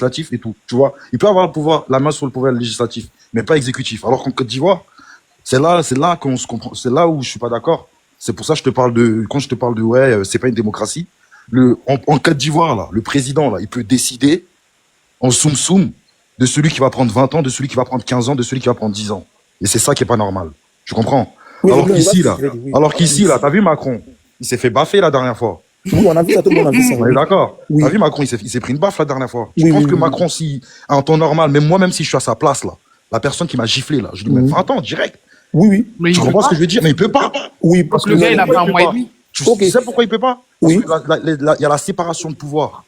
législatif et tout, tu vois. Il peut avoir le pouvoir, la main sur le pouvoir législatif, mais pas exécutif. Alors qu'en Côte d'Ivoire, c'est là qu'on se comprend, c'est là où je suis pas d'accord. C'est pour ça que je te parle de, quand je te parle de, ouais, c'est pas une démocratie. En Côte d'Ivoire, là, le président, là, il peut décider en soum-soum de celui qui va prendre 20 ans, de celui qui va prendre 15 ans, de celui qui va prendre 10 ans. Et c'est ça qui est pas normal. Tu comprends? Oui, Alors qu'ici, là, t'as vu Macron? Il s'est fait baffer la dernière fois. Oui, on a vu ça, tout le monde a vu ça. On est d'accord. Oui. T'as vu Macron, il s'est pris une baffe la dernière fois. Oui, Je pense oui, que oui. Macron, si, en temps normal, même moi, même si je suis à sa place, là, la personne qui m'a giflé, là, je lui mets 20 ans, direct. Oui, oui. Mais Tu il comprends peut ce que pas. je veux dire? Mais il peut pas. Oui, Parce que le gars, il a fait un mois et demi. Tu Ok. sais pourquoi il peut pas? Parce Oui. que il y a la séparation de pouvoir.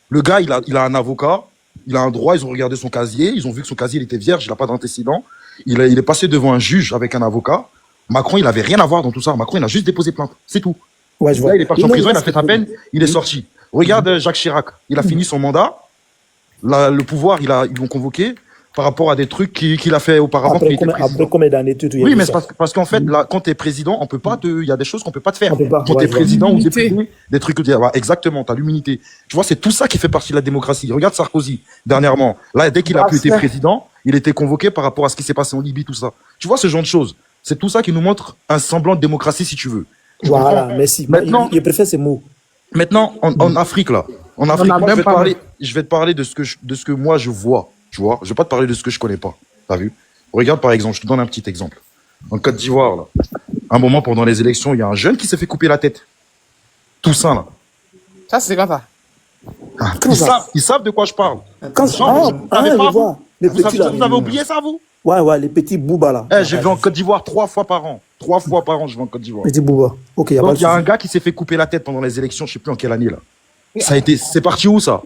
Le gars, il a un avocat, il a un droit, ils ont regardé son casier, ils ont vu que son casier il était vierge, il n'a pas d'antécédent. Il est passé devant un juge avec un avocat. Macron, il avait rien à voir dans tout ça. Macron, il a juste déposé plainte. C'est tout. Ouais, je vois. Là, il est parti en Non, prison, mais il a fait sa peine, il est sorti. Regarde Jacques Chirac, il a fini son mandat. Le pouvoir, ils l'ont convoqué par rapport à des trucs qu'il a fait auparavant. Après, qu'il était président. après combien d'années tu Oui, mais c'est parce qu'en fait, là, quand tu es président, on peut pas il y a des choses qu'on peut pas te faire. On peut pas, Quand ouais, tu es je vois. président ou L'immunité. député, des trucs que tu dis, exactement, tu as l'immunité. Tu vois, c'est tout ça qui fait partie de la démocratie. Regarde Sarkozy, dernièrement. Là, dès qu'il a pu être président, il était convoqué par rapport à ce qui s'est passé en Libye, tout ça. Tu vois, ce genre de choses. C'est tout ça qui nous montre un semblant de démocratie, si tu veux. Tu Voilà, comprends? merci. Maintenant, Il préfère ces mots. Maintenant, en Afrique, là, en Afrique, a moi, même pas je vais te parler de ce que moi je vois, tu vois. Je vais pas te parler de ce que je connais pas. T'as vu? Regarde, par exemple, je te donne un petit exemple. En Côte d'Ivoire, là, un moment pendant les élections, il y a un jeune qui s'est fait couper la tête. Toussaint, là. Ça, c'est quand ça? Ils savent de quoi je parle. Quand Genre, vous savez je pas, vois. Les Vous petits là. avez oublié ça, vous? Ouais, les petits boubas là. Je vais en Côte d'Ivoire 3 fois par an. 3 fois par an, je vais en Côte d'Ivoire. Petits boubas. Ok, y a pas Donc, de il y a un souci. gars qui s'est fait couper la tête pendant les élections, je sais plus en quelle année, là. C'est parti où, ça?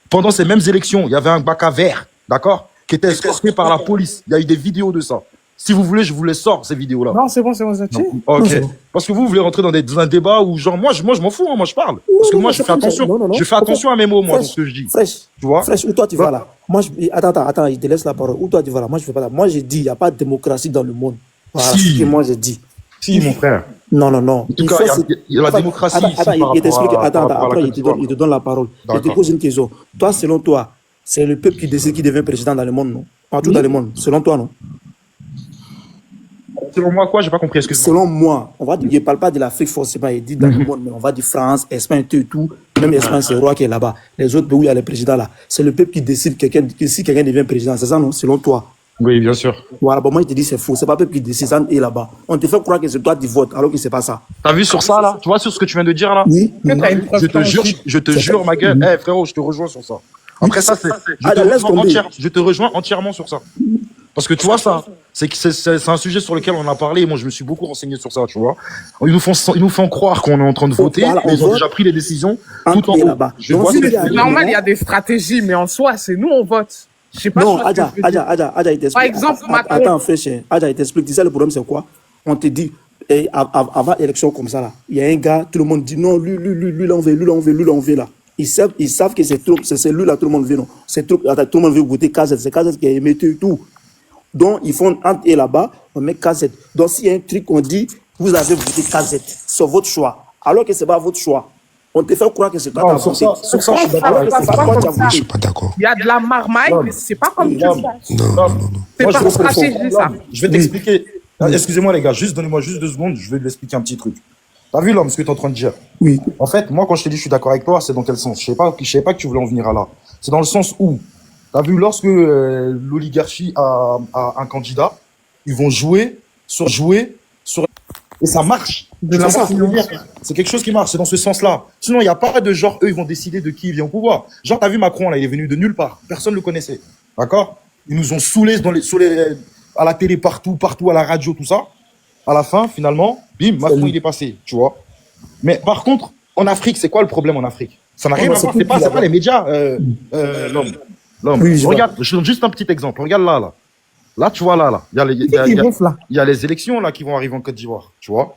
Pendant ces mêmes élections, il y avait un Baka vert, d'accord? Qui était escorté par la police. Il y a eu des vidéos de ça. Si vous voulez, je vous les sors, ces vidéos-là. Non, c'est bon, c'est Ok. c'est bon. Parce que vous voulez rentrer dans un débat où, genre, moi, je m'en fous, hein, moi, je parle. Parce que non, moi, c'est je fais comme ça. attention. Non. Je fais attention à mes mots, moi, dans ce que je dis. Fraîche. Tu vois? Fraîche, où toi tu vas là? Moi, attends, je te laisse la parole. Où toi tu vas là? Moi, je fais pas là. Moi, j'ai dit, il n'y a pas de démocratie dans le monde. Voilà Si. ce que moi j'ai dit. Si, mon frère. Non. En tout cas, il y a la démocratie ici par Attends, il t'explique. rapport à Attends, la après, Côte d'Ivoire. il te donne la parole. Je te D'accord. pose une question. Toi, selon toi, c'est le peuple qui décide qui devient président dans le monde, non? Partout dans le monde. Selon toi, non? Selon moi, quoi? J'ai pas compris. Excuse-moi. Selon moi, on va dire, il ne parle pas de l'Afrique forcément, il dit dans le monde, mais on va dire France, Espagne, tout et tout. Même Espagne, c'est le roi qui est là-bas. Les autres pays où il y a les présidents là, c'est le peuple qui décide si quelqu'un devient président. C'est ça, non? Selon toi. Oui, bien sûr. Voilà, bon, moi je te dis c'est faux. C'est pas le peuple qui décide, ça est là-bas. On te fait croire que c'est toi qui votes, alors que c'est pas ça. T'as vu sur ça, là? Tu vois, sur ce que tu viens de dire, là? Oui. T'as une preuve Je te jure, ma gueule. Eh, frérot, je te rejoins sur ça. Après ça, je te rejoins entièrement sur ça. Parce que tu vois, ça, c'est un sujet sur lequel on a parlé et moi, je me suis beaucoup renseigné sur ça, tu vois. Ils nous font croire qu'on est en train de voter, Voilà, mais ils ont vote déjà pris les décisions tout en haut. là-bas. Je Donc, vois si ce que il y a- tu veux C'est dire. normal, il y a des stratégies, mais en soi, c'est nous, on vote. Je sais pas Non, si tu vois ce que je veux dire. Adja, il t'explique. Par exemple, Macron. Attends, frère, Adja, il t'explique. Tu sais, le problème, c'est quoi? On te dit, avant élection comme ça, là, il y a un gars, tout le monde dit non, lui, l'on veut, là. Ils savent que c'est trop, c'est lui, là, tout le monde veut, non. C'est trop, attends, tout le monde veut voter KZ, c'est KZ qui a aimé tout. Donc, ils font entre et là-bas, on met KZ. Donc, s'il y a un truc qu'on dit, vous avez voté KZ, c'est votre choix. Alors que c'est pas votre choix. On te fait croire que c'est toi qui as voté. Sur ça, je suis d'accord Alors avec que toi. c'est pas toi qui as Je voté. suis pas d'accord. Il y a de la marmaille, mais c'est pas comme tu Non. penses. Non. C'est Moi, pas je une comprends. stratégie, ça. Je vais t'expliquer. Excusez-moi, les gars, donnez-moi juste 2 secondes, je vais lui expliquer un petit truc. T'as vu, l'homme, ce que tu es en train de dire? Oui. En fait, moi, quand je t'ai dit je suis d'accord avec toi, c'est dans quel sens? Je savais pas que tu voulais en venir à là. C'est dans le sens où, t'as vu, lorsque l'oligarchie a un candidat, ils vont jouer sur et ça marche. C'est ça. C'est quelque chose qui marche, c'est dans ce sens-là. Sinon, il n'y a pas de genre, eux, ils vont décider de qui vient au pouvoir. Genre, t'as vu Macron, là, il est venu de nulle part. Personne ne le connaissait. D'accord? Ils nous ont saoulés à la télé, partout, à la radio, tout ça. À la fin, finalement, bim, Macron, il est passé, tu vois. Mais par contre, en Afrique, c'est quoi le problème en Afrique? Ça n'a rien à voir, c'est pas les médias, l'homme. Oui, je vois. Regarde, je donne juste un petit exemple. Regarde là. Là, tu vois, là. Il y a les élections, là, qui vont arriver en Côte d'Ivoire, tu vois.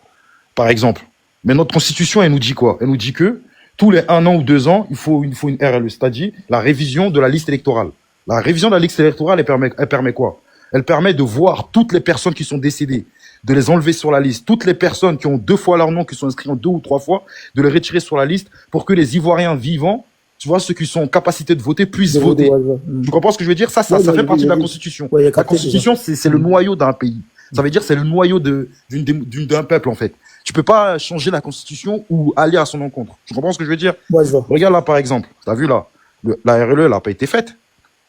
Par exemple. Mais notre constitution, elle nous dit quoi? Elle nous dit que tous les 1 an ou 2 ans, il faut une RLE, c'est-à-dire la révision de la liste électorale. La révision de la liste électorale, elle permet quoi? Elle permet de voir toutes les personnes qui sont décédées, de les enlever sur la liste. Toutes les personnes qui ont 2 fois leur nom, qui sont inscrites en 2 ou 3 fois, de les retirer sur la liste pour que les Ivoiriens vivants tu vois, ceux qui sont en capacité de voter puissent De voter, voter. ouais. Tu comprends ce que je veux dire? Ça Ouais, fait partie de la oui. Constitution. Ouais, il y a La capté, Constitution, c'est le noyau d'un pays. Ça veut dire c'est le noyau d'un peuple, en fait. Tu peux pas changer la Constitution ou aller à son encontre. Tu comprends ce que je veux dire? Ouais, je vois. Regarde là, par exemple. T'as vu là? La RLE, elle n'a pas été faite.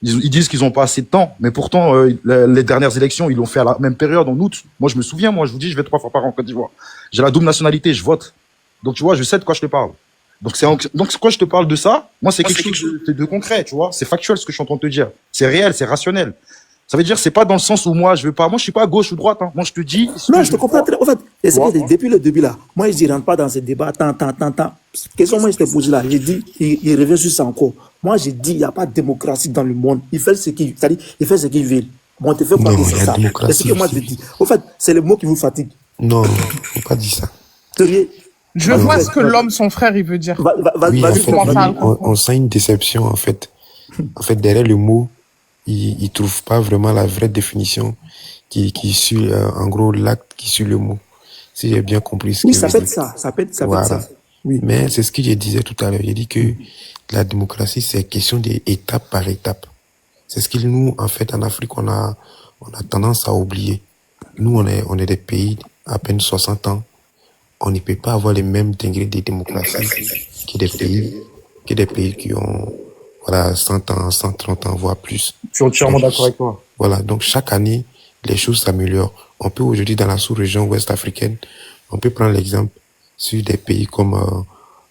Ils disent qu'ils n'ont pas assez de temps, mais pourtant, les dernières élections, ils l'ont fait à la même période, en août. Moi, je me souviens, je vous dis, je vais 3 fois par an en Côte d'Ivoire. J'ai la double nationalité, je vote. Donc, tu vois, je sais de quoi je te parle. Donc, quand je te parle de ça, moi, c'est quelque chose de concret, tu vois. C'est factuel ce que je suis en train de te dire. C'est réel, c'est rationnel. Ça veut dire, c'est pas dans le sens où moi, je suis pas à gauche ou droite, hein. Moi, je te dis. Non, je te comprends très. En fait, depuis le début là, moi, je ne rentre pas dans ce débat. Question, moi, je t'ai posé là. J'ai dit, il revient sur ça encore. Moi, j'ai dit, il n'y a pas de démocratie dans le monde. Il fait ce qu'il veut. Bon, tu fais quoi que c'est ça? C'est ce que moi, je dis. En fait, c'est le mot qui vous fatigue. Non, faut pas dire ça. Sérieux? Je vois ce que l'homme, son frère, il veut dire. Oui, en fait, on on sent une déception, en fait. En fait, derrière le mot, il trouve pas vraiment la vraie définition qui suit, en gros, l'acte qui suit le mot. Si j'ai bien compris ce Oui, que ça vous peut dites. être ça. Ça peut être ça. Voilà. Oui. Mais c'est ce que je disais tout à l'heure. J'ai dit que la démocratie, c'est question d'étape par étape. C'est ce que nous, en fait, en Afrique, on a tendance à oublier. Nous, on est des pays à peine 60 ans. On ne peut pas avoir les mêmes degrés de démocratie que des pays qui ont, voilà, 100 ans, 130 ans, voire plus. Je suis entièrement d'accord avec toi. Voilà. Donc, chaque année, les choses s'améliorent. On peut aujourd'hui, dans la sous-région ouest africaine, on peut prendre l'exemple sur des pays comme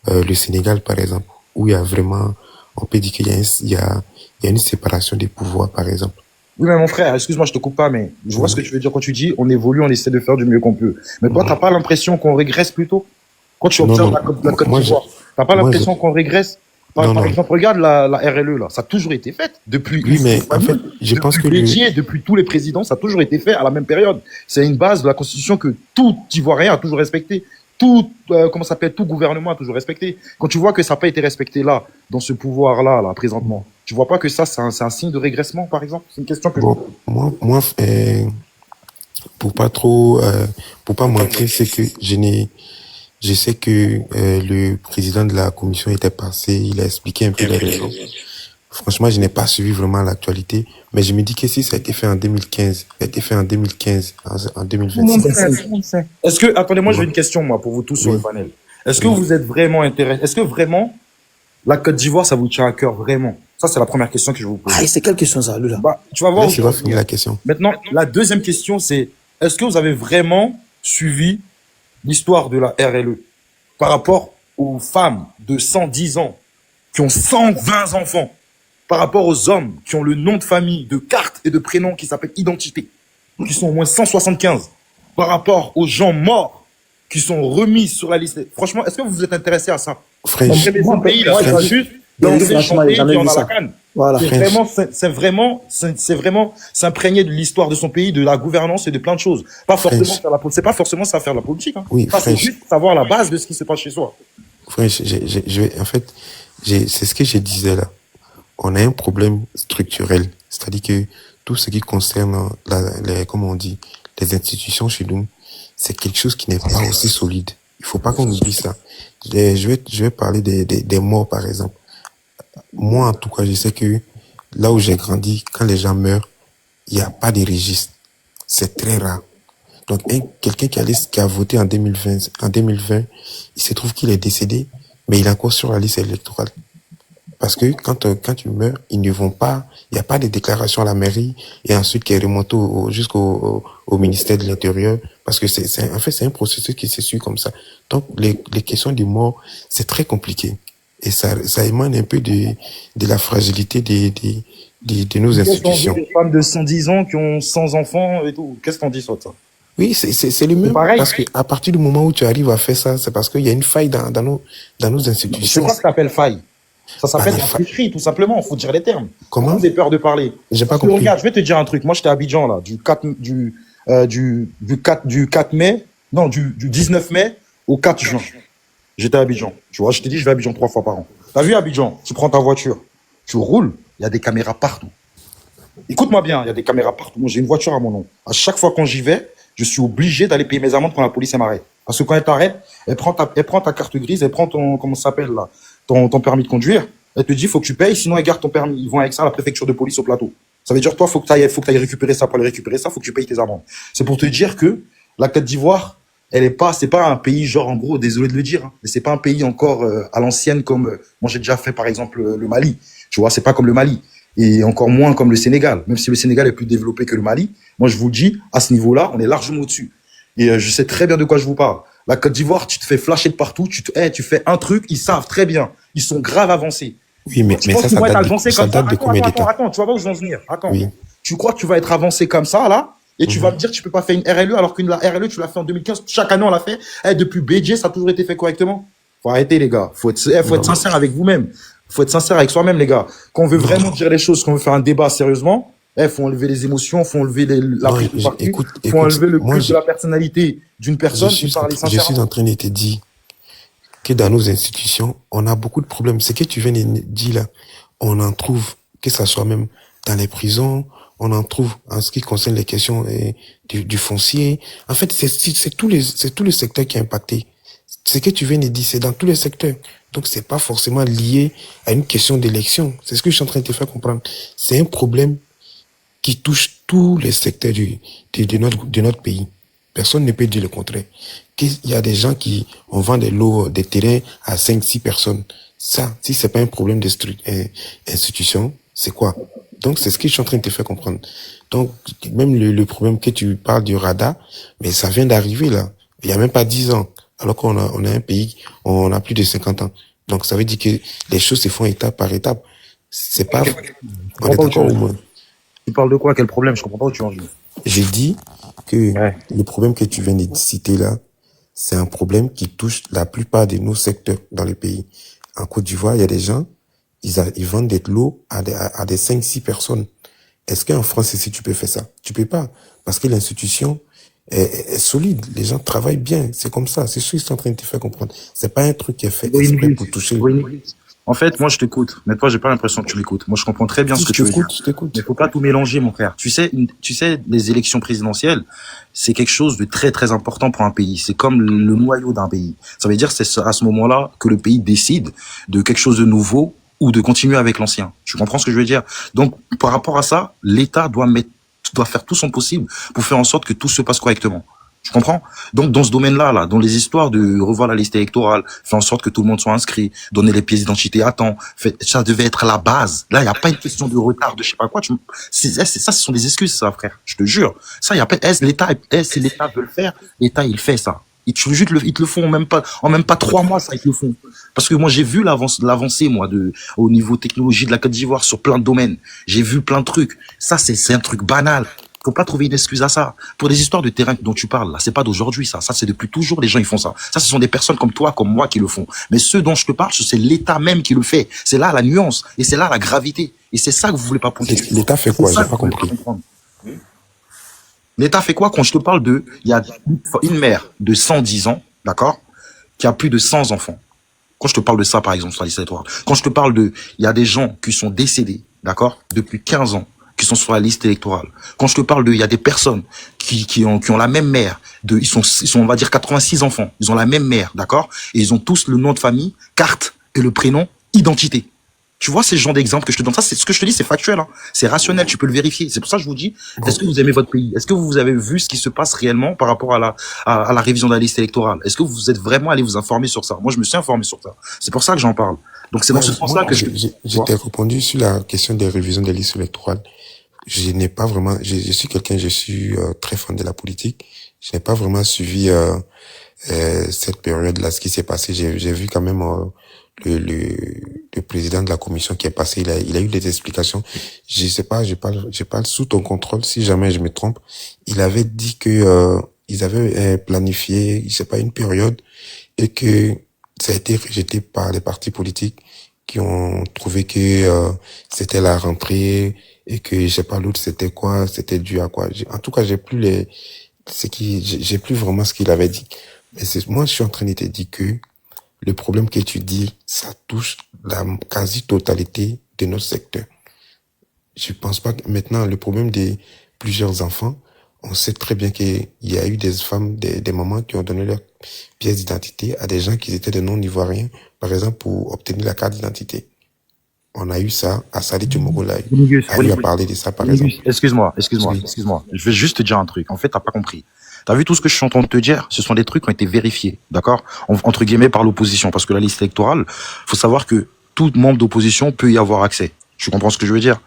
le Sénégal, par exemple, où il y a vraiment, on peut dire qu'il y a une séparation des pouvoirs, par exemple. Oui, mais mon frère, excuse-moi, je te coupe pas, mais je vois ce que tu veux dire quand tu dis on évolue, on essaie de faire du mieux qu'on peut. Mais toi, t'as pas l'impression qu'on régresse plutôt? Quand tu observes la Côte d'Ivoire, t'as pas l'impression qu'on régresse? Par exemple, regarde la RLE, là. Ça a toujours été fait. Depuis. Oui, mais en fait, je pense que depuis tous les présidents, ça a toujours été fait à la même période. C'est une base de la Constitution que tout Ivoirien a toujours respecté. Tout gouvernement a toujours respecté. Quand tu vois que ça n'a pas été respecté là, dans ce pouvoir-là, là, présentement, tu vois pas que ça, c'est un signe de régressement, par exemple? C'est une question que moi, pour pas mentir, c'est que je sais que le président de la commission était passé, il a expliqué un peu les raisons. Franchement, je n'ai pas suivi vraiment l'actualité, mais je me dis que si ça a été fait en 2015, en 2026. Est-ce que, attendez-moi, j'ai une question, moi, pour vous tous sur le panel. Est-ce que vous êtes vraiment intéressé? Est-ce que vraiment, la Côte d'Ivoire, ça vous tient à cœur, vraiment? Ça, c'est la première question que je vous pose. Ah, c'est quelle question ça, lui, là? Tu vas voir. Tu vas finir la question. Maintenant, la deuxième question, c'est, est-ce que vous avez vraiment suivi l'histoire de la RLE par rapport aux femmes de 110 ans qui ont 120 enfants, par rapport aux hommes qui ont le nom de famille, de carte et de prénom qui s'appelle identité, qui sont au moins 175, par rapport aux gens morts qui sont remis sur la liste? Franchement, est-ce que vous vous êtes intéressé à ça? Frère, Mon pays, là, c'est juste danser, chanter, puis on a la canne. Voilà. C'est vraiment s'imprégner de l'histoire de son pays, de la gouvernance et de plein de choses. Pas forcément faire c'est pas forcément ça faire la politique, hein. Oui, c'est juste savoir la base de ce qui se passe chez soi. Frère, en fait, c'est ce que je disais là. On a un problème structurel. C'est-à-dire que tout ce qui concerne comment on dit, les institutions chez nous, c'est quelque chose qui n'est pas aussi solide. Il faut pas qu'on oublie ça. Je vais parler des morts, par exemple. Moi, en tout cas, je sais que là où j'ai grandi, quand les gens meurent, il n'y a pas de registre. C'est très rare. Donc, quelqu'un qui a voté en 2020, il se trouve qu'il est décédé, mais il est encore sur la liste électorale. Parce que quand tu meurs, ils ne vont pas, il n'y a pas de déclaration à la mairie et ensuite qui est remonté jusqu'au ministère de l'Intérieur. Parce que en fait, c'est un processus qui se suit comme ça. Donc, les questions de mort, c'est très compliqué. Et ça émane un peu de la fragilité de nos institutions. Des femmes de 110 ans qui ont 100 enfants et tout. Qu'est-ce qu'on dit sur ça? Oui, c'est le même. Parce que à partir du moment où tu arrives à faire ça, c'est parce qu'il y a une faille dans nos institutions. C'est pas ce qu'on appelle faille. Ça s'appelle la tricherie, tout simplement. Il faut dire les termes. Comment? Vous avez peur de parler. J'ai pas compris. Regarde, je vais te dire un truc. Moi, j'étais à Abidjan, là, du 4 mai, non, du 19 mai au 4 juin. J'étais à Abidjan. Tu vois, je t'ai dit, je vais à Abidjan 3 fois par an. T'as vu Abidjan? Tu prends ta voiture, tu roules, il y a des caméras partout. Écoute-moi bien, il y a des caméras partout. Moi, j'ai une voiture à mon nom. À chaque fois quand j'y vais, je suis obligé d'aller payer mes amendes quand la police m'arrête. Parce que quand elle t'arrête, elle prend ta carte grise, elle prend ton, comment ça s'appelle là, ton permis de conduire, Elle te dit, faut que tu payes, sinon elle garde ton permis. Ils vont avec ça à la préfecture de police au plateau. Ça veut dire, toi, faut que tu ailles récupérer ça. Pour aller récupérer ça, faut que tu payes tes amendes. C'est pour te dire que la Côte d'Ivoire, c'est pas un pays, genre, en gros, désolé de le dire, hein, mais c'est pas un pays encore à l'ancienne comme, moi j'ai déjà fait, par exemple, le Mali. Tu vois, c'est pas comme le Mali. Et encore moins comme le Sénégal. Même si le Sénégal est plus développé que le Mali, moi je vous le dis, à ce niveau-là, on est largement au-dessus. Et je sais très bien de quoi je vous parle. La Côte d'Ivoire, tu te fais flasher de partout, tu fais un truc, ils savent très bien. Ils sont grave avancés. Oui, mais Tu penses ça, qu'ils ça vont être date avancés ça comme ça? date de combien d'états? Attends, tu vas voir où je veux en venir. Attends. Oui. Tu crois que tu vas être avancé comme ça, là, et tu vas me dire que tu peux pas faire une RLE, alors qu'une la RLE, tu l'as fait en 2015, chaque année on l'a fait. Depuis BJ, ça a toujours été fait correctement. Faut arrêter, les gars. Faut être sincère avec vous-même. Faut être sincère avec soi-même, les gars. Quand on veut vraiment dire les choses, quand on veut faire un débat sérieusement, faut enlever les émotions, faut enlever la prise de parti, faut enlever le culte de la personnalité d'une personne et parler Je sincèrement. suis en train de te dire que dans nos institutions, on a beaucoup de problèmes. Ce que tu viens de dire là, on en trouve, que ça soit même dans les prisons, on en trouve en ce qui concerne les questions du foncier. En fait, c'est tout le secteur qui est impacté. Ce que tu viens de dire, c'est dans tous les secteurs. Donc, c'est pas forcément lié à une question d'élection. C'est ce que je suis en train de te faire comprendre. C'est un problème qui touche tous les secteurs de notre pays. Personne ne peut dire le contraire. Qu'il y a des gens qui, on vend des lots, des terrains à 5-6 personnes. Ça, si c'est pas un problème d'institution, c'est quoi? Donc, c'est ce que je suis en train de te faire comprendre. Donc, même le problème que tu parles du radar, mais ça vient d'arriver, là. Il y a même pas 10 ans. Alors qu'on a un pays, on a plus de 50 ans. Donc, ça veut dire que les choses se font étape par étape. C'est pas, on est d'accord au moins. Tu parles de quoi? Quel problème? Je comprends pas où tu en viens. J'ai dit que le problème que tu viens de citer là, c'est un problème qui touche la plupart de nos secteurs dans le pays. En Côte d'Ivoire, il y a des gens, ils vendent des lots à des 5-6 personnes. Est-ce qu'en France, ici, tu peux faire ça? Tu peux pas. Parce que l'institution est solide. Les gens travaillent bien. C'est comme ça. C'est ce que je suis en train de te faire comprendre. C'est pas un truc qui est fait exprès pour toucher. En fait, moi, je t'écoute. Mais toi, j'ai pas l'impression que tu m'écoutes. Moi, je comprends très bien ce que tu veux dire. Je t'écoute. Mais faut pas tout mélanger, mon frère. Tu sais, les élections présidentielles, c'est quelque chose de très, très important pour un pays. C'est comme le noyau d'un pays. Ça veut dire, c'est à ce moment-là que le pays décide de quelque chose de nouveau ou de continuer avec l'ancien. Tu comprends ce que je veux dire? Donc, par rapport à ça, l'État doit faire tout son possible pour faire en sorte que tout se passe correctement. Tu comprends? Donc, dans ce domaine-là, dans les histoires de revoir la liste électorale, faire en sorte que tout le monde soit inscrit, donner les pièces d'identité à temps, ça devait être la base. Là, il n'y a pas une question de retard, de je sais pas quoi. Ça, ce sont des excuses, ça, frère. Je te jure. Ça, il y a pas, si l'État veut le faire, l'État, il fait ça. Ils te le font en même pas 3 mois, ça, ils te le font. Parce que moi, j'ai vu l'avancée, moi, au niveau technologie de la Côte d'Ivoire sur plein de domaines. J'ai vu plein de trucs. Ça, c'est un truc banal. Faut pas trouver une excuse à ça. Pour les histoires de terrain dont tu parles, là, c'est pas d'aujourd'hui, ça. Ça, c'est depuis toujours, les gens, ils font ça. Ça, ce sont des personnes comme toi, comme moi qui le font. Mais ceux dont je te parle, c'est l'État même qui le fait. C'est là la nuance. Et c'est là la gravité. Et c'est ça que vous voulez pas pointer. L'État fait quoi? J'ai pas compris. L'État fait quoi quand je te parle il y a une mère de 110 ans, d'accord, qui a plus de 100 enfants. Quand je te parle de ça, par exemple, sur la liste électorale. Quand je te parle il y a des gens qui sont décédés, d'accord, depuis 15 ans, qui sont sur la liste électorale. Quand je te parle il y a des personnes qui ont la même mère, ils sont, on va dire, 86 enfants. Ils ont la même mère, d'accord? Et ils ont tous le nom de famille, carte et le prénom, identité. Tu vois ces genres d'exemples que je te donne. Ça, c'est ce que je te dis, c'est factuel, hein. C'est rationnel, tu peux le vérifier. C'est pour ça que je vous dis, est-ce que vous aimez votre pays? Est-ce que vous avez vu ce qui se passe réellement par rapport à la révision de la liste électorale? Est-ce que vous êtes vraiment allé vous informer sur ça? Moi, je me suis informé sur ça. C'est pour ça que j'en parle. Donc, c'est dans ce sens-là que je t'ai répondu sur la question des révisions des listes électorales. Je n'ai pas vraiment, je suis très fan de la politique. Je n'ai pas vraiment suivi cette période-là, ce qui s'est passé. J'ai vu quand même le président de la commission qui est passé, il a eu des explications. Je sais pas, j'ai pas sous ton contrôle, si jamais je me trompe. Il avait dit que ils avaient planifié, je sais pas, une période et que ça a été rejeté par les partis politiques qui ont trouvé que c'était la rentrée et que je sais pas l'autre c'était quoi, c'était dû à quoi. En tout cas, j'ai plus vraiment ce qu'il avait dit. Mais moi je suis en train de te dire que le problème que tu dis, ça touche la quasi-totalité de notre secteur. Je pense pas que maintenant, le problème des plusieurs enfants, on sait très bien qu'il y a eu des femmes, des mamans qui ont donné leur pièce d'identité à des gens qui étaient de non-ivoiriens, par exemple, pour obtenir la carte d'identité. On a eu ça, Assali Tchomogou a Renigus, eu à parler de ça, par exemple. Renigus, excuse-moi. Oui. Je vais juste te dire un truc. En fait, t'as pas compris. T'as vu tout ce que je suis en train de te dire? Ce sont des trucs qui ont été vérifiés, d'accord? Entre guillemets par l'opposition, parce que la liste électorale, faut savoir que tout membre d'opposition peut y avoir accès. Tu comprends ce que je veux dire?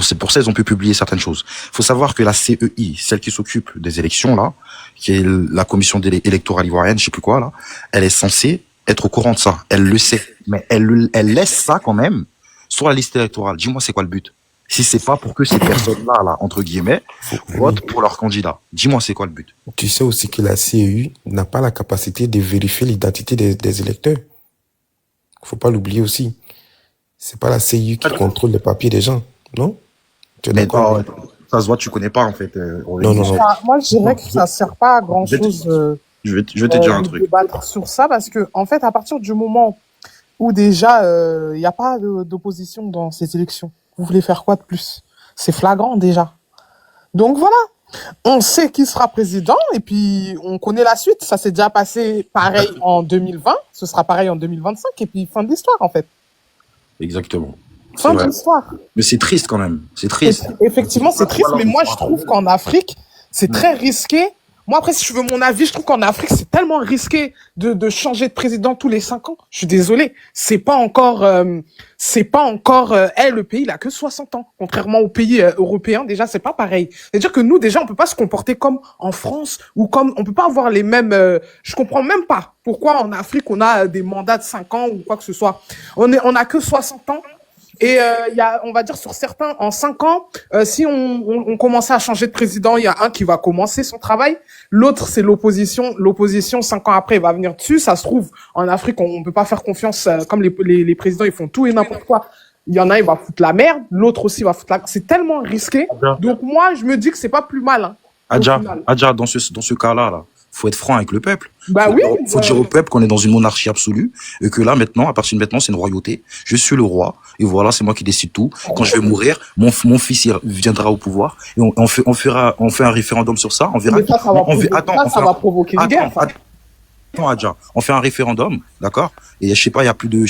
C'est pour ça qu'ils ont pu publier certaines choses. Faut savoir que la CEI, celle qui s'occupe des élections là, qui est la commission électorale ivoirienne, je sais plus quoi là, elle est censée être au courant de ça. Elle le sait, mais elle laisse ça quand même sur la liste électorale. Dis-moi, c'est quoi le but? Si c'est pas pour que ces personnes-là, là, entre guillemets, votent pour leur candidat. Dis-moi, c'est quoi le but? Tu sais aussi que la CEU n'a pas la capacité de vérifier l'identité des électeurs. Faut pas l'oublier aussi. C'est pas la CEU qui contrôle les papiers des gens, non? Tu es Mais d'accord? ça se voit, tu connais pas, en fait. Non. Moi, je dirais que ça sert pas à grand chose Je vais te dire un de truc. débattre sur ça parce que, en fait, à partir du moment où déjà, il n'y a pas d'opposition dans ces élections, vous voulez faire quoi de plus? C'est flagrant déjà. Donc voilà, on sait qui sera président et puis on connaît la suite. Ça s'est déjà passé pareil en 2020, ce sera pareil en 2025 et puis fin de l'histoire en fait. Exactement. Fin de l'histoire. Mais c'est triste quand même. C'est triste. Effectivement, c'est triste, mais moi je trouve qu'en Afrique, c'est très risqué. Moi, après, si tu veux mon avis, je trouve qu'en Afrique, c'est tellement risqué de changer de président tous les 5 ans. Je suis désolé. C'est pas encore, le pays, il a que 60 ans. Contrairement aux pays européens, déjà, c'est pas pareil. C'est-à-dire que nous, déjà, on peut pas se comporter comme en France ou comme, on peut pas avoir les mêmes, je comprends même pas pourquoi en Afrique, on a des mandats de 5 ans ou quoi que ce soit. On a que 60 ans. Et on va dire sur certains, en 5 ans, si on commençait à changer de président, il y a un qui va commencer son travail, l'autre c'est l'opposition. L'opposition 5 ans après va venir dessus. Ça se trouve en Afrique, on peut pas faire confiance comme les présidents, ils font tout et n'importe quoi. Il y en a, il va foutre la merde, l'autre aussi va foutre la. C'est tellement risqué. Donc moi, je me dis que c'est pas plus mal. Adja, dans ce cas-là, là, faut être franc avec le peuple. Faut dire au peuple qu'on est dans une monarchie absolue et que là maintenant, à partir de maintenant, c'est une royauté. Je suis le roi et voilà, c'est moi qui décide tout. Quand je vais mourir, mon fils il viendra au pouvoir et on fait un référendum sur ça. On verra. Ça va provoquer une guerre. Adja, on fait un référendum, d'accord? Et je sais pas, il y a plus de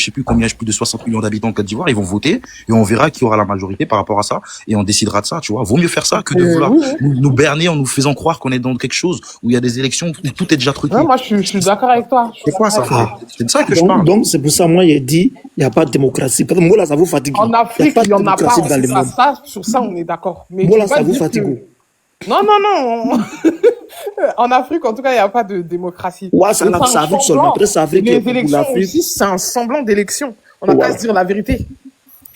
60 millions d'habitants en Côte d'Ivoire, ils vont voter et on verra qui aura la majorité par rapport à ça et on décidera de ça, tu vois. Vaut mieux faire ça que de vouloir nous berner en nous faisant croire qu'on est dans quelque chose où il y a des élections où tout est déjà truqué. Ouais, moi, je suis d'accord avec toi. C'est quoi ça? C'est de ça que je parle. Donc, c'est pour ça, moi, j'ai dit, il n'y a pas de démocratie. Parce que moi, là, ça vous fatigue. En Afrique, il n'y en a pas. dans le monde. Sur ça, on est d'accord. Mais moi, là, ça vous fatigue. Non. En Afrique, en tout cas, il n'y a pas de démocratie. Ouais, c'est Afrique seulement. Après, c'est Afrique. Les élections aussi, c'est un semblant d'élection. On n'a pas à se dire la vérité.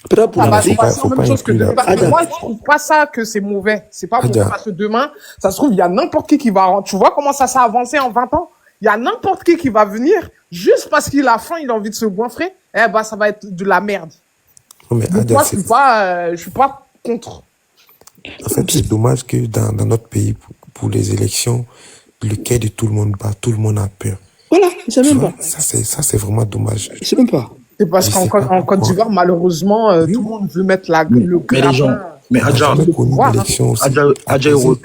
Peut-être pour l'Afrique. Moi, je trouve pas ça que c'est mauvais. C'est pas pour parce que demain, ça se trouve, il y a n'importe qui va. Tu vois comment ça s'est avancé en 20 ans? Il y a n'importe qui va venir juste parce qu'il a faim, il a envie de se goinfrer. Eh ben, ça va être de la merde. Mais moi, je suis pas contre. En fait, c'est dommage que dans notre pays, pour les élections, le cœur de tout le monde bat, tout le monde a peur. Voilà, je sais même pas. Ça, c'est vraiment dommage. Je sais même pas. C'est parce qu'en Côte d'Ivoire, malheureusement, tout le monde veut mettre le grappin. Mais Adja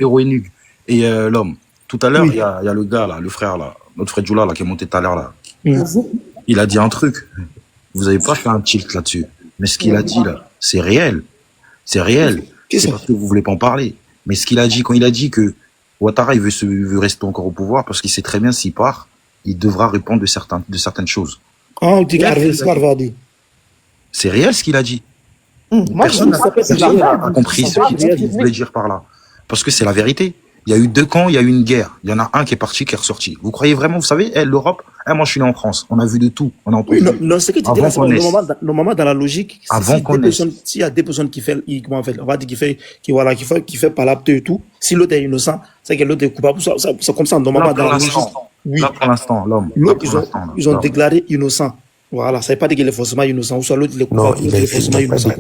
Héroïnug et l'homme. Tout à l'heure, il y a le gars là, le frère là, notre frère Djoula là, qui est monté tout à l'heure là. Il a dit un truc. Vous avez pas fait un tilt là-dessus. Mais ce qu'il a dit là, c'est réel. C'est réel. C'est parce que vous voulez pas en parler. Mais ce qu'il a dit, quand il a dit que Ouattara, il veut rester encore au pouvoir parce qu'il sait très bien s'il part, il devra répondre de certaines choses. C'est réel ce qu'il a dit. Personne n'a compris ce qu'il voulait dire par là. Parce que c'est la vérité. Il y a eu 2 camps, il y a eu une guerre. Il y en a un qui est parti, qui est ressorti. Vous croyez vraiment, vous savez, l'Europe, moi je suis né en France, on a vu de tout. On a entendu. Non, ce que tu dis là, normalement dans la logique, s'il y a des personnes qui fait, on va dire qui fait par et tout, si l'autre est innocent, c'est que l'autre est coupable. C'est comme ça, normalement dans la logique. Oui. Là pour l'instant, l'homme. L'autre, ils ont déclaré innocent. Voilà, ça veut pas dire qu'il est forcément innocent, ou soit l'autre il est coupable. Non, il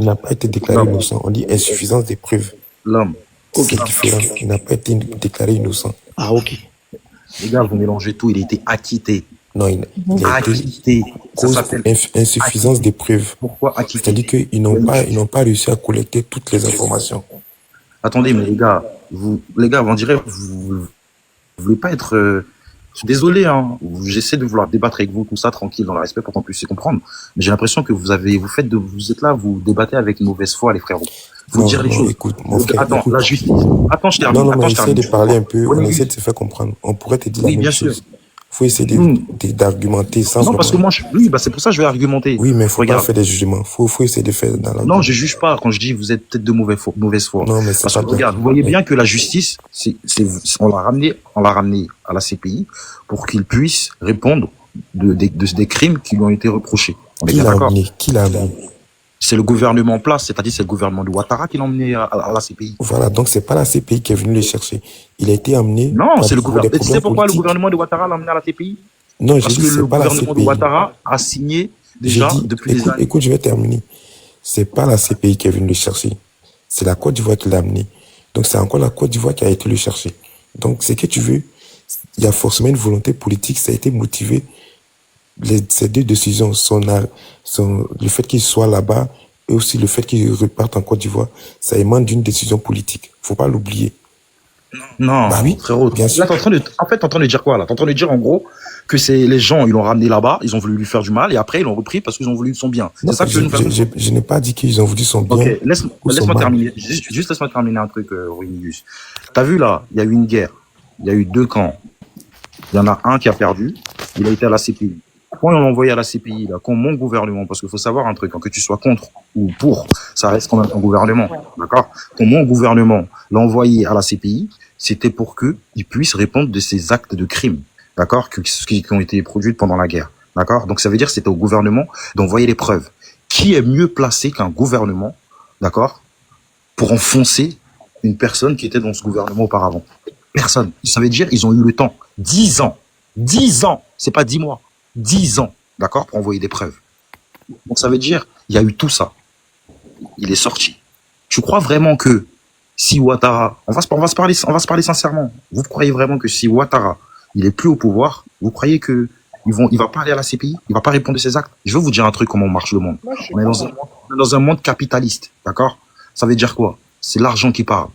n'a pas été déclaré innocent. On dit insuffisance des preuves. L'homme. C'est différent. Il n'a pas été déclaré innocent. Ah, ok. Les gars, vous mélangez tout. Il a été acquitté. Non, il a été acquitté. Ça s'appelle insuffisance des preuves. Pourquoi acquitté? C'est-à-dire qu'ils n'ont pas réussi à collecter toutes les informations. Attendez, mais les gars, on dirait, vous voulez pas être, Je suis désolé, hein. J'essaie de vouloir débattre avec vous, tout ça, tranquille, dans le respect, pour qu'on puisse se comprendre. Mais j'ai l'impression que vous êtes là, vous débattez avec une mauvaise foi, les frérots. Faut dire les choses. Écoute, mon frère, Attends, écoute. la justice. Attends, je termine. Non, Attends, mais je essaie termine. de parler un peu, on Oui, essaie de se faire comprendre. On pourrait te dire la oui, même bien sûr. chose. Faut essayer d'argumenter sans Non, parce que vraiment... moi, oui, bah, c'est pour ça que je vais argumenter. Oui, mais faut pas Regarde. faire des jugements. Faut essayer de faire dans la... Non, je juge pas quand je dis vous êtes peut-être de mauvaise foi. Non, mais c'est Parce pas que bien. regarde, vous voyez bien que la justice, on l'a ramené à la CPI pour qu'il puisse répondre des crimes qui lui ont été reprochés. On est Qui bien l'a d'accord. amené? Qui l'a amené? C'est le gouvernement en place, c'est-à-dire c'est le gouvernement de Ouattara qui l'a emmené à la CPI. Voilà, donc c'est pas la CPI qui est venue le chercher. Il a été amené... Non, c'est le pour des gouvernement. Tu sais problèmes pourquoi le politiques. gouvernement de Ouattara l'a emmené à la CPI? Non, j'ai Parce dit que c'est le pas la gouvernement de CPI. Ouattara a signé déjà J'ai dit, depuis des années. écoute, je vais terminer. C'est pas la CPI qui est venue le chercher. C'est la Côte d'Ivoire qui l'a amené. Donc c'est encore la Côte d'Ivoire qui a été le chercher. Donc c'est que tu veux, il y a forcément une volonté politique, ça a été motivé. Ces deux décisions, le fait qu'il soit là-bas et aussi le fait qu'il reparte en Côte d'Ivoire, ça émane d'une décision politique. Faut pas l'oublier. Non, Bah oui, frérot. bien sûr. Là, t'es en train de dire quoi, là? T'es en train de dire, en gros, que c'est les gens, ils l'ont ramené là-bas, ils ont voulu lui faire du mal, et après, ils l'ont repris parce qu'ils ont voulu son bien. Non, C'est ça que tu veux nous faire comprendre. je n'ai pas dit qu'ils ont voulu son bien. Ok, ou son laisse-moi mal. terminer. Juste laisse-moi terminer un truc, Ruinius. T'as vu, là, il y a eu une guerre. Il y a eu deux camps. Il y en a un qui a perdu. Il a été à la CPI. Quand on l'a envoyé à la CPI, là, quand mon gouvernement, parce qu'il faut savoir un truc, hein, que tu sois contre ou pour, ça reste quand même ton gouvernement. D'accord? Quand mon gouvernement l'a envoyé à la CPI, c'était pour qu'il puisse répondre de ces actes de crime. D'accord? Qui ont été produits pendant la guerre. D'accord? Donc ça veut dire que c'était au gouvernement d'envoyer les preuves. Qui est mieux placé qu'un gouvernement, d'accord, pour enfoncer une personne qui était dans ce gouvernement auparavant? Personne. Ça veut dire ils ont eu le temps. 10 ans. 10 ans. C'est pas 10 mois. 10 ans. D'accord? Pour envoyer des preuves. Donc ça veut dire, il y a eu tout ça. Il est sorti. Tu crois vraiment que si Ouattara, on va se parler sincèrement. Vous croyez vraiment que si Ouattara, il est plus au pouvoir, vous croyez que il va pas aller à la CPI, il va pas répondre de ses actes? Je vais vous dire un truc, comment marche le monde. On est dans un monde capitaliste, d'accord? Ça veut dire quoi? C'est l'argent qui parle.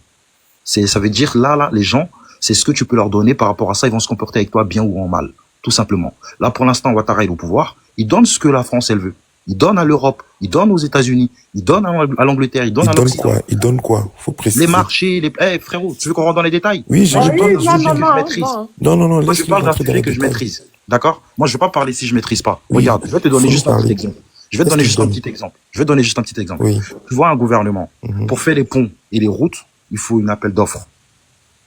Ça veut dire, là, les gens, c'est ce que tu peux leur donner par rapport à ça, ils vont se comporter avec toi bien ou en mal. Tout simplement. Là, pour l'instant, Ouattara est au pouvoir, il donne ce que la France, elle veut. Il donne à l'Europe, il donne aux États-Unis, il donne à l'Angleterre, il donne à l'Occident. Il donne quoi? Faut préciser. Les marchés, frérot, tu veux qu'on rentre dans les détails? Oui, je parle d'un sujet que je maîtrise. Non, Moi, je parle d'un sujet que je maîtrise. D'accord? Moi, je vais pas parler si je maîtrise pas. Regarde, je vais te donner juste un petit exemple. Je vais te donner juste un petit exemple. Oui. Tu vois un gouvernement, pour faire les ponts et les routes, il faut une appel d'offres.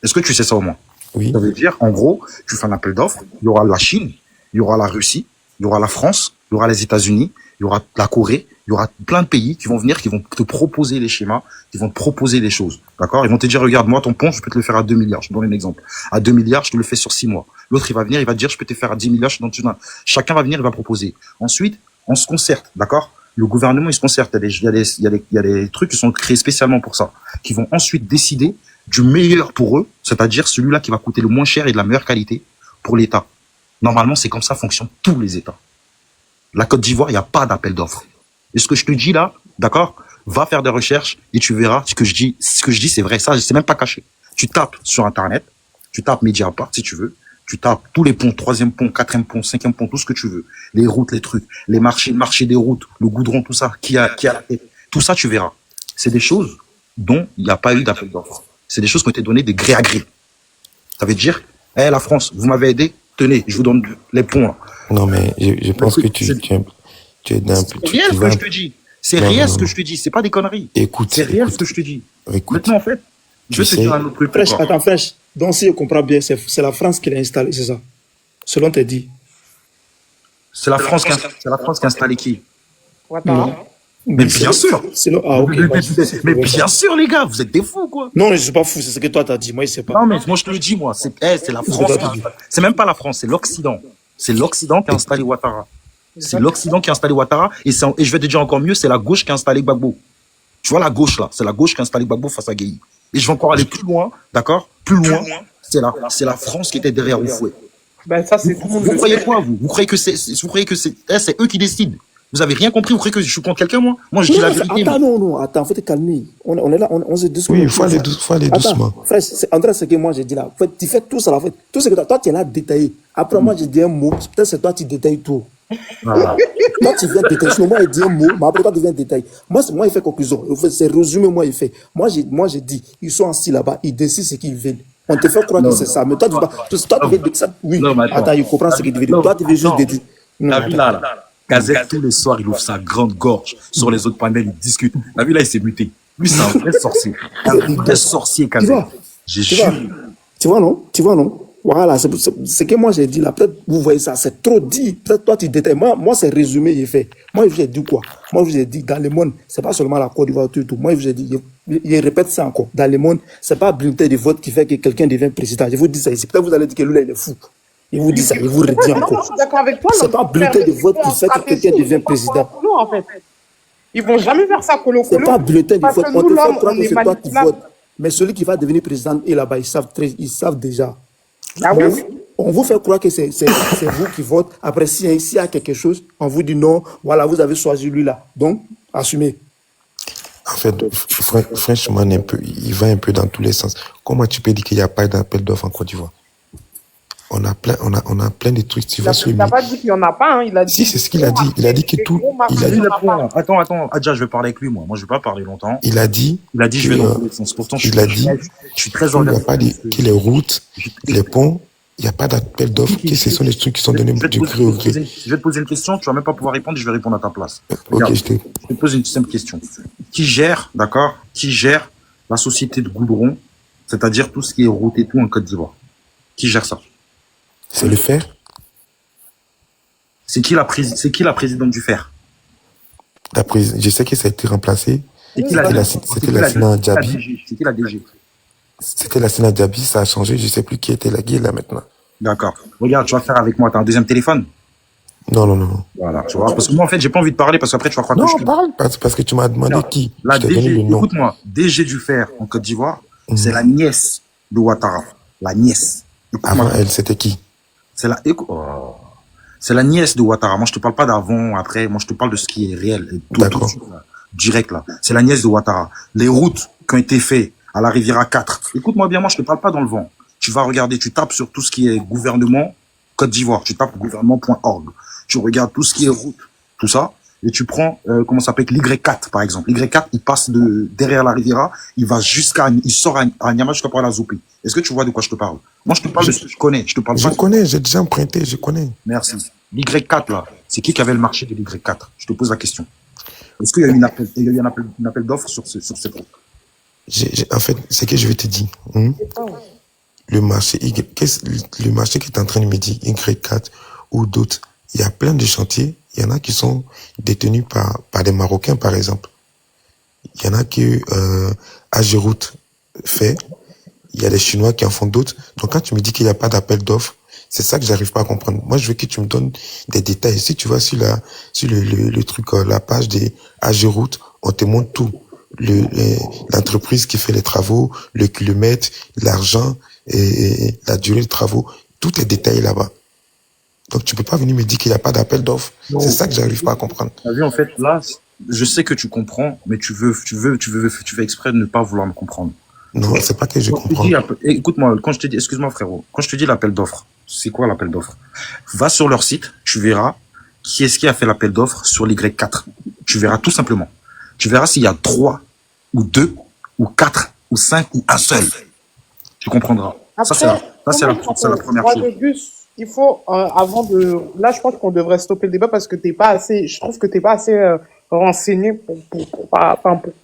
Est-ce que tu sais ça au moins? Oui. Ça veut dire, en gros, tu fais un appel d'offres, il y aura la Chine, il y aura la Russie, il y aura la France, il y aura les États-Unis, il y aura la Corée, il y aura plein de pays qui vont venir, qui vont te proposer les schémas, qui vont te proposer les choses. D'accord? Ils vont te dire, regarde, moi, ton pont, je peux te le faire à 2 milliards. Je te donne un exemple. À 2 milliards, je te le fais sur 6 mois. L'autre, il va venir, il va te dire, je peux te faire à 10 milliards. Chacun va venir, il va proposer. Ensuite, on se concerte. D'accord? Le gouvernement, il se concerte. Il y a des trucs qui sont créés spécialement pour ça, qui vont ensuite décider du meilleur pour eux, c'est-à-dire celui-là qui va coûter le moins cher et de la meilleure qualité pour l'État. Normalement, c'est comme ça fonctionnent tous les États. La Côte d'Ivoire, il n'y a pas d'appel d'offres. Et ce que je te dis là, d'accord, va faire des recherches et tu verras ce que je dis, c'est vrai. Ça, c'est même pas caché. Tu tapes sur Internet, tu tapes Mediapart si tu veux, tu tapes tous les ponts, 3e pont, 4e pont, 5e pont, tout ce que tu veux. Les routes, les trucs, les marchés, le marché des routes, le goudron, tout ça, qui a la tête. Tout ça, tu verras. C'est des choses dont il n'y a pas eu d'appel d'offres. C'est des choses qui ont été données de gré à gré. Ça veut dire, la France, vous m'avez aidé, tenez, je vous donne les ponts là. Non, mais je pense que tu es d'un peu... C'est réel ce que je te dis. C'est réel ce que je te dis. C'est pas des conneries. Écoute. C'est réel ce que je te dis. Écoute. Maintenant, en fait, je vais te dire un autre truc. Fraîche, attends, Fraîche. Donc, si je comprends bien, c'est la France qui l'a installé, c'est ça? Selon tes dit. C'est la France qui a installé qui? Ouattara. Mais bien sûr. Mais bien sûr, les gars, vous êtes des fous, quoi. Non, je suis pas fou, c'est ce que toi t'as dit. Moi, je sais pas. Non, mais moi, je te le dis, moi. C'est la France. C'est même pas la France, c'est l'Occident. C'est l'Occident qui a installé Ouattara. C'est l'Occident qui a installé Ouattara. Et je vais te dire encore mieux, c'est la gauche qui a installé Gbagbo. Tu vois la gauche, là. C'est la gauche qui a installé Gbagbo face à Gueye. Et je vais encore aller plus loin, d'accord? Plus loin. C'est la France qui était derrière Oufoué. Ben, ça, c'est tout le monde. Vous croyez quoi, vous? Vous croyez que c'est eux qui décident? Vous avez rien compris, vous croyez que je suis contre quelqu'un, moi? Moi, je dis la vérité. Attends, faut te calmer. On est là, on se discute. Oui, il faut aller doucement. Frère, André, ce que moi j'ai dit là, en fait, tu fais tout ça là, en fait, tout ce que toi tu es là détaillé. Après, moi j'ai dit un mot, peut-être c'est toi qui détailles tout. Voilà. Toi tu viens détailler, sinon moi il dit un mot, mais après toi tu viens détailler. Moi il fait conclusion, c'est résumé, moi il fait. Moi j'ai dit, ils sont assis là-bas, ils décident ce qu'ils veulent. On te fait croire que c'est ça, mais toi tu vas, toi tu veux ça, oui. Attends, il comprend ce qu'il veut dire. Toi tu veux juste décider. T'as vu là, Gazette, tous les soirs, il ouvre sa grande gorge sur les autres panels, il discute. T'as vu là, il s'est muté. Lui, c'est un vrai sorcier. Un vrai sorcier, Gazette. Tu vois, non? Voilà, c'est ce que moi j'ai dit là. Peut-être vous voyez ça, c'est trop dit. Peut-être toi tu détailles. Moi c'est résumé, il fait. Moi, je vous ai dit quoi? Moi, je vous ai dit, dans le monde, c'est pas seulement la Côte d'Ivoire, tout. Moi, je vous ai dit, je répète ça encore. Dans le monde, c'est pas bulletin de vote qui fait que quelqu'un devient président. Je vous dis ça ici. Peut-être vous allez dire que lui, là, il est fou. Il vous dit ça, il vous redit encore. Je suis d'accord avec toi. C'est pas bulletin de vote qui fait que quelqu'un devient président. En fait. Ils vont jamais faire ça colo. C'est pas bulletin de vote. On te fait croire que c'est toi qui votes. Mais celui qui va devenir président est là-bas, ils savent déjà. Ah oui. On vous fait croire que c'est vous qui votez. Après, s'il y a quelque chose, on vous dit non, voilà, vous avez choisi lui là. Donc, assumez. En fait, franchement, il va un peu dans tous les sens. Comment tu peux dire qu'il n'y a pas d'appel d'offres en Côte d'Ivoire? On a plein de trucs. Tu vas sur il n'a pas dit qu'il n'y en a pas. Hein. Il a dit. Si, c'est ce qu'il a dit. Il a dit que tout. Il a dit. Attends, Adja, je vais parler avec lui, moi. Moi, je vais pas parler longtemps. Il a dit. Je vais dans tous les sens. Pourtant, je suis très organisé. Que les routes, les ponts, il n'y a pas d'appel d'offres. Que ce sont les trucs qui sont donnés du gré au gré. Je vais te poser une question. Tu vas même pas pouvoir répondre. Je vais répondre à ta place. Ok, je te pose une simple question. Qui gère la société de goudron, c'est-à-dire tout ce qui est route et tout en Côte d'Ivoire? Qui gère ça? C'est le fer. C'est qui la présidente du fer? Je sais que ça a été remplacé. C'était la Sina Diaby. C'est qui la DG? C'était la Sina Diaby, ça a changé. Je ne sais plus qui était la guille là maintenant. D'accord. Regarde, tu vas faire avec moi. T'as un deuxième téléphone? Non. Voilà, tu vois. Parce que moi, en fait, j'ai pas envie de parler parce qu'après, tu vas croire que je parle parce que tu m'as demandé qui. La DG, écoute-moi. DG du fer en Côte d'Ivoire, c'est la nièce de Ouattara. La nièce. Avant elle, c'était qui? C'est la nièce de Ouattara. Moi, je te parle pas d'avant, après. Moi, je te parle de ce qui est réel. D'accord. Direct, là. C'est la nièce de Ouattara. Les routes qui ont été faites à la Riviera 4. Écoute-moi bien, moi, je te parle pas dans le vent. Tu vas regarder, tu tapes sur tout ce qui est gouvernement Côte d'Ivoire. Tu tapes gouvernement.org. Tu regardes tout ce qui est route, tout ça. Et tu prends, comment ça s'appelle, l'Y4, par exemple. L'Y4, il passe derrière la Riviera, il sort à Niamey jusqu'à par la Zoupi. Est-ce que tu vois de quoi je te parle? Moi, je te parle de ce que je connais. Je connais, j'ai déjà emprunté, je connais. Merci. L'Y4, là, c'est qui avait le marché de l'Y4? Je te pose la question. Est-ce qu'il y a eu un appel d'offres sur ces routes? En fait, c'est que je vais te dire. Le marché qui est en train de me dire Y4 ou d'autres, il y a plein de chantiers. Il y en a qui sont détenus par des Marocains, par exemple. Il y en a que Ageroute fait. Il y a des Chinois qui en font d'autres. Donc, quand tu me dis qu'il n'y a pas d'appel d'offres, c'est ça que j'arrive pas à comprendre. Moi, je veux que tu me donnes des détails. Si tu vas sur le truc, la page des Ageroute, on te montre tout. L'entreprise qui fait les travaux, le kilomètre, l'argent et la durée de travaux. Tout est détaillé là-bas. Donc, tu peux pas venir me dire qu'il n'y a pas d'appel d'offres. C'est ça que j'arrive pas à comprendre. Tu as vu, en fait, là, je sais que tu comprends, mais tu veux exprès de ne pas vouloir me comprendre. Non, c'est pas que je comprends. Écoute-moi, quand je te dis, excuse-moi, frérot, quand je te dis l'appel d'offres, c'est quoi l'appel d'offres? Va sur leur site, tu verras qui est-ce qui a fait l'appel d'offres sur l'Y4. Tu verras tout simplement. Tu verras s'il y a 3 ou 2 ou 4 ou 5 ou un seul. Tu comprendras. Après, ça, c'est la première chose. Il faut, avant de... Là, je pense qu'on devrait stopper le débat parce que je trouve que t'es pas assez renseigné pour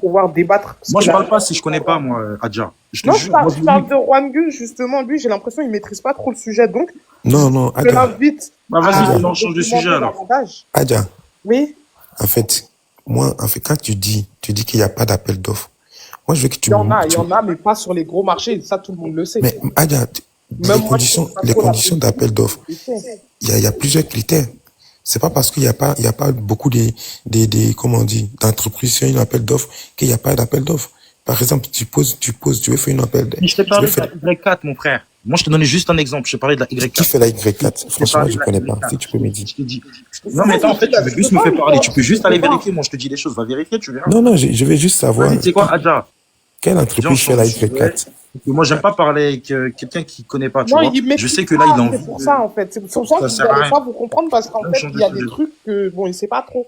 pouvoir débattre. Moi, je parle pas si je connais pas, moi, Adja. Je parle de Juan Gus, justement. Lui, j'ai l'impression qu'il maîtrise pas trop le sujet, donc... Non, Adja. Je l'invite. Vas-y, on change de sujet, alors. Adja. Oui? En fait, quand tu dis qu'il n'y a pas d'appel d'offres, moi, je veux que tu... Il y en a, mais pas sur les gros marchés. Ça, tout le monde le sait. Mais, Adja... Les conditions d'appel d'offres, il y a plusieurs critères. C'est pas parce qu'il y a pas beaucoup comment on dit, d'entreprises sur un appel d'offres qu'il n'y a pas d'appel d'offres. Par exemple, tu veux faire une appel d'offres. Je t'ai parlé de l'Y4, mon frère. Moi, je te donnais juste un exemple. Je te parlais de la Y4. Qui fait la Y4? Franchement, je connais pas. Si tu peux me dire. Je te dis. Non, mais attends, en fait, tu veux juste me faire parler. Tu peux juste aller vérifier. Moi, je te dis les choses. Va vérifier, tu verras. Non, je vais juste savoir. Vas-y, tu sais quoi, Adja? Quelle entreprise fait la Y4? Moi, j'aime pas parler avec quelqu'un qui connaît pas, tu vois. Je sais que là, il en C'est pour ça, en fait. C'est pour ça que vous n'allez pas vous comprendre parce qu'en fait, il y a des trucs que, bon, il sait pas trop.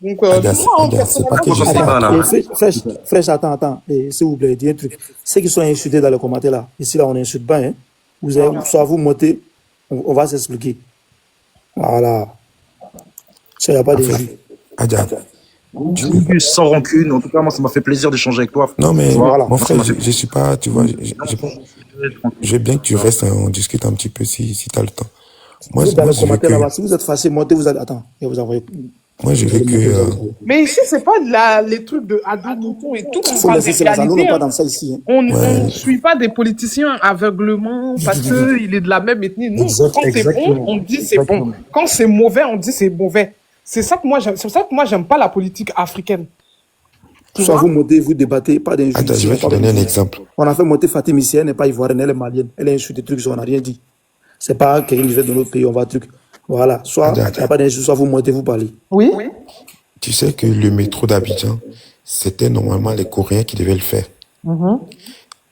Donc, c'est pas que je sais pas, là. Fraîche, attends. S'il vous plaît, dis un truc. Ceux qui sont insultés dans les commentaires, là, ici, là, on n'insulte pas, hein. Vous avez, soit vous montez, on va s'expliquer. Voilà. Ça, il n'y a pas de vie. Adja. Sans rancune. En tout cas, moi, ça m'a fait plaisir d'échanger avec toi. Non, mais Voilà. mon frère, je suis pas, tu vois, je veux bien que tu restes, on discute un petit peu si tu as le temps. Moi, Vous, dans les je veux commentaires, que, là-bas, si vous êtes fâché, montez, vous allez, attends, je vais vous envoyer. moi, je veux que, mais ici, c'est pas les trucs de Ado Mouton et tout. Il On faut parle laisser des cela, ça, nous, on n'est réalités. pas dans ça ici, hein. On ne suit pas des politiciens aveuglement parce qu'il est de la même ethnie. Non, quand c'est bon, on dit c'est bon. Quand c'est mauvais, on dit c'est mauvais. C'est ça que moi, c'est pour ça que moi, j'aime pas la politique africaine. Tu Soit vois? vous montez, vous débattez, pas Adja, d'injustice. je vais te donner un exemple. On a fait monter Fatim ici, elle n'est pas ivoirienne, elle est malienne. Elle est insultée, trucs, on n'a rien dit. C'est pas quelqu'un qui vient de notre pays, on va truc. Voilà. Soit il n'y a pas d'injustice, soit vous montez, vous parlez. Oui. Tu sais que le métro d'Abidjan, c'était normalement les Coréens qui devaient le faire.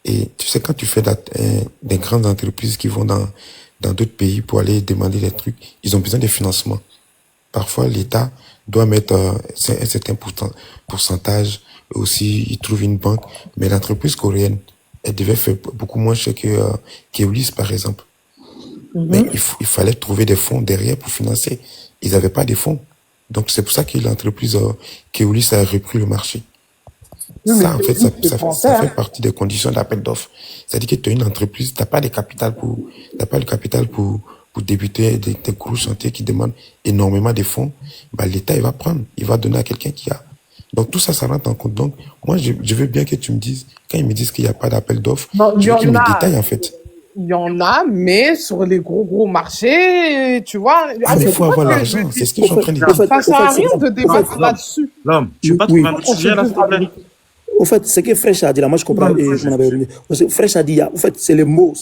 Et tu sais, quand tu fais des grandes entreprises qui vont dans d'autres pays pour aller demander des trucs, ils ont besoin de financement. Parfois, l'État doit mettre un certain pourcentage. Aussi, ils trouvent une banque. Mais l'entreprise coréenne, elle devait faire beaucoup moins cher que Keolis, par exemple. Mais il fallait trouver des fonds derrière pour financer. Ils n'avaient pas de fonds. Donc, c'est pour ça que l'entreprise Keolis a repris le marché. Ça, en fait, ça fait partie des conditions d'appel d'offres. C'est-à-dire que tu as une entreprise, tu n'as pas le capital pour débuter des gros chantiers qui demandent énormément de fonds. Bah, l'État, il va prendre, il va donner à quelqu'un qui a. Donc, tout ça, ça rentre en compte. Donc, moi, je veux bien que tu me dises, quand ils me disent qu'il n'y a pas d'appel d'offres, je veux qu'ils me détaillent, en fait. Il y en a, mais sur les gros marchés, tu vois. Il faut avoir l'argent. C'est ce que je suis en train de dire. Ça sert à rien de débattre là-dessus. L'homme, tu veux pas trouver un autre sujet là, s'il te plaît? Au fait, ce que Fresh a dit là, moi je comprends. Fresh a dit, en fait, c'est le mot.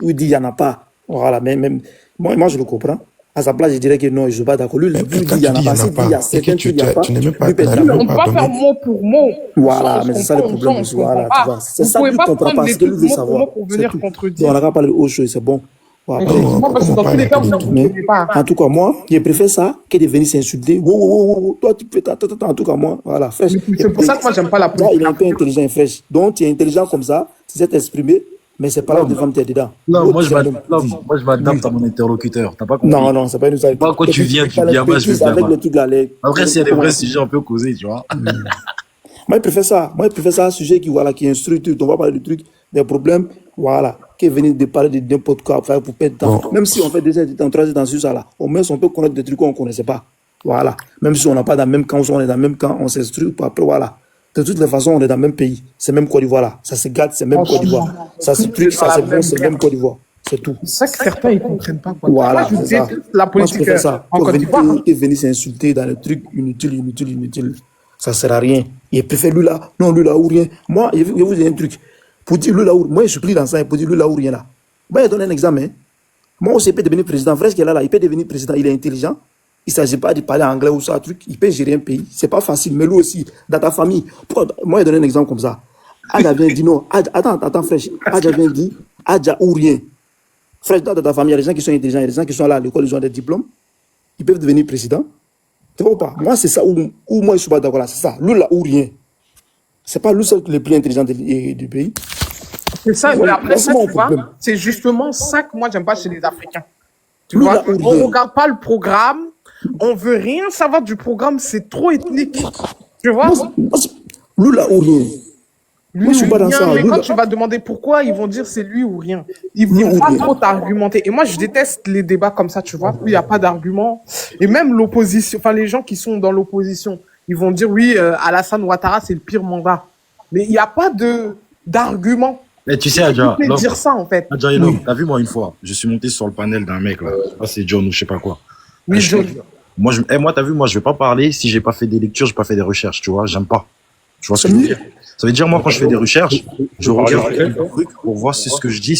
Où il dit il n'y en a pas. Voilà, mais même, moi je le comprends. À sa place, je dirais que non, je ne suis pas d'accord. Lui, il dit il n'y en a pas. Il y a certains trucs, il n'y a pas. Tu n'es même pas. On ne peut pas faire mot pour mot. Voilà, mais c'est ça le problème. Voilà, tu vois. C'est ça que tu ne comprends pas. Ce que lui veut savoir. Pour venir contredire. On n'a pas parlé de autre chose, c'est bon. Moi, parce que dans tous les cas, vous ne comprenez pas. En tout cas, moi, je préfère ça que de venir s'insulter. Toi, tu peux. En tout cas, moi, voilà. Fresh. C'est pour ça que moi, j'aime pas la politique. Il est un peu intelligent, Fresh. Donc, tu es intelligent comme ça, tu sais t'exprimer, mais c'est pas là où devant tu es dedans. Non, moi, je m'adapte à mon interlocuteur. T'as pas compris? Non, c'est pas une chose. Moi, quand tu viens, tu viens, moi, je vais faire. Après, s'il y a des vrais sujets, on peut causer, tu vois. Moi, je préfère ça. Un sujet qui instruit tout. On va parler du truc, des problèmes, voilà. Qui est venu de parler de n'importe quoi pour perdre de temps. Même si on fait 2 heures de temps, 3 heures dans ce ça là, au moins on peut connaître des trucs qu'on ne connaissait pas. Voilà. Même si on n'a pas dans le même camp, on est dans le même camp, on s'instruit, après, voilà. De toutes les façons, on est dans le même pays. C'est même Côte d'Ivoire là. Ça se gâte, c'est même Côte d'Ivoire. Ça se truc, ça c'est bon, c'est même Côte d'Ivoire. C'est tout. C'est ça que certains ils comprennent pas. Quoi. Voilà. Moi, je déteste la politique en Côte d'Ivoire. Et venir s'insulter dans les trucs inutiles. Ça sert à rien. Il préfère lui là, non lui là ou rien. Moi, je vous dis un truc. Pour dire lui là où, moi je suis pris dans ça, pour dire lui là ou rien là. Moi, je donne un examen. Moi aussi, il peut devenir président. Frère, qui est là, il peut devenir président. Il est intelligent. Il ne s'agit pas de parler anglais ou ça, truc. Il peut gérer un pays. C'est pas facile. Mais lui aussi, dans ta famille. Moi, je donne un exemple comme ça. Adja vient dire non. Attends, frère. Adja vient dire Adja ou rien. Frère, dans ta famille, il y a des gens qui sont intelligents, il y a des gens qui sont là à l'école, ils ont des diplômes. Ils peuvent devenir président. Tu vois pas? Moi, c'est ça où moi, je ne suis pas d'accord là. C'est ça. Lui là ou rien. C'est pas lui seul le plus intelligent du pays. C'est ça, mais après ça, tu vois, c'est justement ça que moi, j'aime pas chez les Africains. Tu vois, on regarde pas le programme, on veut rien savoir du programme, c'est trop ethnique. Tu vois? Lui là ou rien. Lui ou rien, mais quand tu vas demander pourquoi, ils vont dire c'est lui ou rien. Ils vont pas trop t'argumenter. Et moi, je déteste les débats comme ça, tu vois, où il n'y a pas d'argument. Et même l'opposition, enfin, les gens qui sont dans l'opposition, ils vont dire oui, Alassane Ouattara, c'est le pire mandat. Mais il n'y a pas d'argument. Mais tu sais, Adja, dire ça, en fait. Adja, t'as vu, moi, une fois, je suis monté sur le panel d'un mec, là. Je sais pas si c'est John ou je sais pas quoi. Oui, John. Moi, t'as vu, moi, je vais pas parler si j'ai pas fait des lectures, j'ai pas fait des recherches, tu vois, j'aime pas. Tu vois ce que je veux dire? Ça veut dire, moi, quand je fais des recherches, je regarde quelques trucs pour voir si ce que je dis,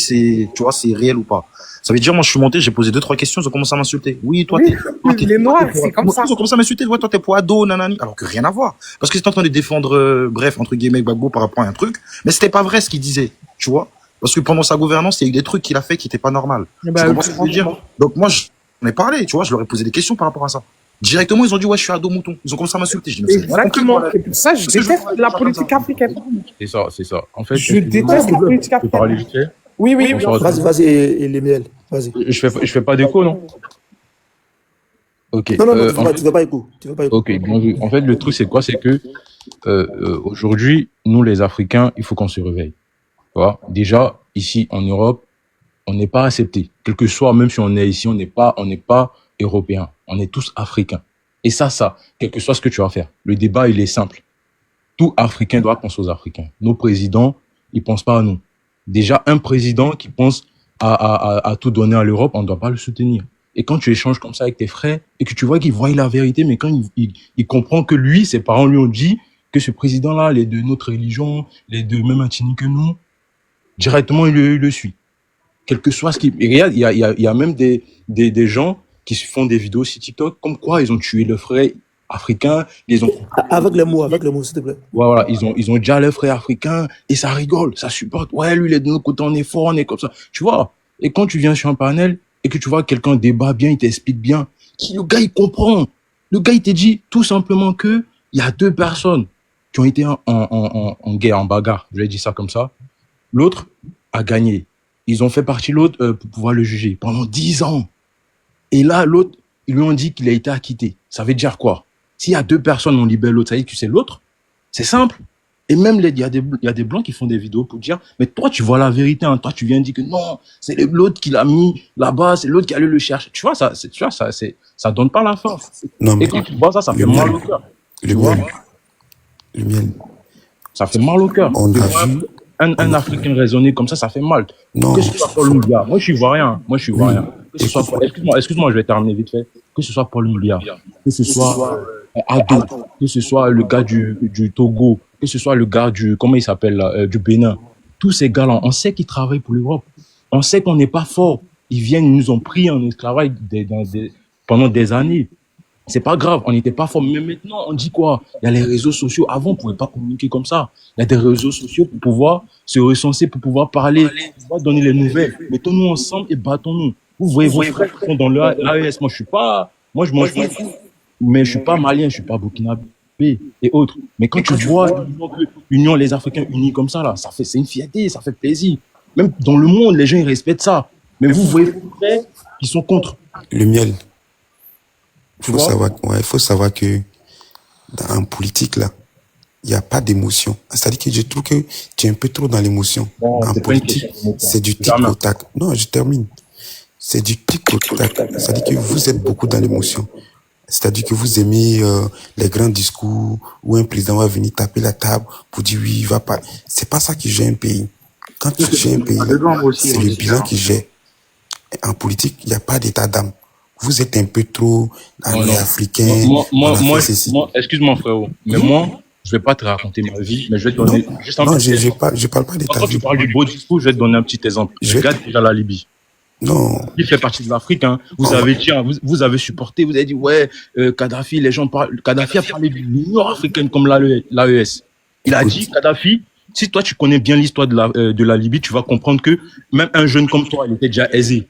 tu vois, c'est réel ou pas. Ça veut dire, moi, je suis monté, j'ai posé 2-3 questions, ils ont commencé à m'insulter. Oui, toi, les Noirs, c'est comme ça. Ils ont commencé à m'insulter, ouais, toi, t'es pour ado, nanani. Alors que rien à voir. Parce que c'était en train de défendre, bref, entre guillemets, Gbagbo par rapport à un truc. Mais c'était pas vrai ce qu'il disait, tu vois. Parce que pendant sa gouvernance, il y a eu des trucs qu'il a fait qui étaient pas normaux. Tu comprends ce que je veux dire? Donc, moi, j'en ai parlé, tu vois, je leur ai posé des questions par rapport à ça. Directement, ils ont dit, ouais, je suis ado mouton. Ils ont commencé à m'insulter. Je dis, mais exactement. C'est pour ça, je déteste la politique africaine. C'est ça, c'est ça. En fait, je déteste la politique africaine. Oui. Vas-y, les miels. Vas-y. Je fais pas d'écho, non? Ok. Non, tu veux pas écho. Ok, bien vu. En fait, le truc, c'est quoi? C'est que aujourd'hui, nous, les Africains, il faut qu'on se réveille. Tu vois? Déjà, ici, en Europe, on n'est pas accepté. Quel que soit, même si on est ici, on n'est pas européens. On est tous africains. Et ça, quel que soit ce que tu vas faire. Le débat, il est simple. Tout Africain doit penser aux Africains. Nos présidents, ils pensent pas à nous. Déjà, un président qui pense à tout donner à l'Europe, on ne doit pas le soutenir. Et quand tu échanges comme ça avec tes frères et que tu vois qu'il voit la vérité, mais quand il comprend que lui, ses parents lui ont dit que ce président-là, il est de notre religion, il est de même ethnie que nous, directement, il le suit. Quel que soit ce qu'il... Et regarde, il y a même des gens qui se font des vidéos sur TikTok, comme quoi ils ont tué le frère africain, ils ont... Avec les mots, s'il te plaît. Voilà, ils ont déjà le frère africain, et ça rigole, ça supporte. Ouais, lui, il est de notre côté, on est fort, on est comme ça. Tu vois? Et quand tu viens sur un panel, et que tu vois quelqu'un débat bien, il t'explique bien, le gars, il comprend. Le gars, il te dit tout simplement que il y a 2 personnes qui ont été en guerre, en bagarre. Je vais dire ça comme ça. L'autre a gagné. Ils ont fait partie l'autre pour pouvoir le juger pendant 10 ans. Et là, l'autre, ils lui ont dit qu'il a été acquitté. Ça veut dire quoi? S'il y a 2 personnes, on libère l'autre, ça veut dire que c'est l'autre. C'est simple. Et même, il y a des Blancs qui font des vidéos pour dire, mais toi, tu vois la vérité, hein. Toi, tu viens dire que non, c'est l'autre qui l'a mis là-bas, c'est l'autre qui allait le chercher. Tu vois, ça donne pas la fin. Non, mais et quand tu vois ça fait mal au cœur. Le miel. Ça fait mal au cœur. On a vu. Un Africain raisonné comme ça fait mal. Non. Que ce soit Paul Moulia. Moi, je suis ivoirien. Que ce soit, excuse-moi, je vais terminer vite fait. Que ce soit Paul Moulia, que ce soit Ado, que ce soit le gars du Togo, que ce soit le gars comment il s'appelle là, du Bénin. Tous ces gars-là, on sait qu'ils travaillent pour l'Europe. On sait qu'on n'est pas fort. Ils viennent, ils nous ont pris en esclavage pendant des années. C'est pas grave, on n'était pas fort. Mais maintenant, on dit quoi? Il y a les réseaux sociaux. Avant, on pouvait pas communiquer comme ça. Il y a des réseaux sociaux pour pouvoir se recenser, pour pouvoir parler, pour pouvoir donner les nouvelles. Mettons-nous ensemble et battons-nous. Vous voyez vos frères qui sont dans l'AES. Moi, je m'en fous. Mais je suis pas malien, je suis pas burkinabé et autres. Mais quand tu vois l'Union, les Africains unis comme ça, là, c'est une fierté, ça fait plaisir. Même dans le monde, les gens, ils respectent ça. Mais vous voyez vos frères qui sont contre. Le miel. Il faut savoir que en politique, là, il n'y a pas d'émotion. C'est-à-dire que je trouve que tu es un peu trop dans l'émotion. En politique, c'est du tic au tac. Non, je termine. C'est du tic au tac. C'est-à-dire que vous êtes beaucoup dans l'émotion. C'est-à-dire que vous aimez les grands discours où un président va venir taper la table pour dire oui, il va pas. C'est pas ça qui gère un pays. Quand tu gères un pays, c'est le bilan qui gère. En politique, il n'y a pas d'état d'âme. Vous êtes un peu trop africain. Moi, excuse-moi, frérot. Mais moi, je vais pas te raconter ma vie, mais je vais te donner juste un petit exemple. Je parle pas d'état. Quand tu parles du beau discours, je vais te donner un petit exemple. Regarde déjà la Libye. Non. Il fait partie de l'Afrique, hein. Vous avez supporté, vous avez dit, ouais, Kadhafi, les gens parlent, Kadhafi a parlé de l'Union africaine comme l'AES. Il a dit, Kadhafi, si toi tu connais bien l'histoire de la Libye, tu vas comprendre que même un jeune comme toi, il était déjà aisé.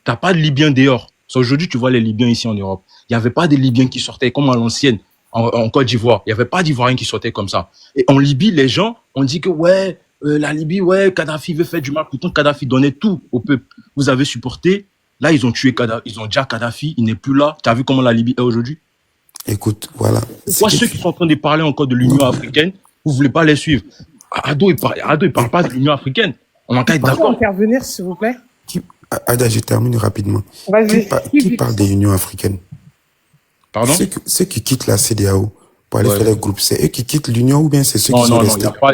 T'as pas de Libyens dehors. Aujourd'hui, tu vois les Libyens ici en Europe. Il n'y avait pas des Libyens qui sortaient comme à l'ancienne, en Côte d'Ivoire. Il n'y avait pas d'Ivoiriens qui sortaient comme ça. Et en Libye, les gens ont dit que, ouais, la Libye, ouais, Kadhafi veut faire du mal. Pourtant, Kadhafi donnait tout au peuple. Vous avez supporté. Là, ils ont tué Kadhafi. Ils ont déjà Kadhafi. Il n'est plus là. Tu as vu comment la Libye est aujourd'hui? Écoute, voilà. Pourquoi ceux qui sont en train de parler encore de l'Union africaine, vous ne voulez pas les suivre? Ado, il parle pas de l'Union africaine. On en qu'à être d'accord. Intervenir, s'il vous plaît. Ada, je termine rapidement. Qui parle de l'Union africaine? Pardon? Ceux qui quittent la CEDEAO pour aller Ouais. faire les groupes. C'est eux qui quittent l'Union ou bien c'est ceux qui Non, sont non, non, restés? y a pas,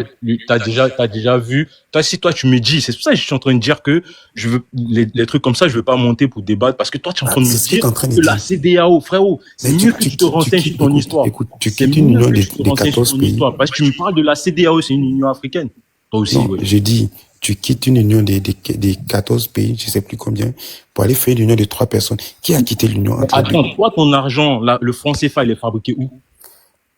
t'as déjà vu. Toi, si toi, tu me dis, c'est pour ça que je suis en train de dire que je veux, les trucs comme ça, je veux pas monter pour débattre parce que toi, tu es en Ah, train de c'est me ce que t'es dire en train de que la dire. CEDEAO, frérot, c'est Mais mieux que tu te renseignes sur ton histoire. Écoute, tu C'est quittes une mieux union que des tu te renseignes sur 14 ton pays. histoire. Parce que tu me parles de la CEDEAO, c'est une union africaine. Toi aussi, Non, ouais. j'ai dit, tu quittes une union des 14 pays, je sais plus combien, pour aller faire une union de 3 personnes. Qui a quitté l'union entre les deux? Attends, toi, ton argent, là, le franc CFA, il est fabriqué où?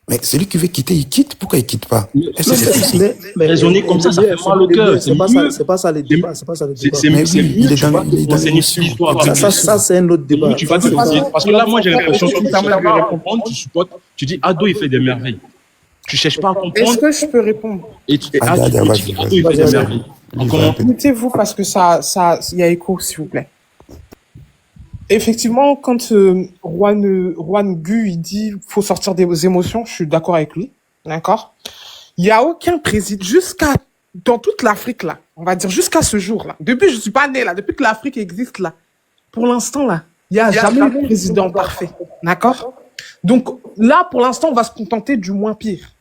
Mais celui qui veut quitter, il quitte. Pourquoi il quitte pas? Est-ce que c'est possible? Raisonner comme ça fait mal au cœur. C'est pas ça, c'est pas ça le débat. C'est pas ça le débat. C'est Mais mieux, oui, il est tu dans vas te l'émotion. renseigner sur l'histoire. Ça, c'est un autre débat. Tu vas te Ça, c'est renseigner. pas- Parce que là, moi, j'ai l'impression que Est-ce tu que tu me permets de cherches pas à répondre? comprendre, tu supportes, tu dis Ado, il fait des merveilles. Tu cherches pas à Est-ce comprendre que je peux répondre? et tu Allez, allez, tu vas-y, dis vas-y. Ado, il fait des Vas-y, merveilles. Vas-y. Comment? Écoutez-vous parce que il y a écho, s'il vous plaît. Effectivement, quand Juan Gu, il dit faut sortir des émotions, je suis d'accord avec lui. D'accord? Il y a aucun président, dans toute l'Afrique, là, on va dire jusqu'à ce jour-là, depuis je suis pas né là, depuis que l'Afrique existe là, pour l'instant là, il y a jamais eu de président parfait. D'accord? Donc là, pour l'instant, on va se contenter du moins pire.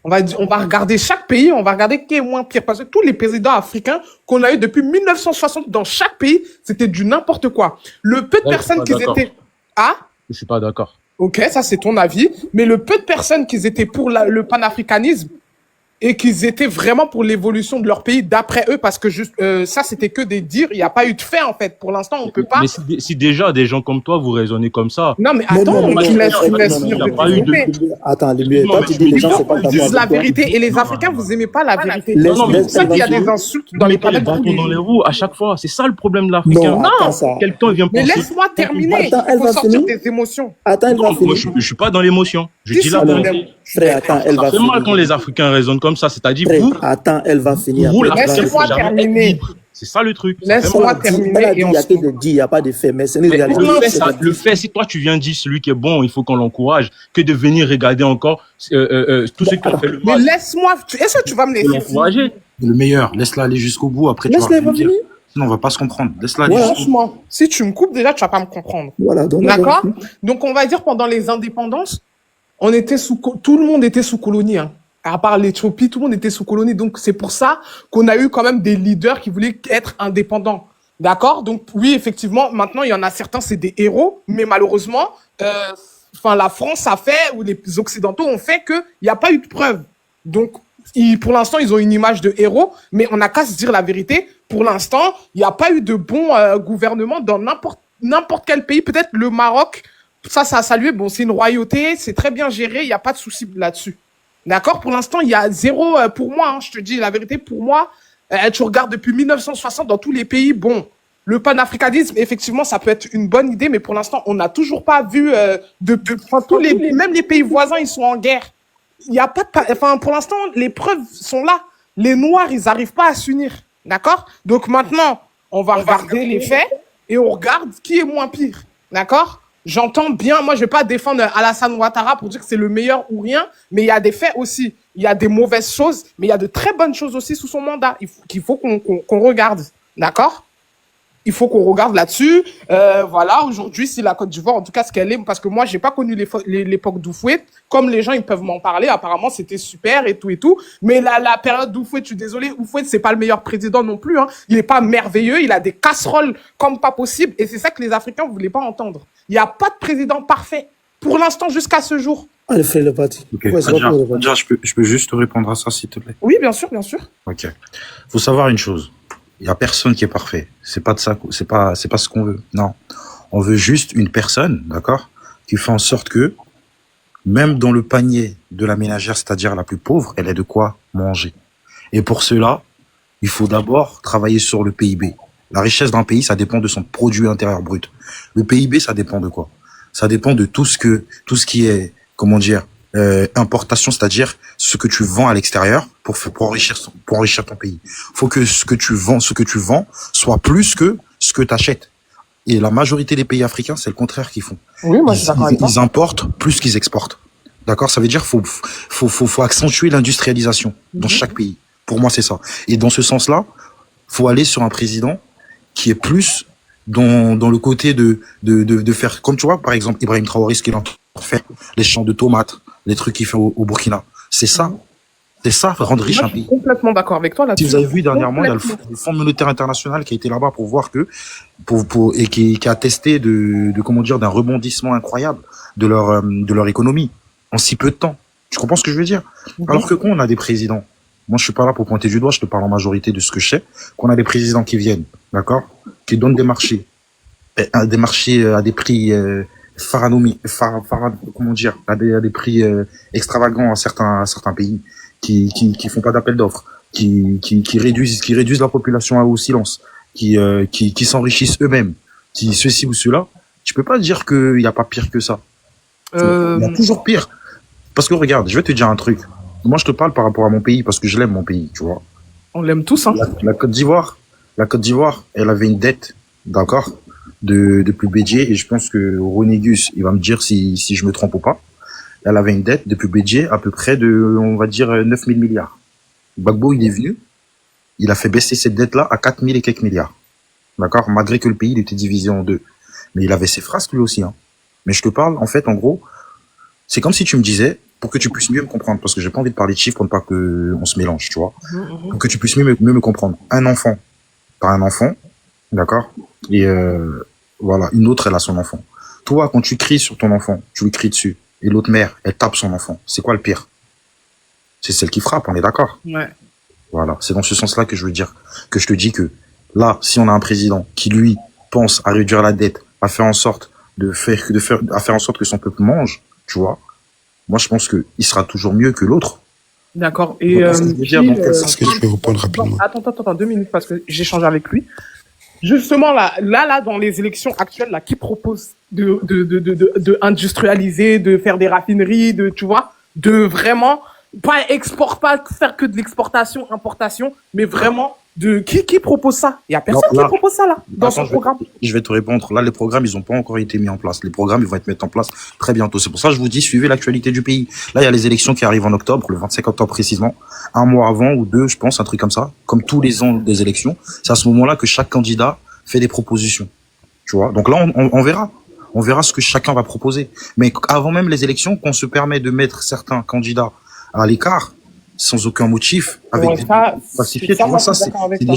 On va regarder chaque pays, on va regarder qui est moins pire. Parce que tous les présidents africains qu'on a eu depuis 1960 dans chaque pays, c'était du n'importe quoi. Le peu de Là, je suis personnes pas qui d'accord. étaient... Ah, Je suis pas d'accord. ok, ça c'est ton avis. Mais le peu de personnes qui étaient pour le panafricanisme et qu'ils étaient vraiment pour l'évolution de leur pays d'après eux, parce que ça c'était que des dires, il n'y a pas eu de fait en fait. Pour l'instant, on peut pas... Mais si déjà des gens comme toi, vous raisonnez comme ça, Non mais Non, attends, non, non, tu non, laisses non, finir non, de il y a pas eu de- développer. Attends, le mieux, Non, toi, mais tu je dis me les dis gens, pas c'est pas Ils d'accord disent avec la toi. vérité et les Africains, vous aimez pas la vérité. Laisse- non, mais C'est pour ça qu'il y a laisse- des insultes vous dans les mettez les panneaux. bâtons dans les roues à chaque fois. C'est ça le problème de l'Africain. Non, attends ça. Quelqu'un vient Mais penser. laisse-moi terminer. Attends, elle Il faut va sortir finir. des émotions. Attends, elle va Non, moi, finir. je suis pas dans l'émotion. Je Si, dis la si, Alors, vérité. frère, attends, elle Ça va fait mal quand finir. les Africains raisonnent comme ça. C'est-à-dire, Frère, vous, attends, elle va finir. vous, Après, l'Africain, Laisse-moi faut jamais terminer. être libre. C'est ça le truc. Ça fait Laisse-moi mal. terminer elle a dit, et il on n'y a se... que des dits, il n'y a pas de faits, mais c'est une Mais réalité. le fait, si toi tu viens dire celui qui est bon, il faut qu'on l'encourage, que de venir regarder encore tous ceux qui ont fait le Mais mal, laisse-moi... Est-ce que tu vas me il faut laisser finir? l'encourager. Le meilleur, laisse-la aller jusqu'au bout, après tu vas Laisse-la rien dire. finir. Sinon, on va pas se comprendre. Laisse-la aller Voilà. jusqu'au bout. Franchement, si tu me coupes déjà, tu vas pas me comprendre. Voilà, donc, D'accord? Donc, on va dire pendant les indépendances, tout le monde était sous colonie, hein. À part l'Éthiopie, tout le monde était sous colonie. Donc, c'est pour ça qu'on a eu quand même des leaders qui voulaient être indépendants. D'accord? Donc, oui, effectivement, maintenant, il y en a certains, c'est des héros, mais malheureusement, la France a fait, ou les Occidentaux ont fait qu'il n'y a pas eu de preuves. Donc, pour l'instant, ils ont une image de héros, mais on n'a qu'à se dire la vérité. Pour l'instant, il n'y a pas eu de bon gouvernement dans n'importe quel pays. Peut-être le Maroc, ça a salué. Bon, c'est une royauté, c'est très bien géré, il n'y a pas de souci là-dessus. D'accord? Pour l'instant, il y a zéro, pour moi, hein, je te dis la vérité, pour moi, tu regardes depuis 1960 dans tous les pays, bon, le panafricanisme, effectivement, ça peut être une bonne idée, mais pour l'instant, on n'a toujours pas vu, même les pays voisins, ils sont en guerre. Il y a pas de, pour l'instant, les preuves sont là. Les Noirs, ils n'arrivent pas à s'unir. D'accord? Donc maintenant, on va regarder les faits et on regarde qui est moins pire. D'accord? J'entends bien, moi je vais pas défendre Alassane Ouattara pour dire que c'est le meilleur ou rien, mais il y a des faits aussi. Il y a des mauvaises choses, mais il y a de très bonnes choses aussi sous son mandat. Qu'il faut qu'on regarde. D'accord? Il faut qu'on regarde là-dessus. Voilà, aujourd'hui, c'est la Côte d'Ivoire, en tout cas, ce qu'elle est, parce que moi, j'ai pas connu l'époque d'Oufouet. Comme les gens, ils peuvent m'en parler, apparemment, c'était super et tout et tout. Mais la période d'Oufouet, je suis désolé, Oufouet, c'est pas le meilleur président non plus, hein. Il est pas merveilleux, il a des casseroles comme pas possible, et c'est ça que les Africains voulaient pas entendre. Il y a pas de président parfait, pour l'instant, jusqu'à ce jour. Allez, fais le parti. Ok. Ouais, c'est pas pour le parti. Adja, je peux juste te répondre à ça, s'il te plaît. Oui, bien sûr, bien sûr. Ok. Faut savoir une chose. Il y a personne qui est parfait. C'est pas de ça, c'est pas ce qu'on veut. Non. On veut juste une personne, d'accord, qui fait en sorte que, même dans le panier de la ménagère, c'est-à-dire la plus pauvre, elle ait de quoi manger. Et pour cela, il faut d'abord travailler sur le PIB. La richesse d'un pays, ça dépend de son produit intérieur brut. Le PIB, ça dépend de quoi? Ça dépend de tout ce qui est, comment dire, importation, c'est-à-dire ce que tu vends à l'extérieur pour enrichir ton pays. Faut que ce que tu vends soit plus que ce que tu achètes. Et la majorité des pays africains, c'est le contraire qu'ils font. Oui, moi, je suis d'accord avec toi. Ils importent plus qu'ils exportent. D'accord? Ça veut dire faut accentuer l'industrialisation dans chaque pays. Pour moi, c'est ça. Et dans ce sens-là, faut aller sur un président qui est plus dans le côté de faire, comme tu vois, par exemple, Ibrahim Traoré, ce qu'il a fait, les champs de tomates, les trucs qu'il fait au Burkina. C'est ça. C'est ça, rendre riche Moi, un je suis pays. complètement d'accord avec toi Si là-dessus. vous avez vu dernièrement, il y a Complètement. le Fonds monétaire international qui a été là-bas pour voir que, et qui a attesté comment dire, d'un rebondissement incroyable de leur économie en si peu de temps. Tu comprends ce que je veux dire? Alors que quand on a des présidents, moi je suis pas là pour pointer du doigt, je te parle en majorité de ce que je sais, qu'on a des présidents qui viennent, d'accord, qui donnent des marchés à des prix comment dire, à des prix extravagants à certains pays qui font pas d'appel d'offres, qui réduisent la population au silence, qui s'enrichissent eux-mêmes, qui ceci ou cela. Tu peux pas dire qu'il y a pas pire que ça. Il y a toujours pire. Parce que regarde, je vais te dire un truc. Moi, je te parle par rapport à mon pays parce que je l'aime mon pays, tu vois. On l'aime tous, hein. La Côte d'Ivoire, elle avait une dette, d'accord, depuis Bédier, et je pense que Ronégus, il va me dire si je me trompe ou pas. Elle avait une dette depuis Bédier à peu près de, on va dire, 9 000 milliards. Gbagbo, il est venu, il a fait baisser cette dette-là à 4 000 et quelques milliards. D'accord? Malgré que le pays, il était divisé en deux. Mais il avait ses frasques lui aussi, hein. Mais je te parle, en fait, en gros, c'est comme si tu me disais, pour que tu puisses mieux me comprendre, parce que j'ai pas envie de parler de chiffres pour ne pas que on se mélange, tu vois. Pour que tu puisses mieux me comprendre. Un enfant, t'as un enfant, d'accord? Et voilà, une autre, elle a son enfant. Toi, quand tu cries sur ton enfant, tu lui cries dessus. Et l'autre mère, elle tape son enfant. C'est quoi le pire? C'est celle qui frappe, on est d'accord? Ouais. Voilà, c'est dans ce sens-là que je veux dire, que je te dis que là, si on a un président qui, lui, pense à réduire la dette, à faire en sorte à faire en sorte que son peuple mange, tu vois, moi, je pense que il sera toujours mieux que l'autre. D'accord. Et Est-ce que je peux répondre rapidement? attends, 2 minutes parce que j'ai échangé avec lui. Justement, là, dans les élections actuelles, là, qui propose de industrialiser, de faire des raffineries, tu vois, de vraiment pas faire que de l'exportation, importation, mais vraiment qui propose ça? Il y a personne qui propose ça, là, dans son programme. Je vais te répondre. Là, les programmes, ils ont pas encore été mis en place. Les programmes, ils vont être mis en place très bientôt. C'est pour ça que je vous dis, suivez l'actualité du pays. Là, il y a les élections qui arrivent en octobre, le 25 octobre précisément. Un mois avant ou deux, je pense, un truc comme ça. Comme tous les ans des élections. C'est à ce moment-là que chaque candidat fait des propositions. Tu vois? Donc là, on verra. On verra ce que chacun va proposer. Mais avant même les élections, qu'on se permet de mettre certains candidats à l'écart, sans aucun motif, avec des pacifiés, tu vois, ça, c'est des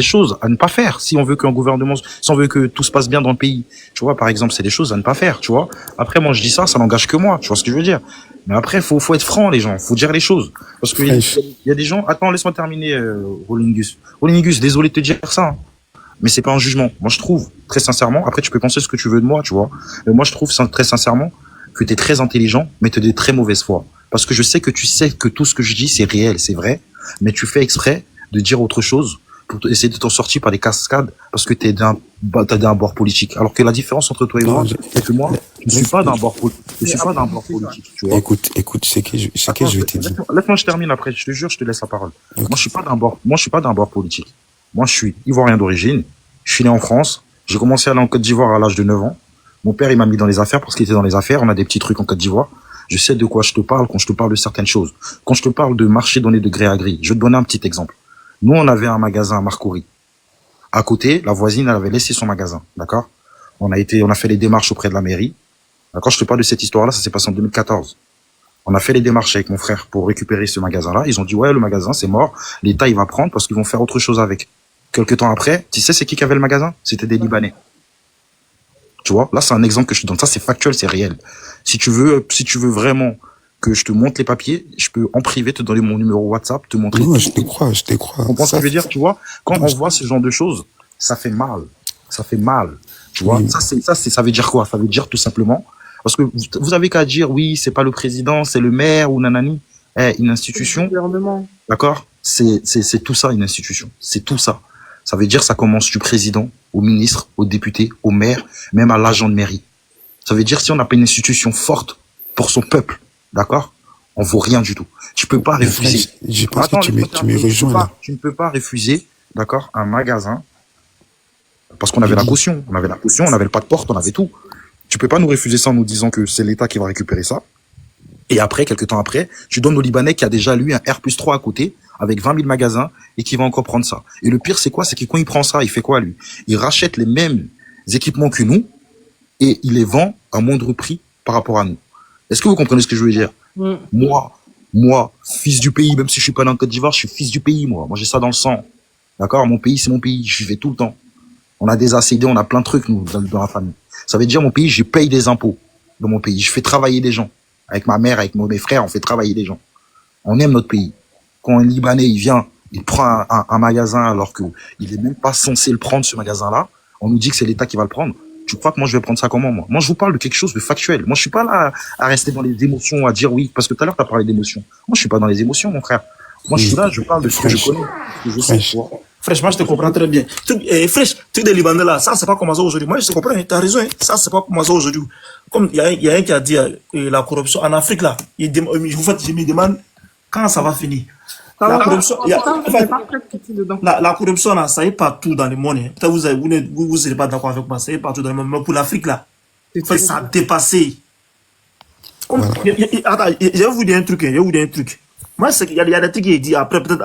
choses à ne pas faire. Si on veut qu'un gouvernement, si on veut que tout se passe bien dans le pays, tu vois, par exemple, c'est des choses à ne pas faire, tu vois. Après, moi, je dis ça n'engage que moi, tu vois ce que je veux dire. Mais après, faut être franc, les gens, faut dire les choses. Parce que il y a des gens, attends, laisse-moi terminer, Rolingus. Rolingus, désolé de te dire ça, hein. Mais c'est pas un jugement. Moi, je trouve, très sincèrement, après, tu peux penser ce que tu veux de moi, tu vois. Mais moi, je trouve, très sincèrement, que t'es très intelligent, mais t'es de très mauvaise foi. Parce que je sais que tu sais que tout ce que je dis, c'est réel, c'est vrai, mais tu fais exprès de dire autre chose pour essayer de t'en sortir par des cascades parce que t'as d'un bord politique. Alors que la différence entre toi et moi, c'est que moi, je suis pas d'un bord politique, tu vois. Écoute, c'est que je vais te dire. Laisse-moi, je termine après, je te jure, je te laisse la parole. Okay. Moi, je suis pas d'un bord politique. Moi, je suis ivoirien d'origine. Je suis né en France. J'ai commencé à aller en Côte d'Ivoire à l'âge de 9 ans. Mon père, il m'a mis dans les affaires parce qu'il était dans les affaires. On a des petits trucs en Côte d'Ivoire. Je sais de quoi je te parle quand je te parle de certaines choses. Quand je te parle de marché donné de gré à gré, je vais te donner un petit exemple. Nous, on avait un magasin à Marcory. À côté, la voisine, elle avait laissé son magasin, d'accord? On a fait les démarches auprès de la mairie. D'accord? Je te parle de cette histoire-là, ça s'est passé en 2014. On a fait les démarches avec mon frère pour récupérer ce magasin-là. Ils ont dit, ouais, le magasin, c'est mort. L'État, il va prendre parce qu'ils vont faire autre chose avec. Quelques temps après, tu sais, c'est qui avait le magasin? C'était des Libanais. Tu vois, là, c'est un exemple que je te donne. Ça, c'est factuel, c'est réel. Si tu veux vraiment que je te montre les papiers, je peux en privé te donner mon numéro WhatsApp, te montrer. Non, je te crois. Tu comprends ce que je veux dire, tu vois? Quand on voit ce genre de choses, ça fait mal. Ça fait mal. Tu vois? Oui. Ça veut dire quoi? Ça veut dire tout simplement, parce que vous avez qu'à dire, oui, c'est pas le président, c'est le maire ou nanani. Une institution. D'accord? C'est tout ça, une institution. C'est tout ça. Ça veut dire, ça commence du président, au ministre, au député, au maire, même à l'agent de mairie. Ça veut dire, si on n'a pas une institution forte pour son peuple, d'accord, on vaut rien du tout. Tu peux pas refuser. Je pense que tu me rejoins là. Tu ne peux pas refuser, d'accord, un magasin, parce qu'on avait la caution. On avait le pas de porte, on avait tout. Tu peux pas nous refuser ça en nous disant que c'est l'État qui va récupérer ça. Et après, quelques temps après, tu donnes au Libanais qui a déjà, lui, un R+3 à côté, avec 20 000 magasins, et qui va encore prendre ça. Et le pire, c'est quoi? C'est que quand il prend ça, il fait quoi, lui? Il rachète les mêmes équipements que nous, et il les vend à moindre prix par rapport à nous. Est-ce que vous comprenez ce que je veux dire? Moi, fils du pays, même si je suis pas né en Côte d'Ivoire, je suis fils du pays, moi. Moi, j'ai ça dans le sang. D'accord? Mon pays, c'est mon pays. Je vais tout le temps. On a des ACD, on a plein de trucs, nous, dans la famille. Ça veut dire, mon pays, je paye des impôts dans mon pays. Je fais travailler des gens. Avec ma mère, avec mes frères, on fait travailler des gens. On aime notre pays. Quand un Libanais, il vient, il prend un magasin alors que il est même pas censé le prendre, ce magasin-là, on nous dit que c'est l'État qui va le prendre. Tu crois que moi, je vais prendre ça comment, moi? Moi, je vous parle de quelque chose de factuel. Moi, je suis pas là à rester dans les émotions, à dire oui, parce que tout à l'heure, tu as parlé d'émotions. Moi, je suis pas dans les émotions, mon frère. Moi, je suis là, je parle de ce que je connais, ce que je sais. Tu vois. Fraîche, moi je te comprends très bien. Fraîche, truc des Libanais là, ça c'est pas comme ça aujourd'hui. Moi je te comprends, tu as raison, hein. Ça c'est pas comme ça aujourd'hui. Comme il y a un qui a dit la corruption en Afrique là, en fait, je me demande quand ça va finir. La corruption, la corruption là, ça y est partout dans le monde. Hein. Peut-être vous serez pas d'accord avec moi, ça y est partout dans le monde. Mais pour l'Afrique là, ça a dépassé. Attends, je vais vous dire un truc. Moi, c'est qu'il y a des trucs qui est dit. Après, peut-être,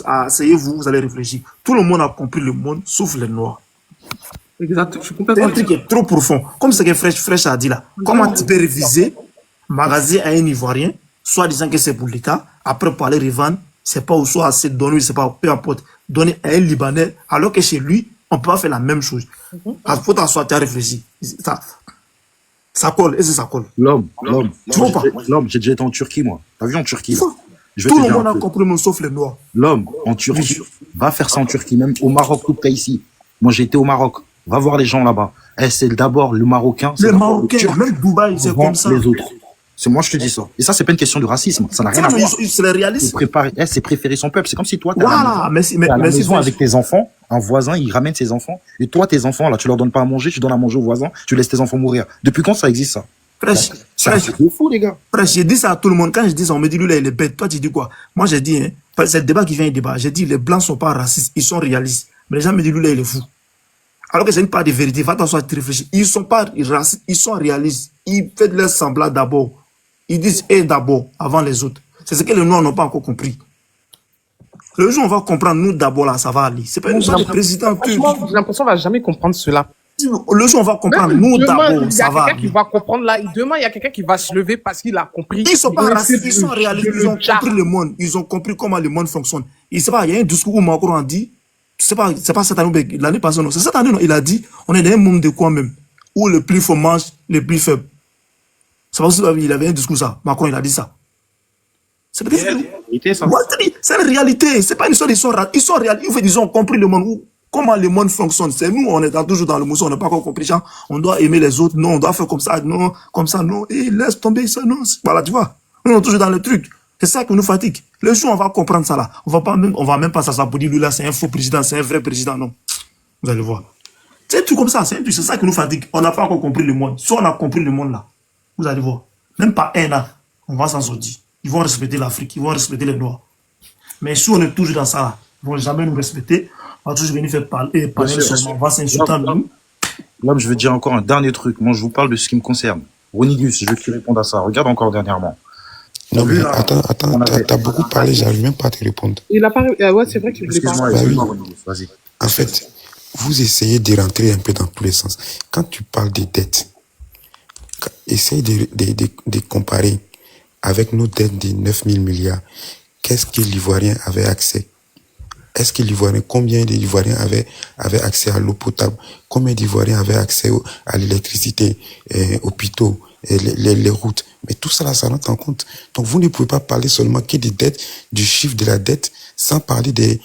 asseyez-vous, vous allez réfléchir. Tout le monde a compris le monde, sauf les Noirs. Exact. Je suis C'est complètement un truc qui est trop profond. Comme ce que Fresh a dit là. Comment tu peux réviser, magasiner à un Ivoirien, soit disant que c'est pour l'État, après pour aller revendre, c'est pas au soit assez donné, c'est pas, peu importe, donner à un Libanais, alors que chez lui, on peut pas faire la même chose. Il faut t'asseoir, tu as réfléchi. Ça colle, et c'est ça colle. L'homme, Tu vois pas? j'ai déjà été en Turquie, moi. T'as vu en Turquie, là? Tout le monde a compris, nous, sauf les Noirs. L'homme, en Turquie, va faire ça en Turquie, même au Maroc, tout cas ici. Moi, j'ai été au Maroc. Va voir les gens là-bas. C'est d'abord le Marocain. Les Marocains, même Dubaï, c'est comme ça. Les autres. C'est moi, je te dis ça. Et ça, c'est pas une question de racisme. Ça n'a rien à voir. C'est les réalistes. C'est préférer son peuple. C'est comme si toi, t'es à la maison avec tes enfants, un voisin, il ramène ses enfants. Et toi, tes enfants, là, tu leur donnes pas à manger, tu donnes à manger au voisin, tu laisses tes enfants mourir. Depuis quand ça existe, ça? Fraîche, c'est fou, les gars. Fraîche, j'ai dit ça à tout le monde. Quand je dis ça, on me dit, lui, là, il est bête. Toi, tu dis quoi? Moi, j'ai dit, hein, c'est le débat qui vient un débat. J'ai dit, les Blancs sont pas racistes, ils sont réalistes. Mais les gens me disent, lui, là, il est fou. Alors que c'est une part de vérité. Va t'asseoir, tu réfléchis. Ils sont pas racistes, ils sont réalistes. Ils font leur semblant d'abord. Ils disent, d'abord, avant les autres. C'est ce que les Noirs n'ont pas encore compris. Le jour où on va comprendre, nous, d'abord, là, ça va aller. C'est pas une sorte de président. J'ai l'impression qu'on va jamais comprendre cela. Le jour où on va comprendre, nous, d'abord, ça va. Il y a quelqu'un qui va comprendre là. Demain, il y a quelqu'un qui va se lever parce qu'il a compris. Ils sont pas racistes, ils sont réalistes. Ils ont compris le monde. Ils ont compris comment le monde fonctionne. Il sait pas, il y a un discours où Macron a dit, c'est pas cette année, l'année passée, non. C'est cette année, non. Il a dit, on est dans un monde de quoi même? Où le plus fort mange, le plus faible. C'est pas qu'il avait un discours ça. Macron, il a dit ça. C'est une réalité. C'est pas une histoire, ils sont réalistes. Ils ont compris le monde. Comment le monde fonctionne. C'est nous, on est toujours dans le mousson, on n'a pas encore compris. Genre, on doit aimer les autres. Non, on doit faire comme ça. Non, comme ça, non. Et laisse tomber ça. Non, voilà, tu vois. Nous, on est toujours dans le truc. C'est ça qui nous fatigue. Le jour, on va comprendre ça là. On va même pas s'asseoir pour dire, lui là, c'est un faux président, c'est un vrai président. Non. Vous allez voir. C'est tout comme ça. C'est ça qui nous fatigue. On n'a pas encore compris le monde. Soit on a compris le monde là. Vous allez voir. Même pas un an, on va s'en sortir. Ils vont respecter l'Afrique, ils vont respecter les Noirs. Mais si on est toujours dans ça, là, ils ne vont jamais nous respecter. On va toujours venir faire parler seulement. On va s'insulter en nous. Là, je veux dire encore un dernier truc. Moi, je vous parle de ce qui me concerne. Ronigus, je veux que tu répondes à ça. Regarde encore dernièrement. Non, mais attends, t'as beaucoup parlé, j'arrive même pas à te répondre. Il a pas. Ouais, c'est vrai qu'il voulait pas. Excuse-moi, Ronigus, vas-y. En fait, vous essayez de rentrer un peu dans tous les sens. Quand tu parles des dettes, essaye de comparer avec nos dettes de 9 000 milliards. Qu'est-ce que l'Ivoirien avait accès? Est-ce que combien d'Ivoiriens avaient accès à l'eau potable? Combien d'Ivoiriens avaient accès à l'électricité, hôpitaux, les routes? Mais tout ça là, ça rentre en compte. Donc vous ne pouvez pas parler seulement que des dettes, du chiffre de la dette, sans parler des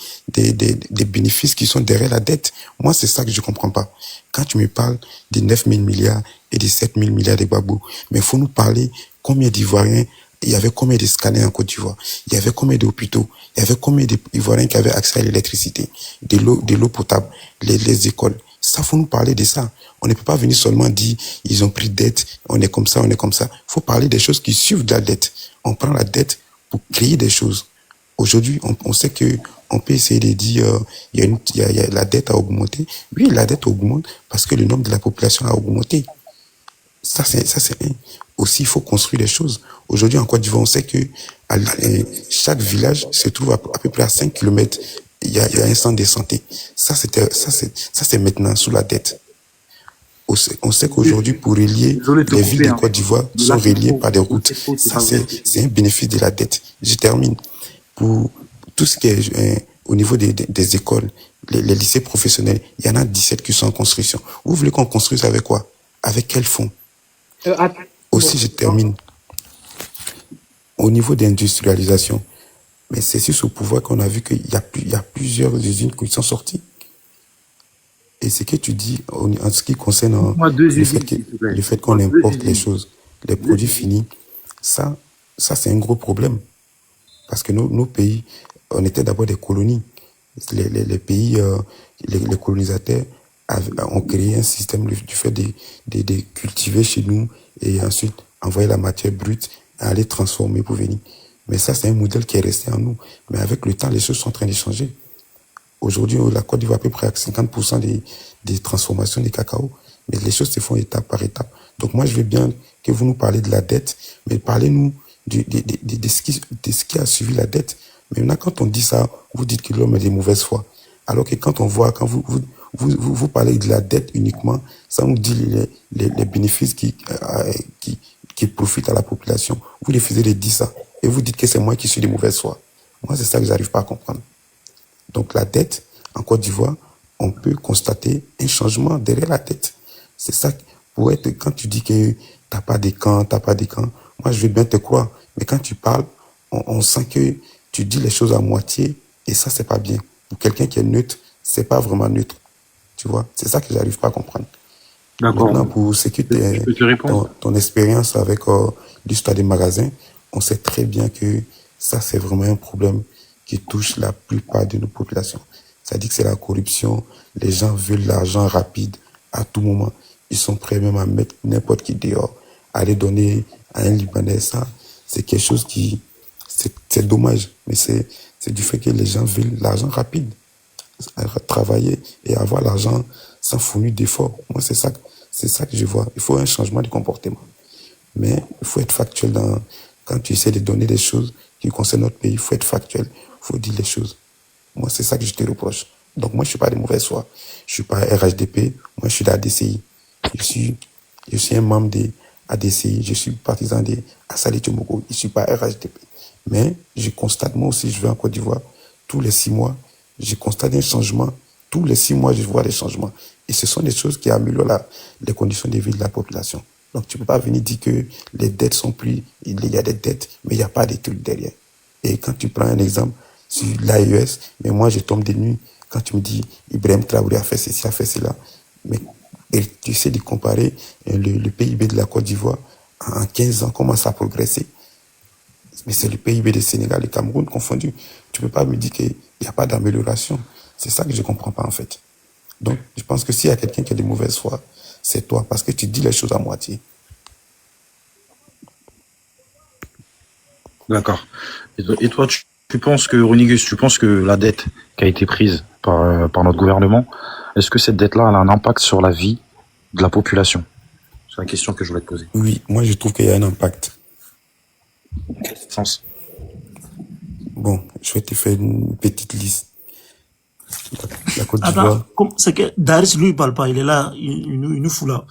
bénéfices qui sont derrière la dette. Moi, c'est ça que je comprends pas. Quand tu me parles des 9 000 milliards et des 7 000 milliards de babous, mais il faut nous parler combien d'Ivoiriens, il y avait combien de scanners en Côte d'Ivoire, il y avait combien d'hôpitaux, il y avait combien d'Ivoiriens qui avaient accès à l'électricité, de l'eau potable, les écoles. Ça, faut nous parler de ça. On ne peut pas venir seulement dire, ils ont pris dette, on est comme ça, on est comme ça. Faut parler des choses qui suivent de la dette. On prend la dette pour créer des choses. Aujourd'hui, on sait que on peut essayer de dire, la dette a augmenté. Oui, la dette augmente parce que le nombre de la population a augmenté. Ça, c'est aussi, il faut construire des choses. Aujourd'hui, en Côte d'Ivoire, on sait que chaque village se trouve à peu près à 5 km. Il y a un centre de santé. Ça, c'est maintenant sous la dette. On sait qu'aujourd'hui, pour relier Désolé de te les villes couper, de hein. Côte d'Ivoire sont Là, c'est reliées faux. par des routes. C'est faux, c'est Ça, pas vrai. c'est un bénéfice de la dette. Je termine. Pour tout ce qui est au niveau des écoles, les lycées professionnels, il y en a 17 qui sont en construction. Vous voulez qu'on construise avec quoi? Avec quel fonds? Aussi, je termine. Au niveau d'industrialisation, mais c'est sur ce pouvoir qu'on a vu qu'il y a plusieurs usines qui sont sorties. Et ce que tu dis en ce qui concerne Moi, deux le usines, fait s'il te plaît. le fait qu'on Moi, deux importe les usines. choses, les produits finis, ça c'est un gros problème. Parce que nos pays, on était d'abord des colonies. Les pays, les colonisateurs ont créé un système du fait de cultiver chez nous et ensuite envoyer la matière brute et aller transformer pour venir. Mais ça, c'est un modèle qui est resté en nous. Mais avec le temps, les choses sont en train de changer. Aujourd'hui, la Côte d'Ivoire à peu près à 50% des transformations des cacao. Mais les choses se font étape par étape. Donc moi, je veux bien que vous nous parlez de la dette, mais parlez-nous de ce qui a suivi la dette. Mais maintenant, quand on dit ça, vous dites que l'homme est de mauvaise foi. Alors que quand vous parlez de la dette uniquement, ça nous dit les bénéfices qui profitent à la population. Vous refusez de dire ça. Et vous dites que c'est moi qui suis de mauvaise foi. Moi, c'est ça que j'arrive pas à comprendre. Donc la dette, en Côte d'Ivoire, on peut constater un changement derrière la tête. C'est ça, quand tu dis que t'as pas des camps, moi je veux bien te croire. Mais quand tu parles, on sent que tu dis les choses à moitié et ça, c'est pas bien. Pour quelqu'un qui est neutre, c'est pas vraiment neutre. Tu vois, c'est ça que j'arrive pas à comprendre. D'accord. Maintenant, pour ce qui Je peux te répondre. ton expérience avec l'histoire des magasins, on sait très bien que ça, c'est vraiment un problème qui touche la plupart de nos populations. C'est-à-dire que c'est la corruption. Les gens veulent l'argent rapide à tout moment. Ils sont prêts même à mettre n'importe qui dehors, à aller donner à un Libanais. Ça, c'est quelque chose c'est dommage. Mais c'est du fait que les gens veulent l'argent rapide. Travailler et avoir l'argent sans fournir d'efforts. Moi, c'est ça que je vois. Il faut un changement de comportement. Mais il faut être factuel quand tu essaies de donner des choses qui concernent notre pays, il faut être factuel. Il faut dire les choses. Moi, c'est ça que je te reproche. Donc, moi, je suis pas de mauvaise foi. Je suis pas RHDP. Moi, je suis de la DCI. Je suis un membre de ADCI. Je suis partisan de Assali Tchomoko. Je suis pas RHDP. Mais je constate, moi aussi, je vais en Côte d'Ivoire. Tous les 6 mois, je constate un changement. Tous les 6 mois, je vois des changements. Et ce sont des choses qui améliorent les conditions de vie de la population. Donc, tu peux pas venir dire que les dettes sont plus, il y a des dettes, mais il n'y a pas des trucs derrière. Et quand tu prends un exemple sur l'AES, mais moi, je tombe des nuits quand tu me dis, Ibrahim Traoré a fait ceci, a fait cela. Mais et tu essaies de comparer le PIB de la Côte d'Ivoire en 15 ans, comment ça a progressé. Mais c'est le PIB du Sénégal et Cameroun confondu. Tu peux pas me dire qu'il n'y a pas d'amélioration. C'est ça que je comprends pas, en fait. Donc, je pense que s'il y a quelqu'un qui a de mauvaise foi, c'est toi, parce que tu dis les choses à moitié. D'accord. Et toi, tu penses que, Ronigus, tu penses que la dette qui a été prise par notre gouvernement, est-ce que cette dette-là elle a un impact sur la vie de la population? C'est la question que je voulais te poser. Oui, moi je trouve qu'il y a un impact. Quel sens? Bon, je vais te faire une petite liste. La Côte d'Ivoire. Attends, c'est que Daris, lui, il parle pas, il est là, il nous fout là.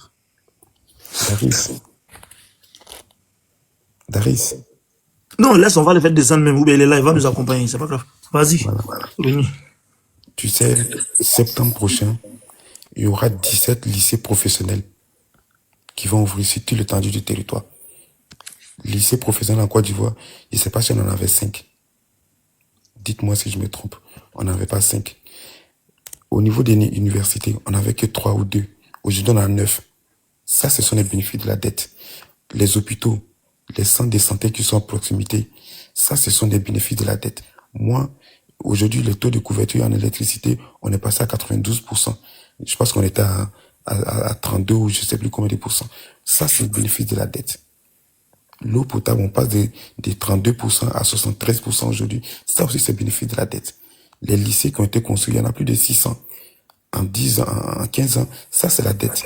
Daris. Non, laisse, on va le faire descendre même, ou bien il est là, il va nous accompagner, c'est pas grave. Vas-y. Voilà. Tu sais, septembre prochain, il y aura 17 lycées professionnels qui vont ouvrir sur tout l'étendue du territoire. Lycée professionnel en Côte d'Ivoire, je ne sais pas si on en avait 5. Dites-moi si je me trompe. On n'avait pas 5. Au niveau des universités, on n'avait que 3 ou 2. Aujourd'hui, on en a 9. Ça, ce sont les bénéfices de la dette. Les hôpitaux, les centres de santé qui sont à proximité, ça, ce sont des bénéfices de la dette. Moi, aujourd'hui, le taux de couverture en électricité, on est passé à 92%. Je pense qu'on était à 32 ou je ne sais plus combien de pourcents. Ça, c'est le bénéfice de la dette. L'eau potable, on passe de 32% à 73% aujourd'hui. Ça aussi, c'est le bénéfice de la dette. Les lycées qui ont été construits, il y en a plus de 600. En 10 ans, en 15 ans, ça, c'est la dette.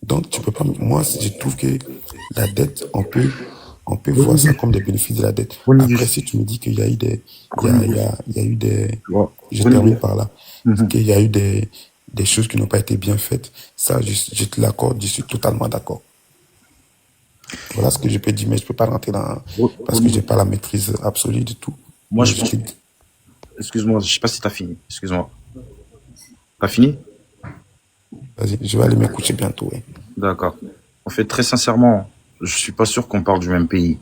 Donc, tu peux pas, moi, je trouve que la dette, on peut voir ça comme des bénéfices de la dette. Après, si tu me dis qu'il y a eu des, je termine par là, qu'il y a eu des choses qui n'ont pas été bien faites. Ça, je te l'accorde, je suis totalement d'accord. Voilà ce que je peux dire, mais je peux pas rentrer dans, parce que j'ai pas la maîtrise absolue de tout. Moi, Mais je pense. Excuse-moi, je sais pas si t'as fini. Excuse-moi. T'as fini? Vas-y, je vais aller me coucher bientôt. Ouais. D'accord. En fait, très sincèrement, je suis pas sûr qu'on parle du même pays.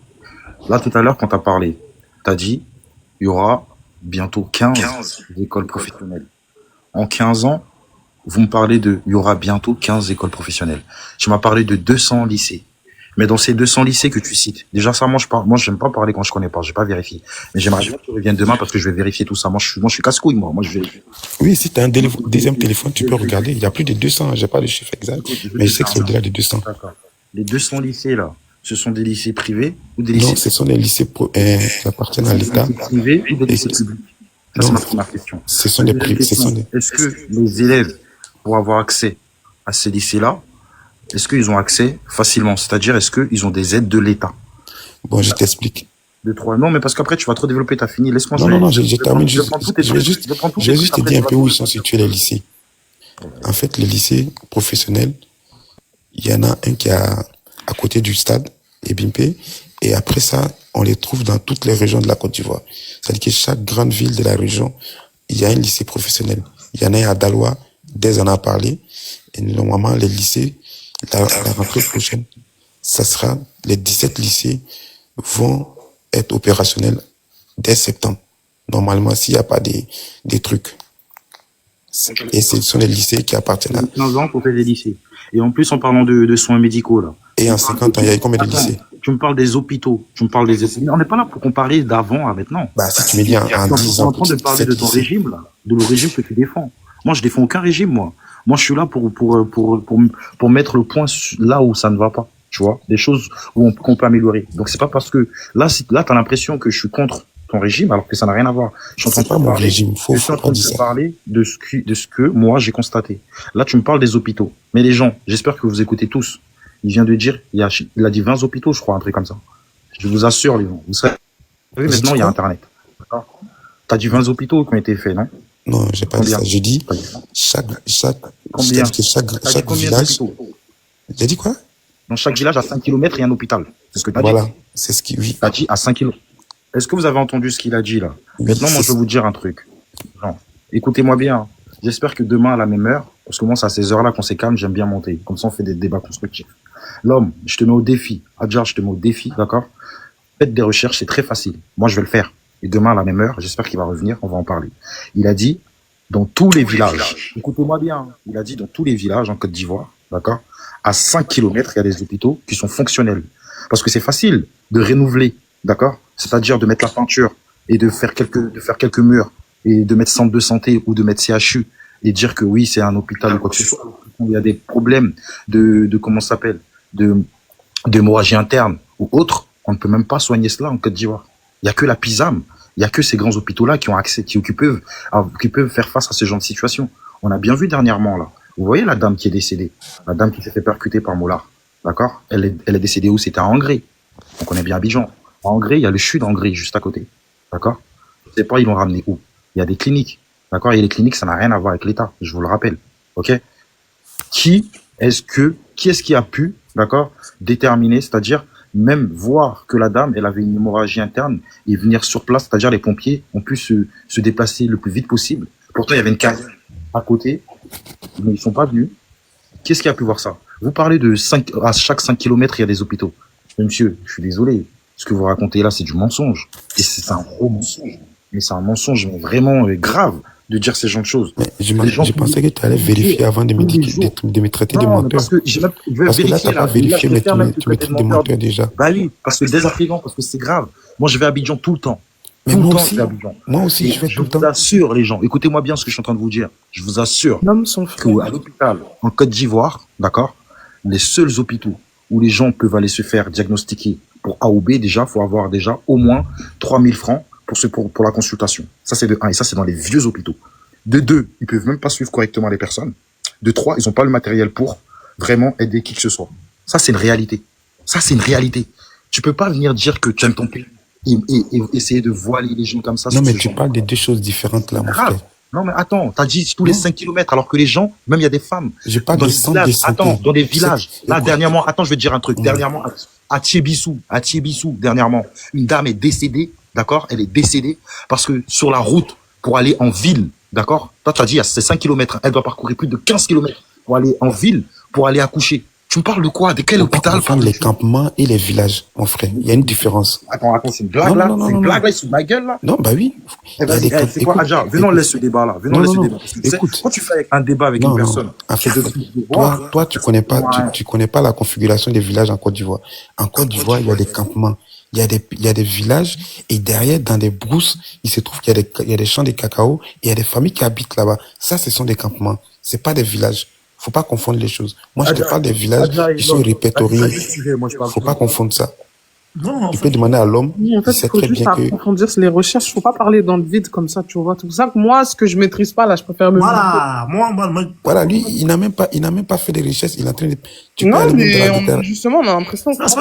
Là, tout à l'heure, quand t'as parlé, t'as dit, il y aura bientôt 15 écoles professionnelles. En 15 ans, vous me parlez il y aura bientôt 15 écoles professionnelles. Tu m'as parlé de 200 lycées. Mais dans ces 200 lycées que tu cites, déjà ça, moi, j'aime pas parler quand je connais pas, j'ai pas vérifié. Mais j'aimerais bien que tu reviennes demain parce que je vais vérifier tout ça. Moi, je suis casse-couille, moi. Moi, je vérifie. Oui, si tu as un deuxième téléphone, tu peux regarder. Il y a plus de 200, j'ai pas le chiffre exact, mais je sais que c'est au-delà de 200. D'accord. Les 200 lycées, là, ce sont des lycées privés ou des lycées? Non, ce sont des lycées qui appartiennent à l'État. Privés ou des lycées publics? Ça, c'est ma première question. Ce sont des privés. Est-ce que les élèves, pour avoir accès à ces lycées-là, est-ce qu'ils ont accès facilement? C'est-à-dire, est-ce qu'ils ont des aides de l'État? Bon, je t'explique. Non, mais parce qu'après, tu vas trop développer, t'as fini. Laisse-moi. Non, je termine juste. Je vais juste te dire un peu où ils sont situés les lycées. En fait, les lycées professionnels, il y en a un qui est à côté du stade, Ebimpe, et après ça, on les trouve dans toutes les régions de la Côte d'Ivoire. C'est-à-dire que chaque grande ville de la région, il y a un lycée professionnel. Il y en a un à Daloa, Dès en a parlé, et normalement, les lycées, la rentrée prochaine, ça sera, les 17 lycées vont être opérationnels dès septembre. Normalement, s'il n'y a pas des trucs. Et ce sont les lycées qui appartiennent à... 15 ans pour faire des lycées. Et en plus, en parlant de soins médicaux, là. Et en 50 ans, il y a combien de lycées? Tu me parles des hôpitaux, tu me parles des... On n'est pas là pour comparer d'avant à maintenant. Bah, si tu me dis en 10 ans... Je suis en train de parler de ton régime, là. De le régime que tu défends. Moi, je défends aucun régime, moi. Moi, je suis là pour mettre le point là où ça ne va pas. Tu vois? Des choses qu'on peut améliorer. Donc, c'est pas parce que, là, t'as l'impression que je suis contre ton régime, alors que ça n'a rien à voir. Je suis en train de parler de ce que moi j'ai constaté. Là, tu me parles des hôpitaux. Mais les gens, j'espère que vous écoutez tous. Il vient de dire, il a dit 20 hôpitaux, je crois, un truc comme ça. Je vous assure, les gens. Vous savez, maintenant, il y a Internet. T'as dit 20 hôpitaux qui ont été faits, non? Non, j'ai pas dit ça. J'ai dit chaque village. J'ai dit quoi? Dans chaque village, à 5 km, il y a un hôpital. C'est ce que tu as dit. Voilà, c'est ce qui... Oui. Tu as dit à 5 km. Est-ce que vous avez entendu ce qu'il a dit là? Maintenant, moi, je vais vous dire un truc. Genre, écoutez-moi bien. J'espère que demain, à la même heure, parce que moi, c'est à ces heures-là qu'on s'est calme, j'aime bien monter. Comme ça, on fait des débats constructifs. L'homme, je te mets au défi. Adjar, je te mets au défi, d'accord? Faites des recherches, c'est très facile. Moi, je vais le faire. Et demain, à la même heure, j'espère qu'il va revenir, on va en parler. Il a dit, dans tous les villages, écoutez-moi bien, il a dit dans tous les villages en Côte d'Ivoire, d'accord? À 5 km, il y a des hôpitaux qui sont fonctionnels. Parce que c'est facile de renouveler, d'accord? C'est-à-dire de mettre la peinture et de faire quelques murs et de mettre centre de santé ou de mettre CHU et dire que oui, c'est un hôpital ou quoi que ce soit. Il y a des problèmes de comment ça s'appelle, d'hémorragie interne ou autre. On ne peut même pas soigner cela en Côte d'Ivoire. Il y a que la PISAM, il y a que ces grands hôpitaux-là qui ont accès, qui peuvent faire face à ce genre de situation. On a bien vu dernièrement, là. Vous voyez la dame qui est décédée, la dame qui s'est fait percuter par Mollard, d'accord? Elle est décédée où? C'était à Angré. On connaît bien Abidjan. À Angré, il y a le CHU d'Angré juste à côté, d'accord? Je sais pas, ils l'ont ramené où? Il y a des cliniques, d'accord? Et les cliniques, ça n'a rien à voir avec l'État, je vous le rappelle, ok? Qui est-ce qui a pu, d'accord, déterminer, c'est-à-dire même voir que la dame, elle avait une hémorragie interne et venir sur place, c'est-à-dire les pompiers ont pu se déplacer le plus vite possible. Pourtant, il y avait une case à côté, mais ils sont pas venus. Qu'est-ce qui a pu voir ça? Vous parlez à chaque 5 km, il y a des hôpitaux. Mais monsieur, je suis désolé. Ce que vous racontez là, c'est du mensonge. Et c'est un gros mensonge. Mais c'est un mensonge mais vraiment grave de dire ces genres de choses. Mais je pensais que tu allais vérifier avant de me traiter de menteur. Parce que là, tu n'as pas vérifié, mais tu me traites de menteur déjà. Bah oui, parce que dès à présent, parce que c'est grave. Moi, je vais à Abidjan tout le temps. Mais moi aussi, je vais tout le temps. Je vous assure, les gens, écoutez-moi bien ce que je suis en train de vous dire. Je vous assure qu'à l'hôpital, en Côte d'Ivoire, d'accord, les seuls hôpitaux où les gens peuvent aller se faire diagnostiquer pour A ou B, déjà, faut avoir déjà au moins 3 000 francs pour la consultation. Ça, c'est de 1. Et ça, c'est dans les vieux hôpitaux. De 2, ils peuvent même pas suivre correctement les personnes. De 3, ils ont pas le matériel pour vraiment aider qui que ce soit. Ça, c'est une réalité. Ça, c'est une réalité. Tu peux pas venir dire que tu aimes ton pays et essayer de voiler les gens comme ça. Non, mais tu parles de deux choses différentes là, mon frère. Non, mais attends, t'as dit tous les Non. 5 kilomètres, alors que les gens, même il y a des femmes, J'ai pas dans de des centre de villages, santé. attends, dans des villages. Là, Écoute. dernièrement, attends, je vais te dire un truc. Ouais. Dernièrement, à Thiébissou, dernièrement, une dame est décédée, d'accord? Elle est décédée parce que sur la route pour aller en ville, d'accord? Toi, t'as dit, c'est 5 kilomètres. Elle doit parcourir plus de 15 kilomètres pour aller en ville, pour aller accoucher. Tu me parles de quoi? De quel Faut pas hôpital? confondre les campements et les villages, mon frère. Il y a une différence. Attends, c'est une blague Non, là? non, non, C'est une non, blague non. là, c'est ma gueule là? Non, bah oui. Eh, Il y a vas-y, des camps- c'est quoi, écoute, Adja? Venons, on écoute. laisse ce débat là. Venons, on Non, laisse non, ce non. débat. Parce que tu sais, Écoute. quand tu fais un débat avec Non, une non. personne, En fait, qui est de pouvoir, toi, tu connais pas, Ouais. tu connais pas la configuration des villages en Côte d'Ivoire. En Côte d'Ivoire, il y a des campements. Il y a des villages et derrière, dans des brousses, il se trouve qu'il y a des champs de cacao et il y a des familles qui habitent là-bas. Ça, ce sont des campements. C'est pas des villages. Faut pas confondre les choses. Moi, je te parle des villages qui sont répertoriés. Faut pas confondre ça. Non, en Tu fait, peux demander à l'homme, Oui, en fait, il sait il faut très juste bien que, approfondir les recherches. Faut pas parler dans le vide comme ça, tu vois. C'est pour ça que moi, ce que je maîtrise pas, là, je préfère me... voilà, moi, voilà, lui, il n'a même pas fait des richesses. Il est en train de, tu peux Non, aller même dans mais la déterre. justement, on a l'impression que... non, c'est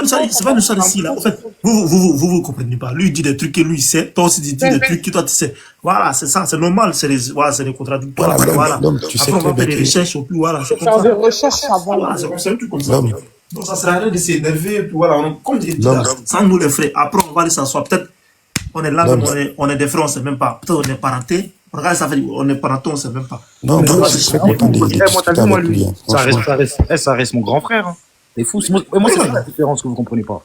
pas une histoire d'ici, là. En fait, vous comprenez pas. Lui, il dit des trucs que lui, il sait. Toi aussi, tu dis des trucs que toi, tu sais. Voilà, c'est ça, c'est normal. C'est les contradictoires. Voilà, Voilà. l'homme, tu sais Après, on très va faire bien des que, recherches, et puis voilà, c'est comme Faire des ça. recherches avant. Voilà, c'est un truc comme ça. l'homme, Donc, ça sert à rien de s'énerver, puis voilà, comme je dis, L'homme. là, sans nous les frères. Après, on va aller s'asseoir. Peut-être, on est là, L'homme. on est des frères, on sait même pas. Peut-être, on est parentés. Regarde, ça fait, on est parentés, on sait même pas. non, moi, je c'est suis très content de moi, discuter t'as vu, moi, avec lui, lui, hein. ça reste mon grand frère. Hein. C'est fou. Moi, c'est la différence que vous comprenez pas.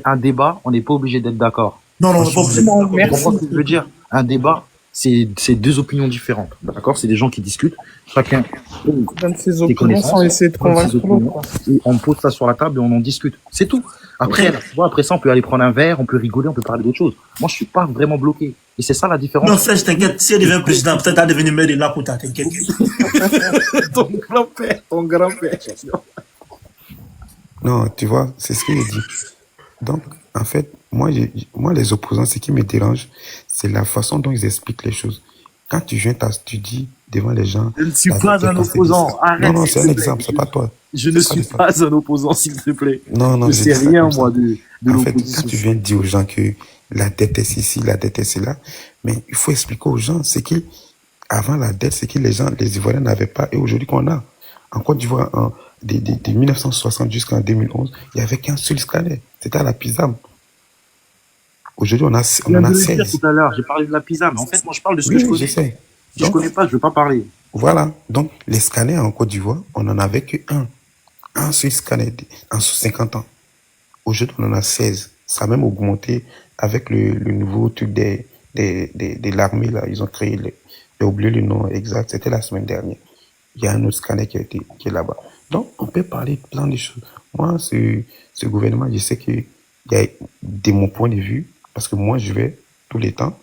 Un débat, on n'est pas obligé d'être d'accord. Non, on est pas obligé. Non, Tu merci. comprends ce que je veux dire? Un débat, c'est deux opinions différentes. D'accord? C'est des gens qui discutent. Chacun Donne ses des opinions connaissances, sans essayer de donne ses convaincre opinions, l'autre. et on pose ça sur la table et on en discute. C'est tout. Après, tu vois, après ça, on peut aller prendre un verre, on peut rigoler, on peut parler d'autre chose. Moi, je suis pas vraiment bloqué. Et c'est ça la différence. Non, frère, je t'inquiète. Si elle devient président, peut-être elle devenir maire de là pour t'inquiète. ton grand-père. Non, tu vois, c'est ce qu'il dit. Donc, en fait, moi, les opposants, ce qui me dérange, c'est la façon dont ils expliquent les choses. Quand tu viens, tu dis devant les gens... Je ne suis la pas vérité un quand c'est opposant. dit. Arrête, Non, non, s'il c'est te un plaît. exemple, c'est pas toi. Je ne C'est suis pas pas un opposant, s'il te plaît. Non, non, Je je sais dis ça rien, comme ça. moi, de En fait, l'opposition. quand tu viens dire aux gens que la dette est ici, la dette est là, mais il faut expliquer aux gens, c'est que avant la dette, c'est que les Ivoiriens n'avaient pas, et aujourd'hui qu'on a. En Côte d'Ivoire, de 1960 jusqu'en 2011, il n'y avait qu'un seul scanner. C'était à la PISAM. Aujourd'hui, on en a le 16. dire tout à l'heure, j'ai parlé de la pizza, mais en fait, moi, je parle de ce que Oui, je oui, connais. je sais. Si je Donc, connais pas, je veux pas parler. voilà. Donc, les scanners en Côte d'Ivoire, on n'en avait qu'un. Un seul scanner en 50 ans. Aujourd'hui, on en a 16. Ça a même augmenté avec le nouveau truc de l'armée, là. Ils ont créé j'ai oublié le nom exact. C'était la semaine dernière. Il y a un autre scanner qui est là-bas. Donc, on peut parler de plein de choses. Moi, ce gouvernement, je sais que, de mon point de vue, parce que moi, je vais tous les temps,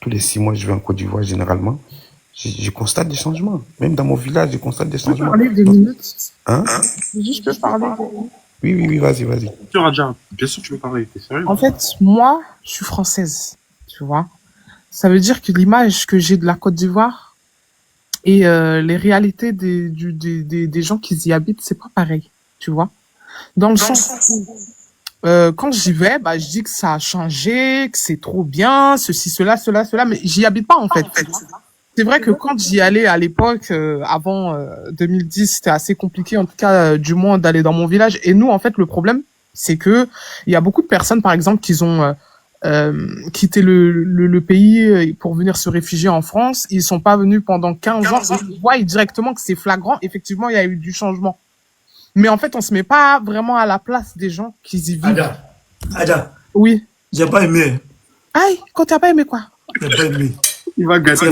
tous les 6 mois, je vais en Côte d'Ivoire généralement. Je constate des changements. Même dans mon village, je constate des Je peux changements. parler des Donc, minutes. hein? Juste peux parler. Oui, vas-y. Bien sûr, Adja. Bien sûr, tu veux parler. T'es sérieux? En fait, moi, je suis française, tu vois. Ça veut dire que l'image que j'ai de la Côte d'Ivoire et les réalités des gens qui y habitent, c'est pas pareil, tu vois. Dans le sens où, quand j'y vais, bah, je dis que ça a changé, que c'est trop bien, ceci, cela, mais j'y habite pas, en fait. C'est vrai que quand j'y allais à l'époque, avant 2010, c'était assez compliqué, en tout cas, du moins, d'aller dans mon village. Et nous, en fait, le problème, c'est que il y a beaucoup de personnes, par exemple, qui ont quitté le pays pour venir se réfugier en France. Ils sont pas venus pendant 15 ans. Ils voient directement que c'est flagrant. Effectivement, il y a eu du changement. Mais en fait, on se met pas vraiment à la place des gens qui y vivent. Adja, Oui. j'ai pas aimé. Aïe, quand t'as pas aimé quoi? J'ai pas aimé. Il va gâter.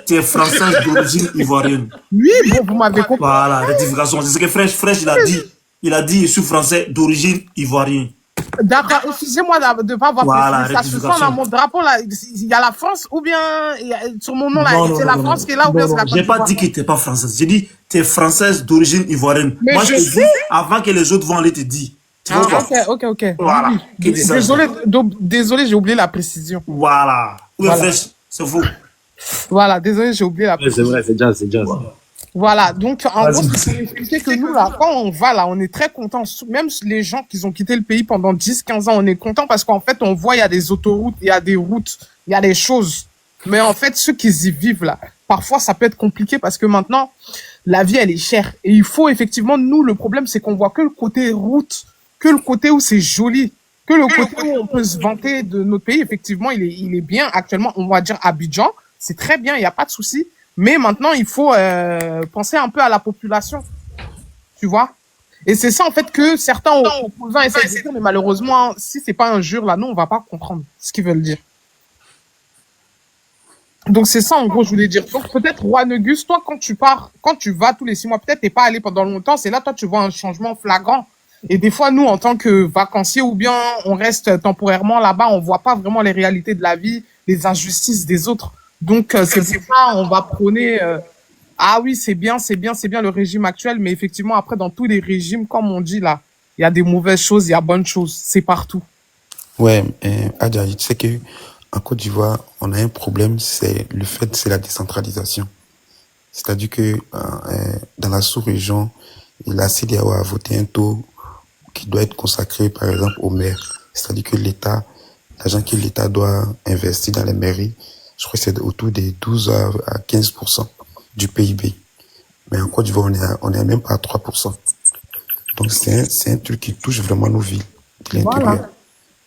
Tu es française d'origine ivoirienne. Oui, bon, vous m'avez compris. Voilà, rectification. C'est ce que Fresh, il a dit. Il a dit, je suis français d'origine ivoirienne. D'accord, excusez-moi de pas avoir Voilà, précisé. Ça se sent rectification. dans mon drapeau là. Il y a la France ou bien sur mon nom là, Non, c'est non, la non, France non. qui est là ou bien Non, c'est la non, Côte j'ai pas d'Ivoire? dit que tu n'es pas française. J'ai dit, tu es française d'origine ivoirienne. Mais Moi, je je te dis, avant que les autres vont aller te dire. Tu vois quoi? Ok. Voilà. Oui. Qui dit ça? Désolé, j'ai oublié la précision. Voilà. Oui, Voilà. Fresh, c'est faux. Voilà, désolé, j'ai oublié la précision. C'est vrai, c'est jazz. Voilà, donc en gros, c'est pour expliquer que nous, là, quand on va là, on est très contents. Même les gens qui ont quitté le pays pendant 10-15 ans, on est contents parce qu'en fait, on voit, il y a des autoroutes, il y a des routes, il y a des choses. Mais en fait, ceux qui y vivent là, parfois ça peut être compliqué parce que maintenant, la vie, elle est chère. Et il faut effectivement, nous, le problème, c'est qu'on voit que le côté route, que le côté où c'est joli, que le côté où on peut se vanter de notre pays. Effectivement, il est bien actuellement, on va dire Abidjan, c'est très bien, il n'y a pas de souci. Mais maintenant, il faut penser un peu à la population, tu vois. Et c'est ça, en fait, que certains opposants essaient de dire, mais malheureusement, si c'est pas un jure, là, nous, on va pas comprendre ce qu'ils veulent dire. Donc, c'est ça, en gros, je voulais dire. Donc, peut-être, Roi Negus, toi, quand tu vas tous les 6 mois, peut-être t'es pas allé pendant longtemps, c'est là, toi, tu vois un changement flagrant. Et des fois, nous, en tant que vacanciers, ou bien on reste temporairement là-bas, on voit pas vraiment les réalités de la vie, les injustices des autres. Donc, c'est pour ça, on va prôner, ah oui, c'est bien le régime actuel, mais effectivement, après, dans tous les régimes, comme on dit là, il y a des mauvaises choses, il y a bonnes choses, c'est partout. Ouais, Adja, tu sais que en Côte d'Ivoire, on a un problème, c'est la décentralisation. C'est-à-dire que dans la sous-région, la CEDEAO a voté un taux qui doit être consacré, par exemple, aux maires. C'est-à-dire que l'argent que l'État doit investir dans les mairies, je crois que c'est autour des 12 à 15% du PIB. Mais en Côte d'Ivoire, on est même pas à 3%. Donc, c'est un truc qui touche vraiment nos villes de l'intérieur. Voilà.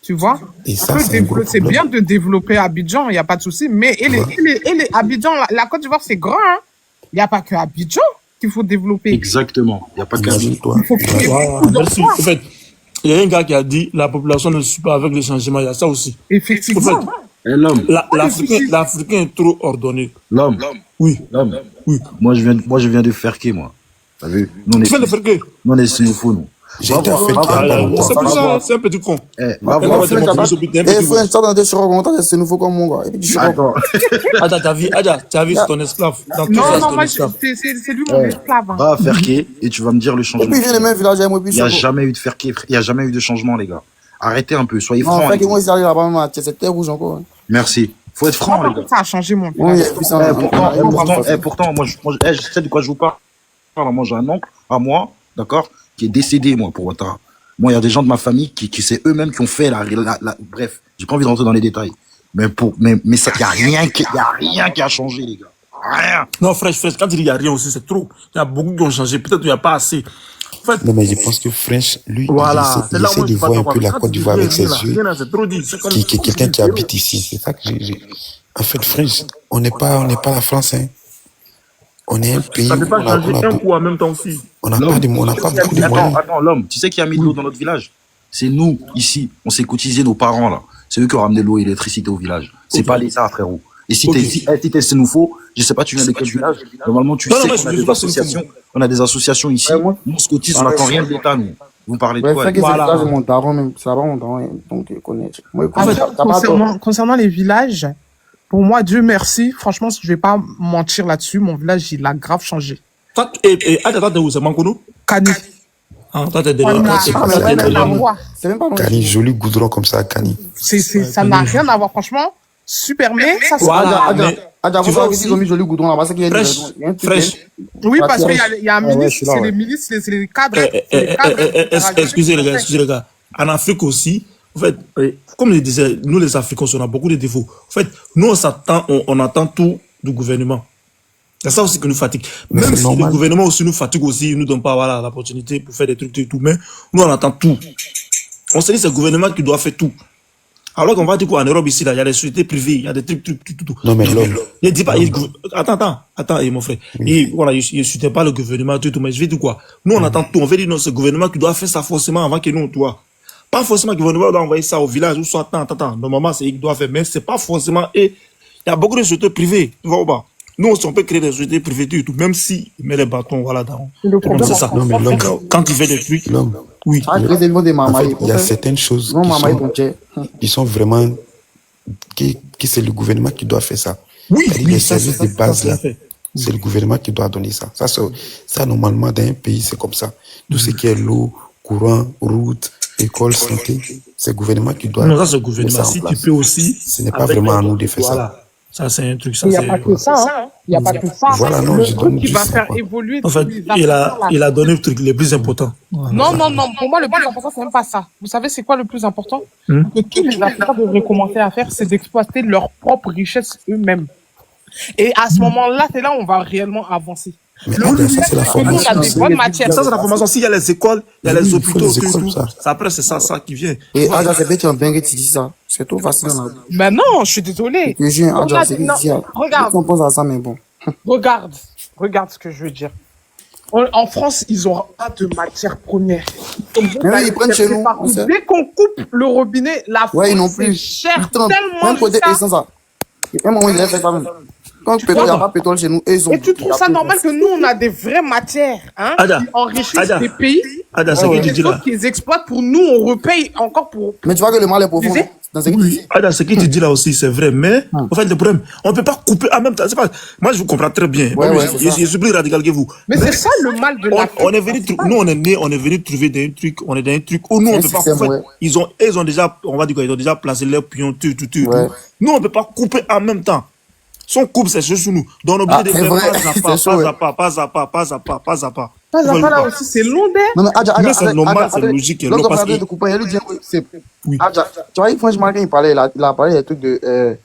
Tu vois? Et ça, c'est bien de développer Abidjan, il n'y a pas de souci. Mais les Abidjan, la Côte d'Ivoire, c'est grand, hein. Il n'y a pas que Abidjan qu'il faut développer. Exactement. Il n'y a pas que Abidjan. Il faut créer beaucoup Merci. d'emplois. En fait, il y a un gars qui a dit la population ne suit pas avec les changements. Il y a ça aussi. Effectivement. En fait, Et l'homme. L'Africain est trop ordonné. L'homme. Oui. L'homme. Oui. Moi, je viens de Ferké, moi. T'as vu? Nous, Tu viens de faire que on est Sénéfaux, nous. J'ai été affecté. c'est pas ça, c'est un petit con. Va voir. Frère, ça dans des choses, c'est nouveau comme mon gars. Et puis, tu sais, Attends. Adja, t'as vu, c'est ton esclave. Dans tout ça, Non, c'est non, ton moi, esclave. c'est lui mon esclave. Hein. Va à Ferké et tu vas me dire le et changement. puis, il vient le même village, moi, puis, Il n'y a jamais eu de Ferké, il n'y a jamais eu de changement, les gars. Arrêtez un peu, soyez non, francs. fait que les moi, gars. ils arrivent là-bas, même, c'était rouge encore. Merci. Faut être franc, les gars. Ça a changé mon Oui, village. et puis ça, Pourtant, moi, je sais de quoi je vous parle. Moi, j'ai un oncle à moi, d'accord, qui est décédé, moi, pour Ouattara. Moi, il y a des gens de ma famille qui c'est eux-mêmes qui ont fait bref, j'ai pas envie de rentrer dans les détails. Mais ça, y a rien qui a changé, les gars. Rien. Non, frère, quand il dit il n'y a rien aussi, c'est trop. Il y a beaucoup qui ont changé. Peut-être qu'il n'y a pas assez. En fait, Non, mais je pense que French, lui, voilà. il essaie de voir un peu la Côte d'Ivoire avec ses yeux, C'est trop dit. qui est quelqu'un qui habite ici. C'est ça que j'ai. En fait, French, on n'est pas la France, hein. On est un pays Ça ne où peut pas changer un coup en même temps aussi. on n'a pas beaucoup de moyens. Attends, l'homme, tu sais qui a mis de l'eau dans notre village? C'est nous, ici. On s'est cotisé nos parents, là. C'est eux qui ont ramené l'eau et l'électricité au village. C'est pas l'État, frérot. Et si t'es Sénoufo, je sais pas, tu viens de quel village? Normalement, tu sais qu'on a des associations. On a des associations ici. Nous, on se cotise, on n'attend rien de l'État, nous. Vous parlez de quoi? fait que c'est le cas de mon daron, même, ça va mon daron, donc, il connaît. Moi, En fait, concernant les villages, pour moi, Dieu merci, franchement, je vais pas mentir là-dessus, mon village, il a grave changé. Attends, t'es où? C'est Mankono? Cani. Ah, toi, t'es On a rien à voir. c'est même pas loin. Cani, joli goudron comme ça, Cani. Ça n'a rien à voir, franchement. Super, mais ça, c'est Voilà. Adja, Tu vous vois savez aussi- qu'ils ont mis joli goudron là-bas, c'est qu'il y a Fraîche, fraîche. Oui, parce qu'il y a un ouais, je ministre, suis là, c'est ouais. les milices, c'est les cadres. c'est les cadres. Excusez les gars. En Afrique aussi, en fait, comme je disais, nous les Africains, on a beaucoup de défauts. En fait, nous on attend tout du gouvernement. C'est ça aussi qui nous fatigue. Mais Même c'est si normal. le gouvernement aussi nous fatigue aussi, il nous donne pas voilà l'opportunité pour faire des trucs et tout, mais nous on attend tout. On se dit c'est le gouvernement qui doit faire tout. Alors qu'on va dire qu'en Europe ici là, il y a des sociétés privées, il y a des trucs tout. Non, mais l'homme. Il dit pas, attends, mon frère. Et voilà, il soutient pas le gouvernement, tout, mais je vais dire quoi? Nous, on attend tout. On veut dire, non, c'est le gouvernement qui doit faire ça forcément avant que nous, toi. Pas forcément que le gouvernement doit envoyer ça au village ou soit, attends. Normalement, c'est il qui doit faire, mais c'est pas forcément, et il y a beaucoup de sociétés privées, tu vois ou pas? Nous, on peut créer des sociétés privées, tout, même si il met les bâtons, voilà, dans, c'est ça. Non, mais l'homme. Quand il fait des trucs, L'homme. oui. Ah, les éléments des En mamans. fait, il y a certaines choses Non, maman, ils vont checker. qui sont vraiment, qui c'est le gouvernement qui doit faire ça. Oui, C'est-à-dire les ça, services ça, de base ça, là. ça fait. C'est le gouvernement qui doit donner ça. Ça, normalement, dans un pays, c'est comme ça. Tout ce qui est l'eau, courant, route, école, santé, c'est le gouvernement qui doit. Non, ça, c'est le mettre gouvernement. ça en Si tu place. peux aussi. Ce n'est pas avec vraiment à les- nous de faire ça. Voilà. Ça, c'est un truc, ça, Il n'y a c'est. pas que ça, hein. Il n'y a pas que ça. Voilà, non, le je truc donne qui juste va ça, faire quoi. évoluer En fait, tous les il Africains, là. a donné le truc le plus important. Non, pour moi, le plus important, c'est même pas ça. Vous savez, c'est quoi le plus important? Hmm. Que tous les Africains devraient commencer à faire, c'est d'exploiter leur propre richesse eux-mêmes. Et à ce moment-là, c'est là où on va réellement avancer. Mais Le Adja, ça, c'est la problème, c'est que nous, on a des formation. bonnes matières. Ça, c'est la formation. S'il y a les écoles, il y a Oui, les il faut hôpitaux, les tout, écoles, tout. ça. Après, c'est ça qui vient. Et Adja, c'est bête, tu es bien que tu dis ça. C'est trop facile dans la vie. Mais non, je suis désolé. Je te jure, On Adja, a- c'est que non, tu dis. regarde. On pense à ça, mais bon. Regarde ce que je veux dire. En France, ils n'ont pas de matière première. Donc, Mais oui, ils prennent chez nous, on sait. Dès qu'on coupe le robinet, la Ouais, ils n'ont France, c'est plus. cher Ils tentent. tellement Même côté jusqu'à- essence, ça. Même moment, ils avaient fait ça même. Quand il n'y a pas de pétrole chez nous, eux, ils ont. Et tu trouves ça normal que nous, on a des vraies matières hein, Ada, qui enrichissent Ada. les pays Ada, c'est ce Ouais, que tu dis et là. d'autres qu'ils exploitent pour nous, on repaye encore pour... Mais tu vois que le mal est profond. Disais? Dans ce que tu dis. Ada, ce que tu dis là aussi, c'est vrai. Mais, en fait, le problème, on ne peut pas couper en même temps. C'est pas, moi, je vous comprends très bien. Ouais, Moi, ouais, je, c'est ça. je suis plus radical que vous. Mais c'est ça le mal de la... On est venu, nous, on est nés, on est venu trouver des trucs, on est dans un truc où nous, on Un peut pas, en système, fait, ouais. ils ont déjà, on va dire quoi, ils ont déjà placé leurs pions, tout. Ouais. Nous, on peut pas couper en même temps. Si on coupe, c'est sur nous. Donc, on est obligé Ah, de c'est faire vrai. pas à C'est pas, chaud, pas ouais. à pas, pas à pas, pas à pas, pas à pas. Pas Vous à voyez pas là pas? aussi, c'est long d'air. Non, mais Adja, Mais c'est normal, c'est logique. L'autre L'autre, parce frère que- de couper, il lui dit, c'est. Oui. Adja, tu vois, franchement, quand il parlait, il a parlé des trucs de.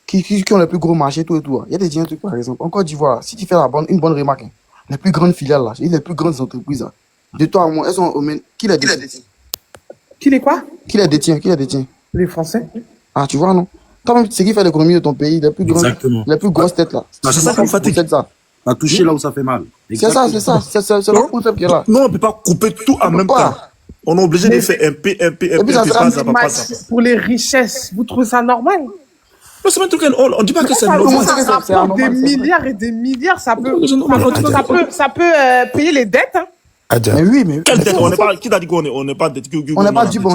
Qui ont le plus gros marché, tout et tout. Il y a des trucs, par exemple. En Côte d'Ivoire, si tu fais une bonne remarque, hein, les plus grandes filiales, là, les plus grandes entreprises, là, de toi à moi, elles sont au même. Qui les détient? Qui est quoi? Qui les détient? Les Français. Ah, tu vois, non? Toi-même, c'est qui fait l'économie de ton pays, les plus grandes, Exactement. les plus grosses têtes, là. Ah, c'est ça qui me fatigue. C'est ça. T'as touché là où ça fait mal. C'est ça. C'est le concept qui est là. Non, on ne peut pas couper tout en même pas. temps. On est obligé de faire un peu, puis ça sera pas à pas. Pour les richesses, vous trouvez ça normal? Non, c'est pas un truc, on dit pas que c'est Ça normal. rapporte c'est anormal, des c'est vrai. milliards et des milliards, ça peut, Adja. ça peut payer les dettes. Hein. Adja, Mais oui, mais. Quelle tête? On n'est pas, qui t'a dit qu'on n'est pas de On n'est pas du bon,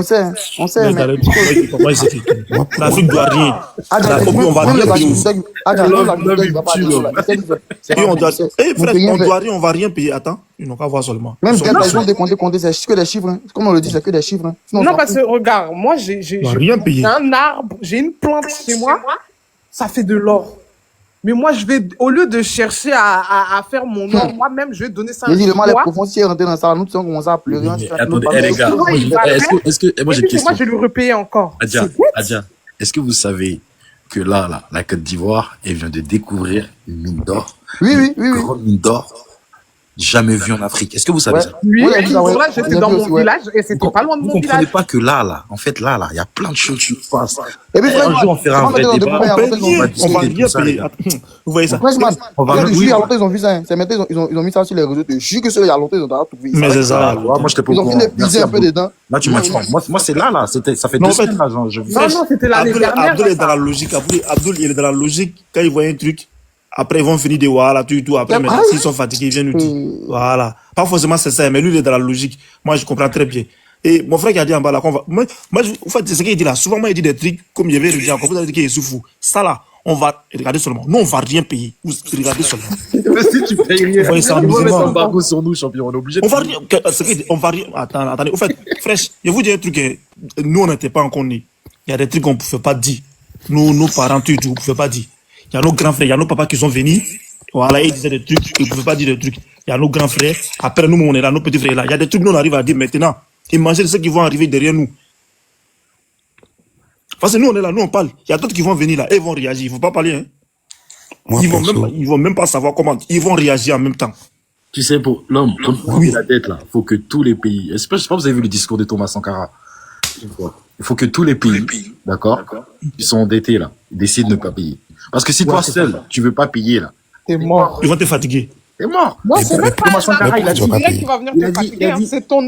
on sait, mais. L'Afrique doit rien. Adja, On va même rien les payer. agriculteurs, Adja, même l'agriculteur, il va pas aller là. C'est Et on doit, c'est- eh, mon frère, pays, on fait- doit rien, on va rien payer. Attends, ils n'ont qu'à voir seulement. Même Ils sont- dès qu'ils vont décompter, c'est que des chiffres. Hein. Comme on le dit, c'est que des chiffres. Hein. Sinon, on Non, s'en parce fout. que regarde, moi, j'ai On va rien payer. un arbre, j'ai une plante chez moi, ça fait de l'or. Mais moi, je vais, au lieu de chercher à faire mon or, moi-même, je vais donner ça à J'ai dit, le mal est moi. profond. Si il est rentré dans ça, nous, on commence à pleurer. on se fait Attendez, nous, les gars, Comment il va est-ce faire que, moi Et j'ai une puis, moi, question. je vais lui repayer encore. Adja, C'est bête. Adja, est-ce que vous savez que là, la Côte d'Ivoire, elle vient de découvrir une mine d'or, Oui. une grande mine d'or jamais vue en Afrique. Est-ce que vous savez Ouais. ça? Oui, Oui, et oui, ce ouais. jour-là, j'étais J'ai dans vu mon aussi, ouais. village et c'était pas loin de Vous mon comprenez village. pas que là, en fait, là, il y a plein de choses qui se passent. Et puis, Un jour, on fera un vrai débat. On paye rien, on va discuter de rien tout ça, les payer. gars. Attends, vous voyez ça? Franchement, On va il y a même- des oui. il y a longtemps, ils ont vu ça. Hein. C'est maintenant, ils ont mis ça sur les réseaux. Je jure que ceux il y a longtemps, ils ont tout vu. Mais c'est ça. Ah, moi, j'étais pas au Ils ont courant. fini de Merci, piser un peu Abdou. dedans. Là, tu m'as dit, moi, c'est là, ça fait Non, 2 en fait- semaines, là, genre, je Non, non, c'était l'année Abdul dernière. est dans la logique. Abdul, il est dans la logique. Quand il voit un truc, après, ils vont finir de voir là, tout. Après, Ah, maintenant, oui. s'ils sont fatigués, ils viennent nous dire. Voilà. Pas forcément c'est ça, mais lui, il est dans la logique. Moi, je comprends très bien. Et mon frère qui a dit en bas là, qu'on va, moi, en fait, c'est ce qu'il dit là. Souvent, moi, il dit des trucs, comme il y avait le dit encore, vous avez dit qu'il est sous. Ça là, on va regarder seulement. Nous, on va rien payer. Vous regardez seulement. Mais si tu payes rien, Vous voyez ça, ils vont mettre musulman. un embargo sur nous, champion. On est obligé de On va rien, ce qu'il dit, on va rien, attendez, au fait, fraîche, je vous dis un truc, nous, on n'était pas encore nés. Il y a des trucs qu'on ne pouvait pas dire. Nos parents, tout, on ne pouvait pas dire. Il y a nos grands frères, il y a nos papas qui sont venus. Voilà, ils disaient des trucs, ils ne pouvaient pas dire des trucs. Il y a nos grands frères. Après, nous, on est là, nos petits frères là. Il y a des trucs, nous, on arrive à dire maintenant. Imaginez ceux qui vont arriver derrière nous. Parce que nous, on est là, nous, on parle. Il y a d'autres qui vont venir là, et ils vont réagir. Il ne faut pas parler, hein. moi, Ils vont même pas savoir comment. Ils vont réagir en même temps. Tu sais, pour l'homme, pour la dette, là, faut que tous les pays, je sais pas si vous avez vu le discours de Thomas Sankara. Il faut que tous les pays, d'accord, qui sont endettés, là, décident de ne pas payer. Parce que si toi seul, tu veux pas payer, là, T'es mort. Ils vont te fatiguer. t'es mort. Non, c'est même pas Thomas Sankara, il a dit- c'est lui qui va venir te fatiguer. Hein.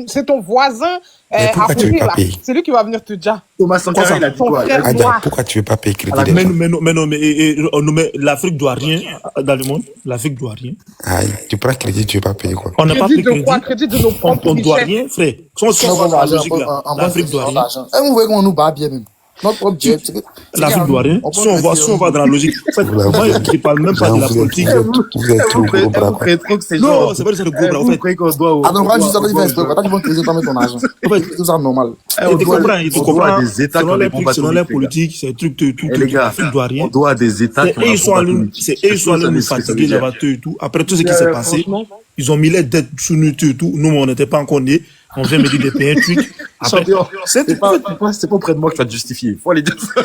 C'est ton voisin Mais pourquoi à tu veux côté, pas là. payer? C'est lui qui va venir te dire. Thomas Sankara, il a dit Ton quoi? frère Adja, noir. pourquoi tu veux pas payer crédit Mais, des gens? mais l'Afrique doit rien dans le monde. L'Afrique doit rien. Aïe, tu prends crédit, tu veux pas payer quoi? On n'a pas Crédit pris de quoi? crédit. Crédit de nos propres On doit richesses. rien, frère. Si on va dans la logique là, l'Afrique doit rien. Et vous voyez qu'on nous bat bien même. Notre propre jet. L'Afrique doit rien. Si on va dans la logique. En fait, Vous l'avez moi, vu. je ne parle même pas de la politique. Vous êtes trop gros bras, quoi. Non, c'est pas que c'est le gros là. En fait, Ah, donc, quand tu sors, tu fais exprès. Quand tu vas créer, tu vas mettre ton argent. en fait, Tout ça normal. il te comprend. des États qui ont des bombes Selon les atomiques, les gars. politiques, c'est tout. Et les gars, L'Afrique doit rien. on doit à des États C'est qui ont eux, la ils sont bombe allés atomique. c'est eux, ils sont allés Ça, nous c'est ce que ça fatiguer, veut les dire. bateaux et tout. Après tout ce qui s'est passé, Franchement, ils ont mis les dettes sur nous, tout. Nous, on n'était pas encore nés. On vient me dire de payer un truc. Champion, C'est c'est pas auprès de moi que tu vas te justifier. Faut aller dire ça.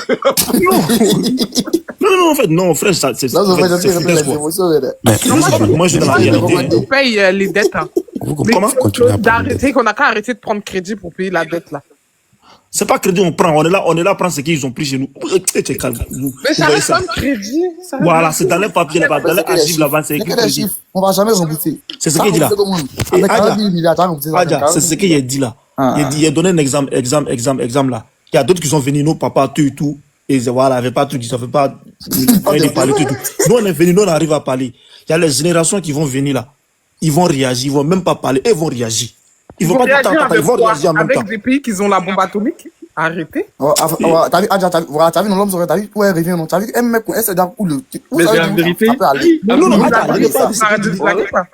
non, en fait, non, frère, c'est Là, en fait, c'est les foutaise, quoi. émotions. Mais Moi, je suis dans la réalité. On nous paye les dettes. Hein. vous Mais comment continuer à parler d'arrêter, qu'on n'a qu'à arrêter de prendre crédit pour payer la dette, là. C'est pas crédit, on prend. On est là à prendre ce qu'ils ont pris chez nous. T'es calme. Mais ça reste un crédit. Ça reste Voilà, un c'est dans les papiers là-bas, dans les archives là-bas, c'est Il y écrit a des crédit. chiffres, on va jamais rembourser. C'est ce qu'il dit là. Avec Adja, 40 000 milliards, tu vas rembourser ça. Adja, c'est ce qu'il a dit là. Il a donné un exemple là. Il y a d'autres qui sont venus, nos papas, tout et tout. Et voilà, avait pas de truc, ils savaient pas moyen de parler, tout et tout. Nous, on est venus, nous, on arrive à parler. Il y a les générations qui vont venir là. Ils vont réagir, ils vont même pas parler, ils vont réagir. Ils vont pas tout le temps parler, ils vont réagir en même temps. avec des pays qui ont la bombe atomique. Arrêtez. T'as vu, Adja, t'as vu, non, l'homme saurait, t'as vu, où elle revient, non, t'as vu, un mec, elle se donne où le, Mais c'est la vérité. ça peut aller. Non, Adja, Arrête de se blaguer, quoi.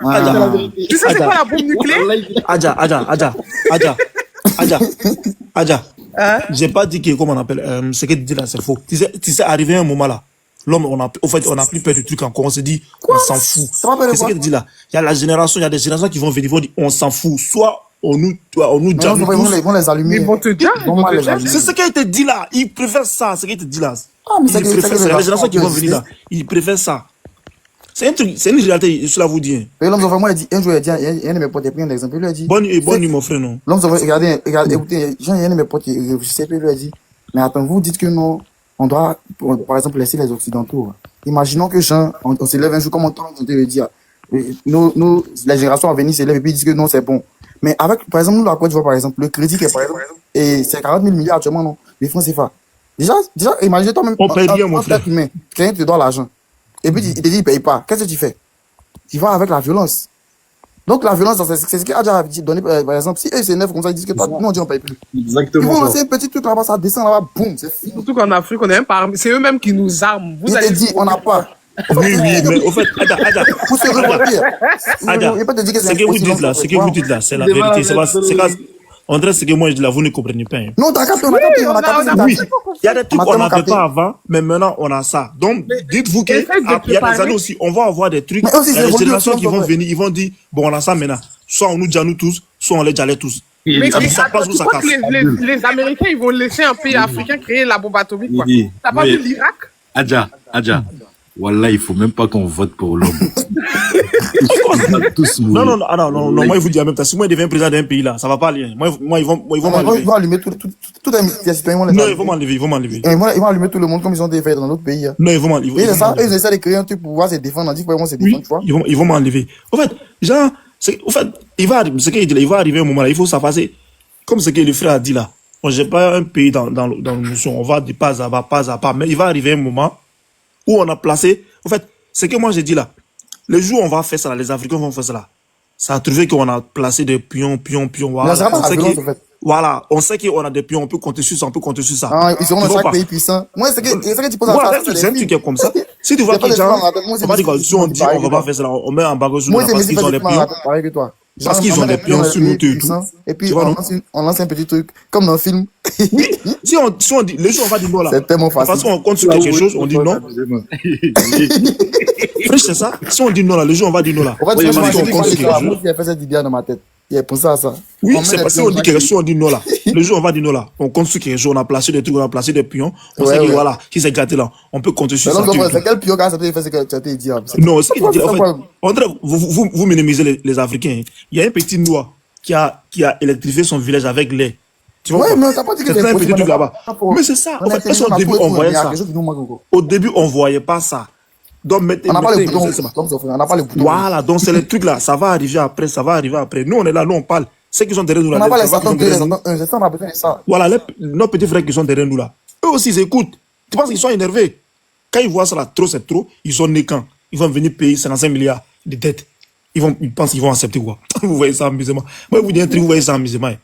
Tu sais c'est quoi la bombe nucléaire? Adja. Hein? J'ai pas dit que, comment on appelle, ce que tu dis là, c'est faux. Tu sais, arrivé un moment là, l'homme, on a plus peur du truc encore, on se dit, on s'en fout. Ça va pas de C'est ce quoi? que tu dis là. Il y a des générations qui vont venir, ils vont dire, on s'en fout. Soit on nous Non, jamme tous. ils vont les allumer. Ils vont te dire. Ils vont mal les allumer. C'est ce qu'il te dit là. Ils préfèrent ça, ce qu'il te dit là. Ah, mais Ils préfèrent ça. Il y a des générations qui vont venir là. Ils préfèrent ça. C'est un truc, c'est une réalité, cela vous dit. Et l'homme saurait, moi, il dit, un jour, il a dit, un de mes potes, il a pris un exemple, il lui a dit, Bonne nuit, mon frère, non. l'homme saurait, regardez, écoutez, Jean, il y a un de mes potes, je sais plus, il lui a dit, mais attends, vous dites que non, on doit, par exemple, laisser les Occidentaux. Imaginons que Jean, on se lève un jour, comme on tente de le dire, nous, les générations à venir se lèvent et puis ils disent que non, c'est bon. Mais avec, par exemple, nous, la Côte d'Ivoire, par exemple, le crédit qui est, par exemple, et c'est 40 000 milliards actuellement, non, les francs CFA. Déjà, imagine toi-même, On paye bien, mon frère. humain, quelqu'un te doit l'argent. Et puis, il te dit, il paye pas. Qu'est-ce que tu fais? Tu vas avec la violence. Donc, la violence, c'est ce qu'il a déjà donné, par exemple, si eux s'énervent comme ça, ils disent que toi, nous, on dit on paye plus. Ils vont Exactement. lancer un petit truc là-bas, ça descend là-bas, boum, c'est fini. Surtout qu'en Afrique, on est même pas armés. C'est eux-mêmes qui nous arment. Vous Il allez te dit, on n'a pas. Oui, mais au fait, Adja, Pour se repartir. Adja, Il peut te dire que ce que vous dites là, c'est la vérité. C'est pas, on dirait ce que moi je dis là, vous ne comprenez pas. Hein. Non, t'as capté, on a capté, on a capté. Oui, il y a des trucs qu'on n'avait capté. pas avant, mais maintenant on a ça. Donc, dites-vous qu'il essaye de y a des préparer. années aussi, on va avoir des trucs, Mais aussi, il y a c'est des évolué générations aussi, qui vont ouais. venir, ils vont dire, bon, on a ça maintenant. Soit on nous dit à nous tous, soit on les dit à les tous. Mais ça passe ou tu ça crois casse. que les Américains, ils vont laisser un pays africain créer la bombe atomique, quoi. Oui. T'as pas Oui. vu l'Irak? Adja. Wallah, il faut même pas qu'on vote pour l'homme. On va tous Non, mourir. non, moi je vous dis en même temps, si moi je deviens président d'un pays là, ça va pas aller. Moi ils vont Ils m'enlever. vont allumer tout les citoyens, Non, ils vont m'enlever. Ils vont allumer tout le monde comme ils ont fait dans d'autres pays. Non, ils vont m'enlever. Et c'est ça, eux, ils essaient de créer un truc pour pouvoir se défendre, on dit comment se défendre, Oui, tu vois. ils vont m'enlever. En fait, genre, il va arriver un moment là, il faut s'effacer. Comme ce que le frère a dit là. On n'est pas un pays dans le notion, on va de pas à pas, mais il va arriver un moment où on a placé, en fait, ce que moi j'ai dit là, le jour où on va faire ça, là, les Africains vont faire ça là. Ça a trouvé qu'on a placé des pions, voilà. Mais ça va On pas sait la violence, que- en fait. Voilà, on sait qu'on a des pions, on peut compter sur ça, Ah, ils seront Ils dans vont chaque pas. pays puissant. Moi, c'est que tu poses à Voilà, ça. c'est un truc qui est comme ça. Si tu vois Y a pas que de les gens, différence, attends, moi, c'est on va dire que mes si on dit pareil on va que pas toi. faire ça, on met un bagage sur nous Moi, là, c'est parce mes qu'ils ont des pions. pareil que toi. Parce qu'ils On ont met des pions sur nous, tout et tout. puissants, et puis Tu vois, non? on lance un petit truc, comme dans le film. Si on dit, le jour on va dire non là. C'est tellement De toute facile. façon, on compte sur quelque chose, on dit non. Frère, c'est ça. Si on dit non là, le jour on va dire non là. En fait, Oui, moi, parce je qu'on me compte sur dis quelque que moi, chose. qui a fait cette idée dans ma tête. Il a pensé à ça. Oui, On met c'est des parce pions qu'on dit dans quelque chaque chose, on dit non là. Le jour on va dire non là. On compte sur quelque chose, on a placé des trucs, on a placé des pions. On Ouais, sait que ouais. voilà, si c'est gâté là, on peut compter sur Mais ça. non, tout et c'est tout. quel pion qui a accepté de faire ce que tu as dit? Non, c'est ce qu'il dit. En C'est fait, quoi? André, vous minimisez les Africains. Il y a un petit noir qui a électrifié son village avec lait. Tu vois Ouais, quoi? mais t'as pas dit que C'est un petit truc là-bas. pour- Mais c'est ça. On En est fait, parce qu'au intelligent, début, on a on voyait il y a ça. quelque chose qui nous manque encore. Au début, on voyait pas ça. Donc, On n'a pas les boutons. c'est- On n'a pas les boutons. Voilà, donc c'est les trucs là, ça va arriver après, ça va arriver après. Nous, on est là, nous, on parle. Ceux qui sont derrière nous On là, n'a pas les c'est pas qu'ils sont attentes derrière nous. de c'est ça, on a besoin de ça. Voilà, nos petits frères qui sont derrière nous là, eux aussi, ils écoutent. Tu penses qu'ils sont énervés? Quand ils voient ça là, trop, c'est trop, ils sont nés quand? Ils vont venir payer 55 milliards de dettes. Ils pensent qu'ils vont accepter quoi? Vous voyez ça amusement. Moi, je vous dis un truc, vous voyez ça amusement. Eux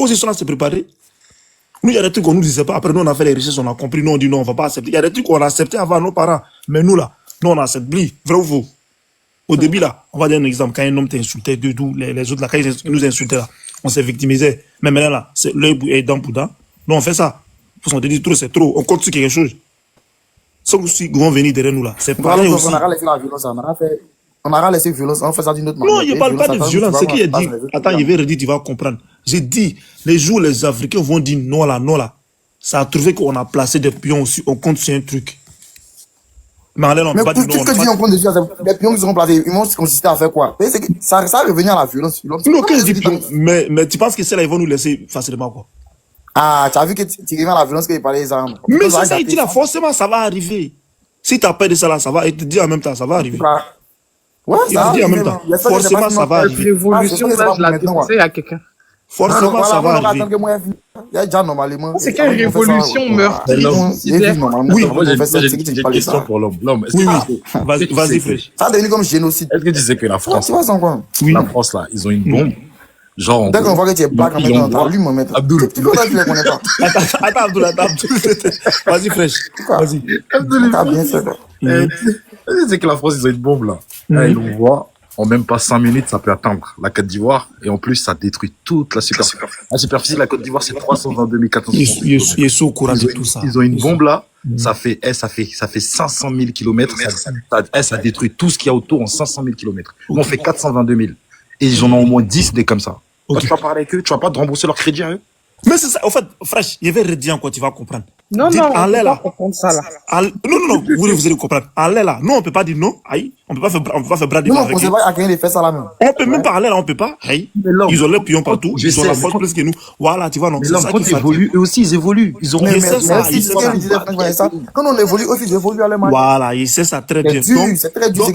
aussi, ils sont là à se préparer. Nous, il y a des trucs qu'on nous disait pas. Après, nous, on a fait les recherches, on a compris. Nous, on dit non, on va pas accepter. Il y a des trucs qu'on a accepté avant nos parents. Mais nous, là, nous, on accepte. Vrai ou faux? Au début, là, on va donner un exemple. Quand un homme t'insultait, les autres, là, quand ils nous insultaient, là, on s'est victimisé. Mais maintenant, là, c'est l'œil et dent pour dent. Nous, on fait ça. Parce qu'on te dit trop, c'est trop. On compte sur quelque chose. Ceux qui vont venir derrière nous, là, c'est Voilà, pareil on aussi. a laissé la violence, on a fait On aura laissé violence, on fait ça d'une autre manière. Non, je ne parle pas de violence. C'est qui a dit, attends, je vais redire, tu vas comprendre. J'ai dit, les jours où les Africains vont dire non là, ça a trouvé qu'on a placé des pions aussi, on compte sur un truc. Mais allez, on mais pas tout dire non. Ce que tu dis, on compte dessus, les pions qui seront placés, ils vont consister à faire quoi? Ça va revenir à la violence. Non, quand je dis pions, mais tu penses que celles-là, ils vont nous laisser facilement quoi? Ah, tu as vu que tu reviens à la violence qu'il parlait des armes. Mais c'est ça, il dit là, forcément, ça va arriver. Si tu as peur de ça là, ça va, et te dit en même temps, ça va arriver. Ouais, il te dit en même temps, forcément, ça va arriver. L'évolution, là, je la dénonçais à quelqu'un. Forcément, ça va arriver. Il y a déjà normalement. C'est quelle révolution meurtrière? Oui, moi, j'ai une question pour l'homme. L'homme, oui. Vas-y, Fresh. Ça a devenu comme génocide. Est-ce que tu sais que la France, oui. la France, là, ils ont une bombe? Genre, dès qu'on voit que tu es black, on met dans lui, mon maître. Abdoul. Tu ne connais pas. Attends, Abdoul. Vas-y, Fresh. Vas-y. Abdoul. T'as bien fait, quoi. C'est que la France, ils ont une bombe, là. Là, ils l'envoient. En même pas 5 minutes, ça peut atteindre la Côte d'Ivoire. Et en plus, ça détruit toute la superficie. La superficie de la Côte d'Ivoire, c'est 322 400. Il est sous au courant de tout ça. Ils ont une bombe là. Ça fait 500 000 kilomètres. Ça détruit tout ce qu'il y a autour en 500 000 kilomètres. Nous, on fait 422 000. Et ils en ont au moins 10 des comme ça. Toi, tu vas parler avec eux, tu vas pas te rembourser leur crédit à eux? Mais c'est ça, en fait, Fresh, je vais redire quoi, tu vas comprendre. Non, dites, non, on peut pas comprendre ça, là. Non, vous allez comprendre. En l'air, là, nous, on peut pas dire non, aïe, on peut pas faire bras de fer avec eux. Non, on sait pas à quelqu'un de faire ça là même. On peut même parler là, on peut pas, aïe. Ils ont leurs pions partout, ils ont la force plus que nous. Voilà, tu vois, non. Mais là, quand ils évoluent, eux aussi, ils évoluent. Ils ont mais ça. Quand on évolue aussi, ils évoluent à leur manière. Voilà, ils savent ça très bien. C'est très dur.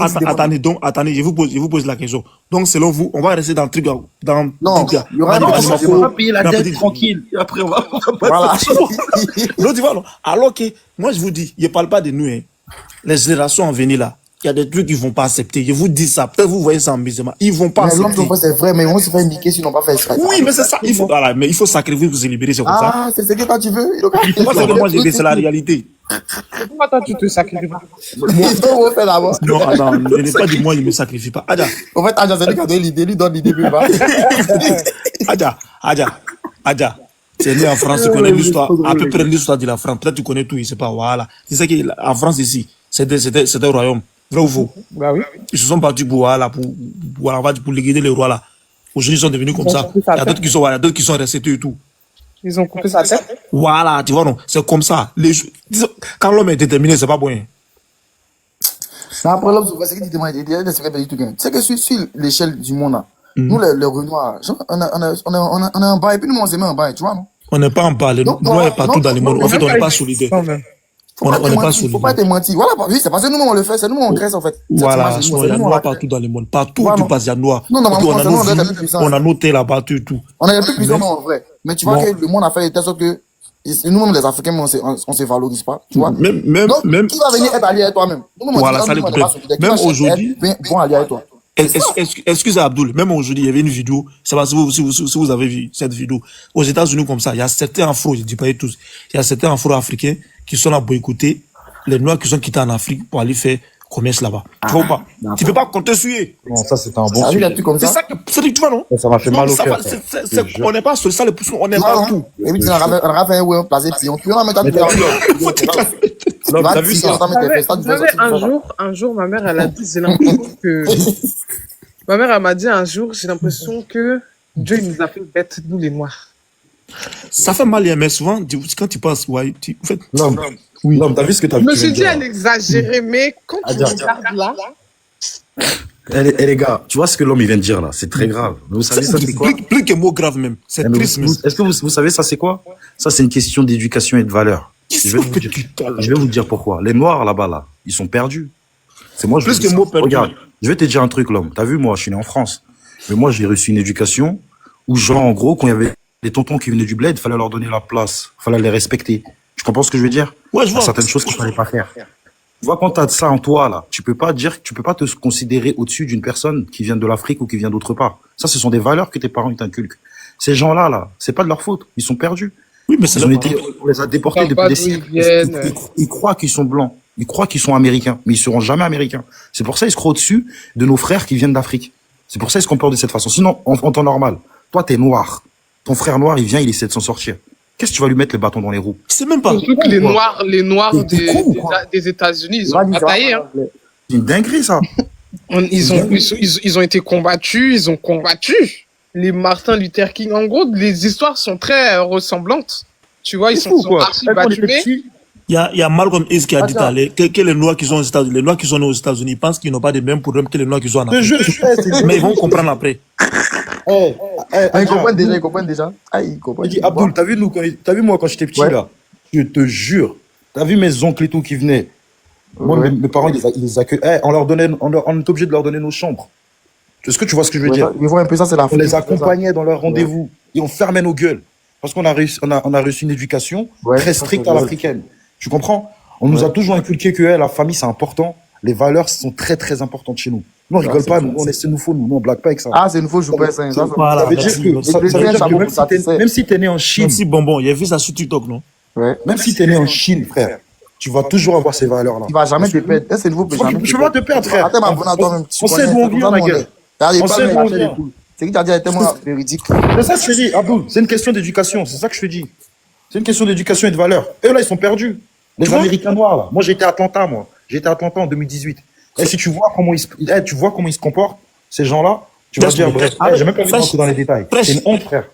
Attendez, je vous pose la question. Donc, selon vous, on va rester dans le truc, non, il y aura on va payer la dette tranquille. Et après, on va voilà. Non, tu vois, non. Alors que, moi, je vous dis, je ne parle pas de nous, hein. Les générations à venir là, il y a des trucs qu'ils ne vont pas accepter. Je vous dis ça. Peut-être vous voyez ça en musulman. Ils ne vont pas accepter. C'est vrai, mais ils vont se faire niquer s'ils n'ont pas fait ça. Oui, mais c'est ça. Mais il faut sacrifier pour se libérer, c'est comme ça. Ah, c'est ce que toi tu veux. Il faut pas faire que moi, c'est la réalité. Pourquoi toi, tu te sacrifies pas? Moi, on fait d'abord. Non, attends, je n'ai pas dit moi, il ne me sacrifie pas. Adja. En fait, Adja, c'est lui qui a donné l'idée, lui donne l'idée plus bas. Adja. C'est né en France, tu connais l'histoire, à peu près l'histoire de la France. Peut-être tu connais tout, il sait pas, voilà. Tu sais qu'en France ici, c'était un royaume. Vrai ou faux? Bah oui. Ils se sont battus pour liquider les rois là. Aujourd'hui, ils sont devenus comme ça. Il y a d'autres qui sont restés et tout. Ils ont coupé sa tête? Voilà, tu vois, non. C'est comme ça. Quand l'homme est déterminé, c'est pas bon. Après, l'homme, c'est que tu demandes, il y a des secrets du tout. Tu sais que sur l'échelle du monde là, nous, les Renois, on est en bas, et puis nous, on s'est mis en bas, tu vois, non? On n'est pas en bas, les Noirs est partout dans le monde. En fait, on n'est pas solidaires. On n'est pas solidaires. Faut pas te mentir. Voilà, oui, c'est parce que nous, on le fait, c'est nous, on crée, en fait. Voilà, il y a noir partout dans le monde. Partout où tu passes, il y a noir. Non, on a noté là-bas, tout. On est les plus puissants, en vrai. Mais tu vois que le monde a fait de telle sorte que nous-mêmes, les Africains, on se valorise pas, tu vois. Même. Qui va venir être allié avec toi-même? Voilà, ça le problème. Même aujourd'hui. Bon allié avec toi. Excusez Abdoul, même aujourd'hui, il y avait une vidéo, c'est pas si vous avez vu cette vidéo. Aux États-Unis, comme ça, il y a certains afro, je dis pas tous, il y a certains afro-africains qui sont là boycotter les Noirs qui sont quittés en Afrique pour aller faire commerce là-bas. Tu vois ou pas? Tu peux pas compter sur eux. Non, ça, c'est un bon sujet. C'est ça que, tu vois, non? Ça m'a fait mal au cœur. On n'est pas sur ça, on est partout. Et puis, on a fait un placé pion. Puis, on a mis t'as vu ça? Un jour, ma mère, elle a dit, j'ai l'impression que... Ma mère, elle m'a dit un jour, j'ai l'impression que Dieu nous a fait bêtes, nous les Noirs. Ça fait mal, mais souvent, quand tu passes, ouais, en fait... Non, t'as vu ce que t'as vu? Je me suis dit, elle exagérait, mais quand tu regardes là... Eh les gars, tu vois ce que l'homme il vient de dire là, c'est très grave. Mais vous savez ça c'est quoi? Plus que mot grave même, c'est triste. Est-ce que vous savez ça c'est quoi? Ça c'est une question d'éducation et de valeur. Je vais vous dire pourquoi. Les Noirs là-bas là, ils sont perdus. C'est moi. Plus que mot perdu. Regarde, je vais te dire un truc l'homme. T'as vu moi, je suis né en France, mais moi j'ai reçu une éducation où genre en gros quand il y avait des tontons qui venaient du bled, fallait leur donner la place, fallait les respecter. Tu comprends ce que je veux dire? Ouais, je vois. Il y a certaines choses qu'il fallait pas faire. Tu vois, quand t'as ça en toi, là, tu peux pas te considérer au-dessus d'une personne qui vient de l'Afrique ou qui vient d'autre part. Ça, ce sont des valeurs que tes parents t'inculquent. Ces gens-là, là, c'est pas de leur faute. Ils sont perdus. Oui, mais on les a déportés depuis des siècles. Ils croient qu'ils sont blancs. Ils croient qu'ils sont américains. Mais ils seront jamais américains. C'est pour ça, ils se croient au-dessus de nos frères qui viennent d'Afrique. C'est pour ça, ils se comportent de cette façon. Sinon, en temps normal, toi, t'es noir. Ton frère noir, il vient, il essaie de s'en sortir. Qu'est-ce que tu vas lui mettre le bâton dans les roues? C'est même pas. Les noirs des États-Unis, ils ont bataillé, hein. C'est une dinguerie, ça. Ils ont été combattus, ils ont combattu. Les Martin Luther King, en gros, les histoires sont très ressemblantes. Tu vois, ils sont archi battus. Il y a Malcolm X qui a dit que les Noirs qui sont aux États-Unis, les Noirs qui sont nés aux États-Unis pensent qu'ils n'ont pas les mêmes problèmes que les Noirs qui sont en Afrique. Mais ils vont comprendre après. Ils comprennent déjà. Ils comprennent. Abdul, t'as vu moi quand j'étais petit là, je te jure, t'as vu mes oncles et tout qui venaient. Moi, mes parents, ils les accueillaient. On est obligé de leur donner nos chambres. Est-ce que tu vois ce que je veux dire? Ils voient un peu ça, c'est la On les accompagnait dans leurs rendez-vous et on fermait nos gueules. Parce qu'on a reçu une éducation très stricte à l'africaine. Tu comprends? On nous a toujours inculqué que la famille, c'est important. Les valeurs sont très, très importantes chez nous. Nous, on rigole pas. Nous, c'est nouveau. Nous, on blague pas avec ça. C'est nouveau, je vous passe ça. Voilà. Ça veut dire que même si t'es né en Chine. Merci, bonbon. Il y a vu ça sur TikTok, non? Même si t'es né en Chine, frère, tu vas toujours avoir ces valeurs-là. Tu vas jamais te perdre. C'est nouveau, je vais pas te perdre, frère. On sait d'où on vient, ma gueule. On sait d'où on vient. C'est que tu as dit, elle est tellement véridique. C'est ça que je te dis, Abdou. C'est une question d'éducation. C'est ça que je te dis. C'est une question d'éducation et de valeurs. Eux, là, ils sont perdus. Les Américains noirs, là. Moi, j'étais à Atlanta, J'étais à Atlanta en 2018. Et si tu vois comment ils se comportent, ces gens-là, tu vas te dire, bref, j'ai même pas envie de rentrer dans les détails. C'est une honte, frère.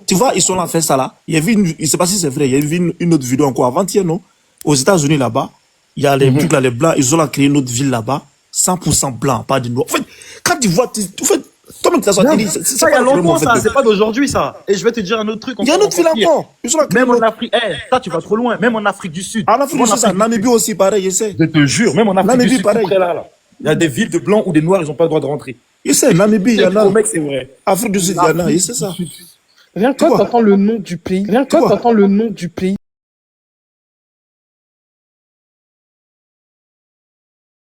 Tu vois, ils sont là à faire ça, là. Il y a vu je sais pas si c'est vrai, il y a vu une autre vidéo encore avant-hier, non? Aux États-Unis, là-bas, il y a les trucs là, les blancs, ils ont là créé une autre ville là-bas, 100% blanc, pas de noir. En fait, quand tu vois, toi-même, ça il y a longtemps, ça. C'est pas d'aujourd'hui, ça. Et je vais te dire un autre truc. Il y a une autre ville encore. Même en Afrique, ça, tu vas trop loin. Même en Afrique du Sud. En Afrique du Sud, ça. Namibie aussi, pareil, je sais. Je te jure, même en Afrique du Sud, pareil. Il y a des villes de blancs ou des noirs, ils n'ont pas le droit de rentrer. Je sais, Namibie, il y en a. Mec, c'est vrai. Afrique du Sud, il y en a, je sais ça. Rien que quand t'entends le nom du pays,